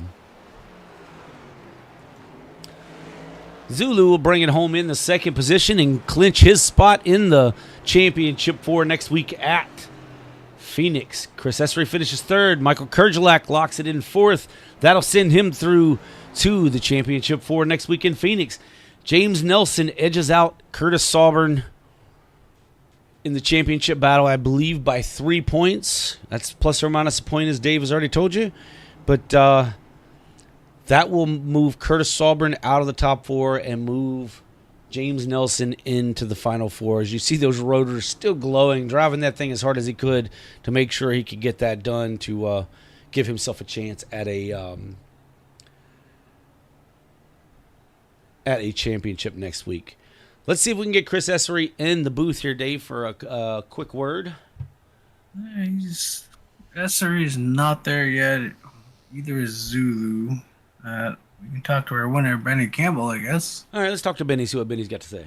Zulu will bring it home in the 2nd position and clinch his spot in the championship for next week at Phoenix. Chris Essery finishes 3rd. Michael Kurgelak locks it in 4th. That'll send him through to the championship for next week in Phoenix. James Nelson edges out Curtis Sauburn in the championship battle, I believe, by 3 points. That's plus or minus a point, as Dave has already told you. But that will move Curtis Sauburn out of the top 4 and move James Nelson into the final 4. As you see those rotors still glowing, driving that thing as hard as he could to make sure he could get that done to give himself a chance at a championship next week. Let's see if we can get Chris Essery in the booth here, Dave, for a quick word. Essery's not there yet. Either is Zulu. We can talk to our winner, Benny Campbell, I guess. All right, let's talk to Benny, see what Benny's got to say.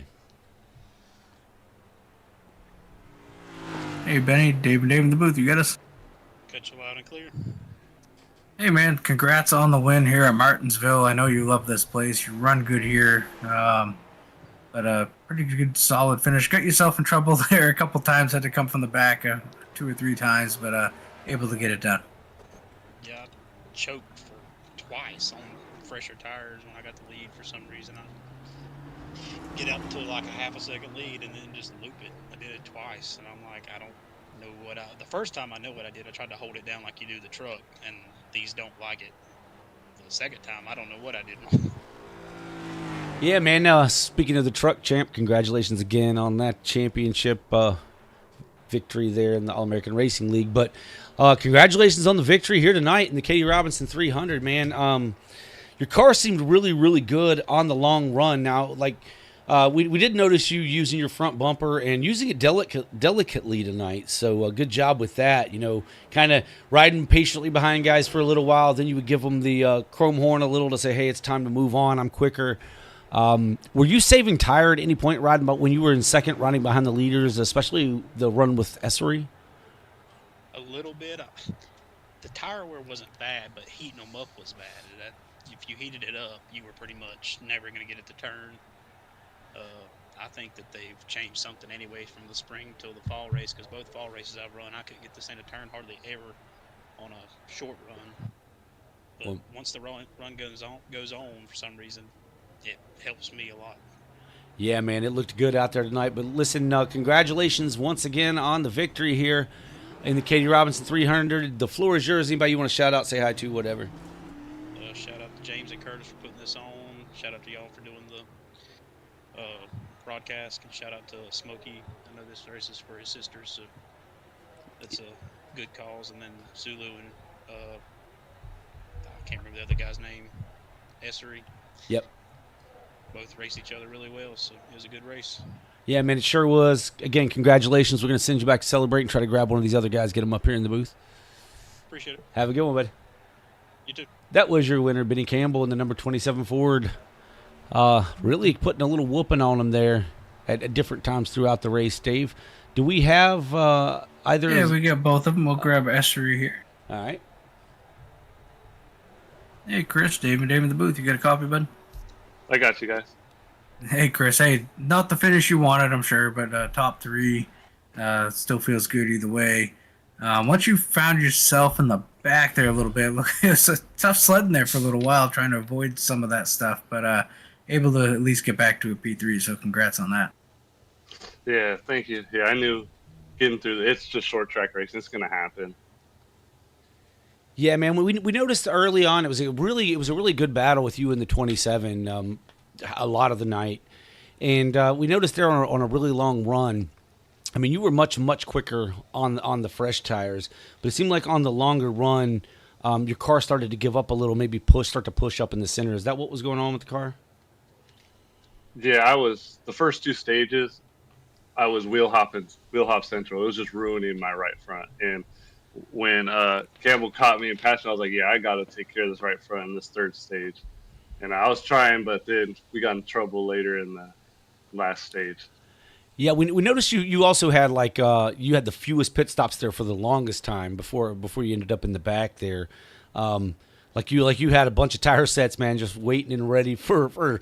Hey, Benny, Dave in the booth. You got us? Catch you loud and clear. Hey, man, congrats on the win here at Martinsville. I know you love this place. You run good here. But a pretty good, solid finish. Got yourself in trouble there a couple times. Had to come from the back 2 or 3 times, but able to get it done. Yeah, I choked for twice on fresher tires when I got the lead for some reason. get up to like a half a second lead and then just loop it. I did it twice, and I'm like, I don't know what I. The first time I know what I did. I tried to hold it down like you do the truck, and these don't like it. The second time, I don't know what I did wrong. Yeah, man. Speaking of the truck champ, congratulations again on that championship victory there in the All-American Racing League. But congratulations on the victory here tonight in the Katie Robinson 300, man. Your car seemed really, really good on the long run. Now, like, we did notice you using your front bumper and using it delicately tonight. So good job with that. You know, kind of riding patiently behind guys for a little while. Then you would give them the chrome horn a little to say, hey, it's time to move on. I'm quicker. Were you saving tire at any point riding, but when you were in second riding behind the leaders, especially the run with Essery? A little bit. The tire wear wasn't bad, but heating them up was bad. If you heated it up, you were pretty much never going to get it to turn. I think that they've changed something anyway from the spring till the fall race, because both fall races I've run, I couldn't get this thing to turn hardly ever on a short run. But once the run goes on for some reason, it helps me a lot. Yeah, man, it looked good out there tonight. But listen, congratulations once again on the victory here in the Katie Robinson 300. The floor is yours. Anybody you want to shout out, say hi to, whatever. Shout out to James and Curtis for putting this on. Shout out to y'all for doing the broadcast, and shout out to Smokey. I know this race is for his sisters, so it's a good cause. And then Zulu and I can't remember the other guy's name, Essery. Yep. Both raced each other really well, so it was a good race. Yeah, man, it sure was. Again, congratulations. We're going to send you back to celebrate and try to grab one of these other guys, get them up here in the booth. Appreciate it. Have a good one, buddy. You too. That was your winner, Benny Campbell, in the number 27 Ford. Really putting a little whooping on him there at different times throughout the race, Dave. Do we have either? Yeah, we got both of them. We'll grab Essery here. All right. Hey, Chris, Dave in the booth. You got a copy, bud? I got you guys. Hey, Chris. Hey, not the finish you wanted, I'm sure, but top three still feels good either way. Once you found yourself in the back there a little bit, look, it was a tough sledding there for a little while, trying to avoid some of that stuff, but able to at least get back to a P3, so congrats on that. Yeah, thank you. Yeah, I knew getting through it's just short track racing. It's going to happen. Yeah, man. We noticed early on it was a really good battle with you in the 27 a lot of the night, and we noticed there on a really long run. I mean, you were much quicker on the fresh tires, but it seemed like on the longer run, your car started to give up a little, maybe start to push up in the center. Is that what was going on with the car? Yeah, I was the first two stages. I was wheel hop central. It was just ruining my right front. And when Campbell caught me in passion, I was like, yeah, I got to take care of this right front in this third stage. And I was trying, but then we got in trouble later in the last stage. Yeah, we noticed you also had you had the fewest pit stops there for the longest time before you ended up in the back there. Like you had a bunch of tire sets, man, just waiting and ready for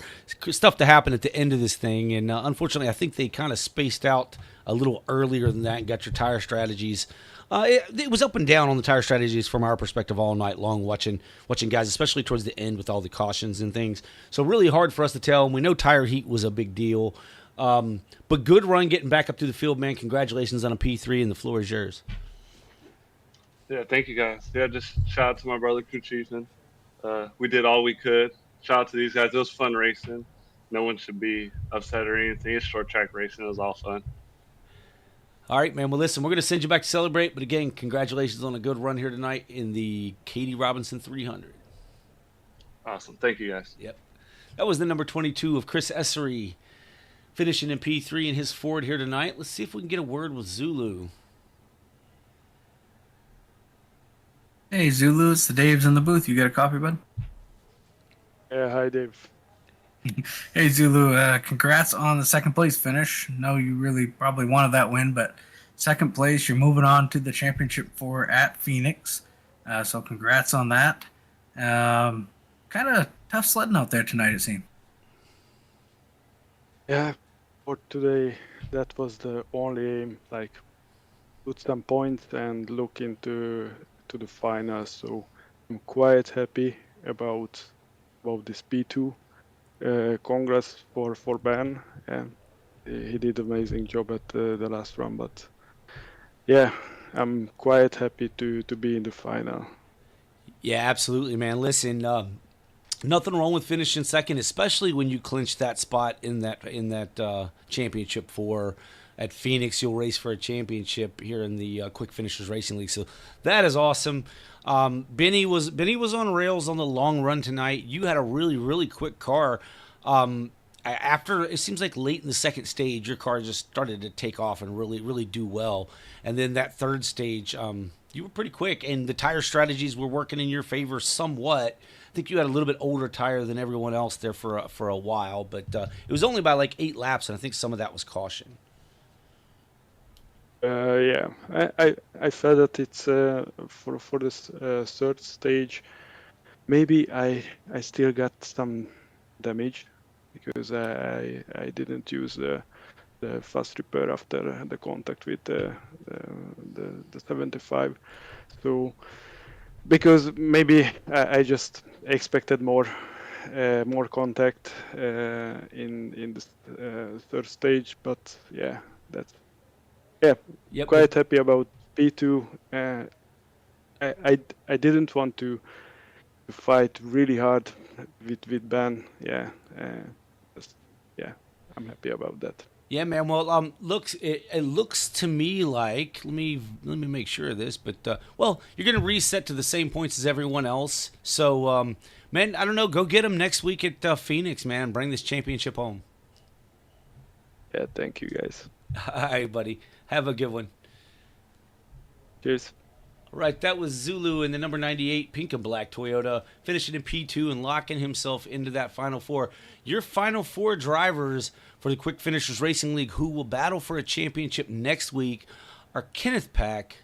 stuff to happen at the end of this thing. And unfortunately, I think they kind of spaced out a little earlier than that and got your tire strategies. It was up and down on the tire strategies from our perspective all night long, watching guys, especially towards the end with all the cautions and things. So really hard for us to tell. And we know tire heat was a big deal. But good run getting back up to the field, man. Congratulations on a P3, and the floor is yours. Yeah, thank you guys. Yeah, just shout out to my brother, crew chiefman. We did all we could. Shout out to these guys. It was fun racing. No one should be upset or anything. It's short track racing. It was all fun. All right, man. Well, listen, we're going to send you back to celebrate. But again, congratulations on a good run here tonight in the Katie Robinson 300. Awesome. Thank you, guys. Yep. That was the number 22 of Chris Essery, finishing in P3 in his Ford here tonight. Let's see if we can get a word with Zulu. Hey, Zulu, it's the Dave's in the booth. You got a copy, bud? Yeah, hi, Dave. Hey, Zulu, congrats on the second place finish. No, you really probably wanted that win, but second place, you're moving on to the championship at Phoenix. So congrats on that. Kind of tough sledding out there tonight, it seemed. Yeah, for today, that was the only aim, like put some points and look into the finals. So I'm quite happy about this P2. congrats for Ben, and he did amazing job at the last run. But yeah, I'm quite happy to be in the final. Yeah, absolutely, man. Listen, nothing wrong with finishing second, especially when you clinch that spot in that championship four at Phoenix. You'll race for a championship here in the Quick Finishers Racing League, so that is awesome. Benny was on rails on the long run tonight. You had a really quick car. After it seems like late in the second stage, your car just started to take off and really do well, and then that third stage, you were pretty quick, and the tire strategies were working in your favor somewhat. I think you had a little bit older tire than everyone else there for a while, but it was only by like 8 laps, and I think some of that was caution. Yeah, I felt that it's for this third stage. Maybe I still got some damage because I didn't use the fast repair after the contact with the 75. So because maybe I just expected more contact in the third stage, but yeah, that's Yep. quite happy about P2. I didn't want to fight really hard with Ben. Yeah, I'm happy about that. Yeah, man. Well, it looks to me like let me make sure of this, but well, you're gonna reset to the same points as everyone else. So, man, I don't know. Go get them next week at Phoenix, man, and bring this championship home. Yeah, thank you guys. All right, buddy. Have a good one. Cheers. All right, that was Zulu in the number 98 pink and black Toyota, finishing in P2 and locking himself into that Final Four. Your Final Four drivers for the Quick Finishers Racing League who will battle for a championship next week are Kenneth Pack,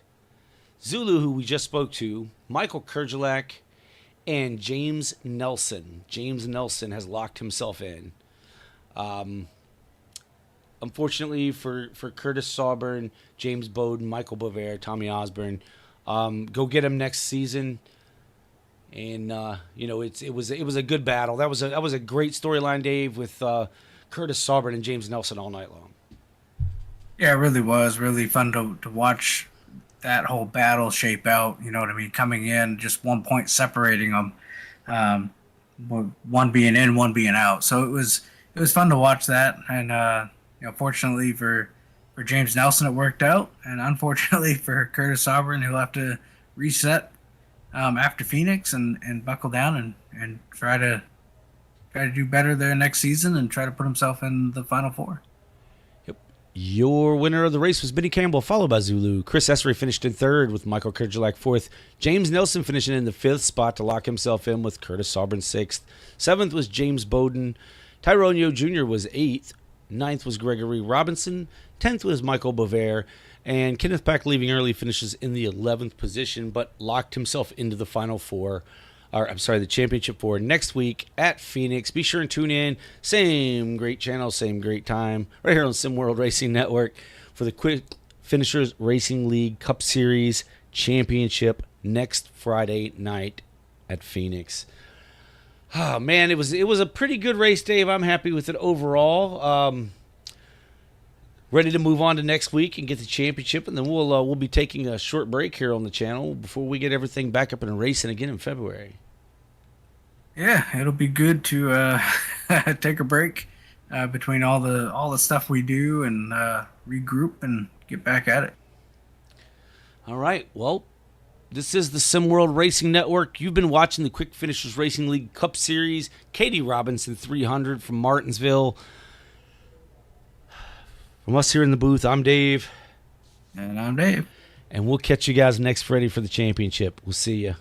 Zulu, who we just spoke to, Michael Kurgelak, and James Nelson. James Nelson has locked himself in. Unfortunately for Curtis Sauber, James Bowden, Michael Bovair, Tommy Osborne, go get him next season. And it was a good battle. That was a great storyline, Dave, with Curtis Sauber and James Nelson all night long. Yeah, it really was really fun to watch that whole battle shape out. You know what I mean? Coming in, just 1 point separating them, one being in, one being out. So it was fun to watch that. And fortunately for James Nelson, it worked out, and unfortunately for Curtis Sauber, he'll have to reset after Phoenix and buckle down and try to do better there next season and try to put himself in the Final Four. Yep. Your winner of the race was Benny Campbell, followed by Zulu. Chris Essery finished in third with Michael Kurgelak fourth. James Nelson finishing in the fifth spot to lock himself in with Curtis Sauber sixth. Seventh was James Bowden. Tyrone Yo Jr. was eighth. Ninth was Gregory Robinson. 10th was Michael Bovair. And Kenneth Pack, leaving early, finishes in the 11th position, but locked himself into the Final Four. The Championship Four next week at Phoenix. Be sure and tune in. Same great channel, same great time, right here on Sim World Racing Network for the Quick Finishers Racing League Cup Series Championship next Friday night at Phoenix. Oh, man, it was a pretty good race, Dave. I'm happy with it overall. Ready to move on to next week and get the championship, and then we'll be taking a short break here on the channel before we get everything back up and racing again in February. Yeah, it'll be good to take a break between all the stuff we do and regroup and get back at it. All right, well, this is the Sim World Racing Network. You've been watching the Quick Finishers Racing League Cup Series. Katie Robinson 300 from Martinsville. From us here in the booth, I'm Dave. And I'm Dave. And we'll catch you guys next Friday for the championship. We'll see you.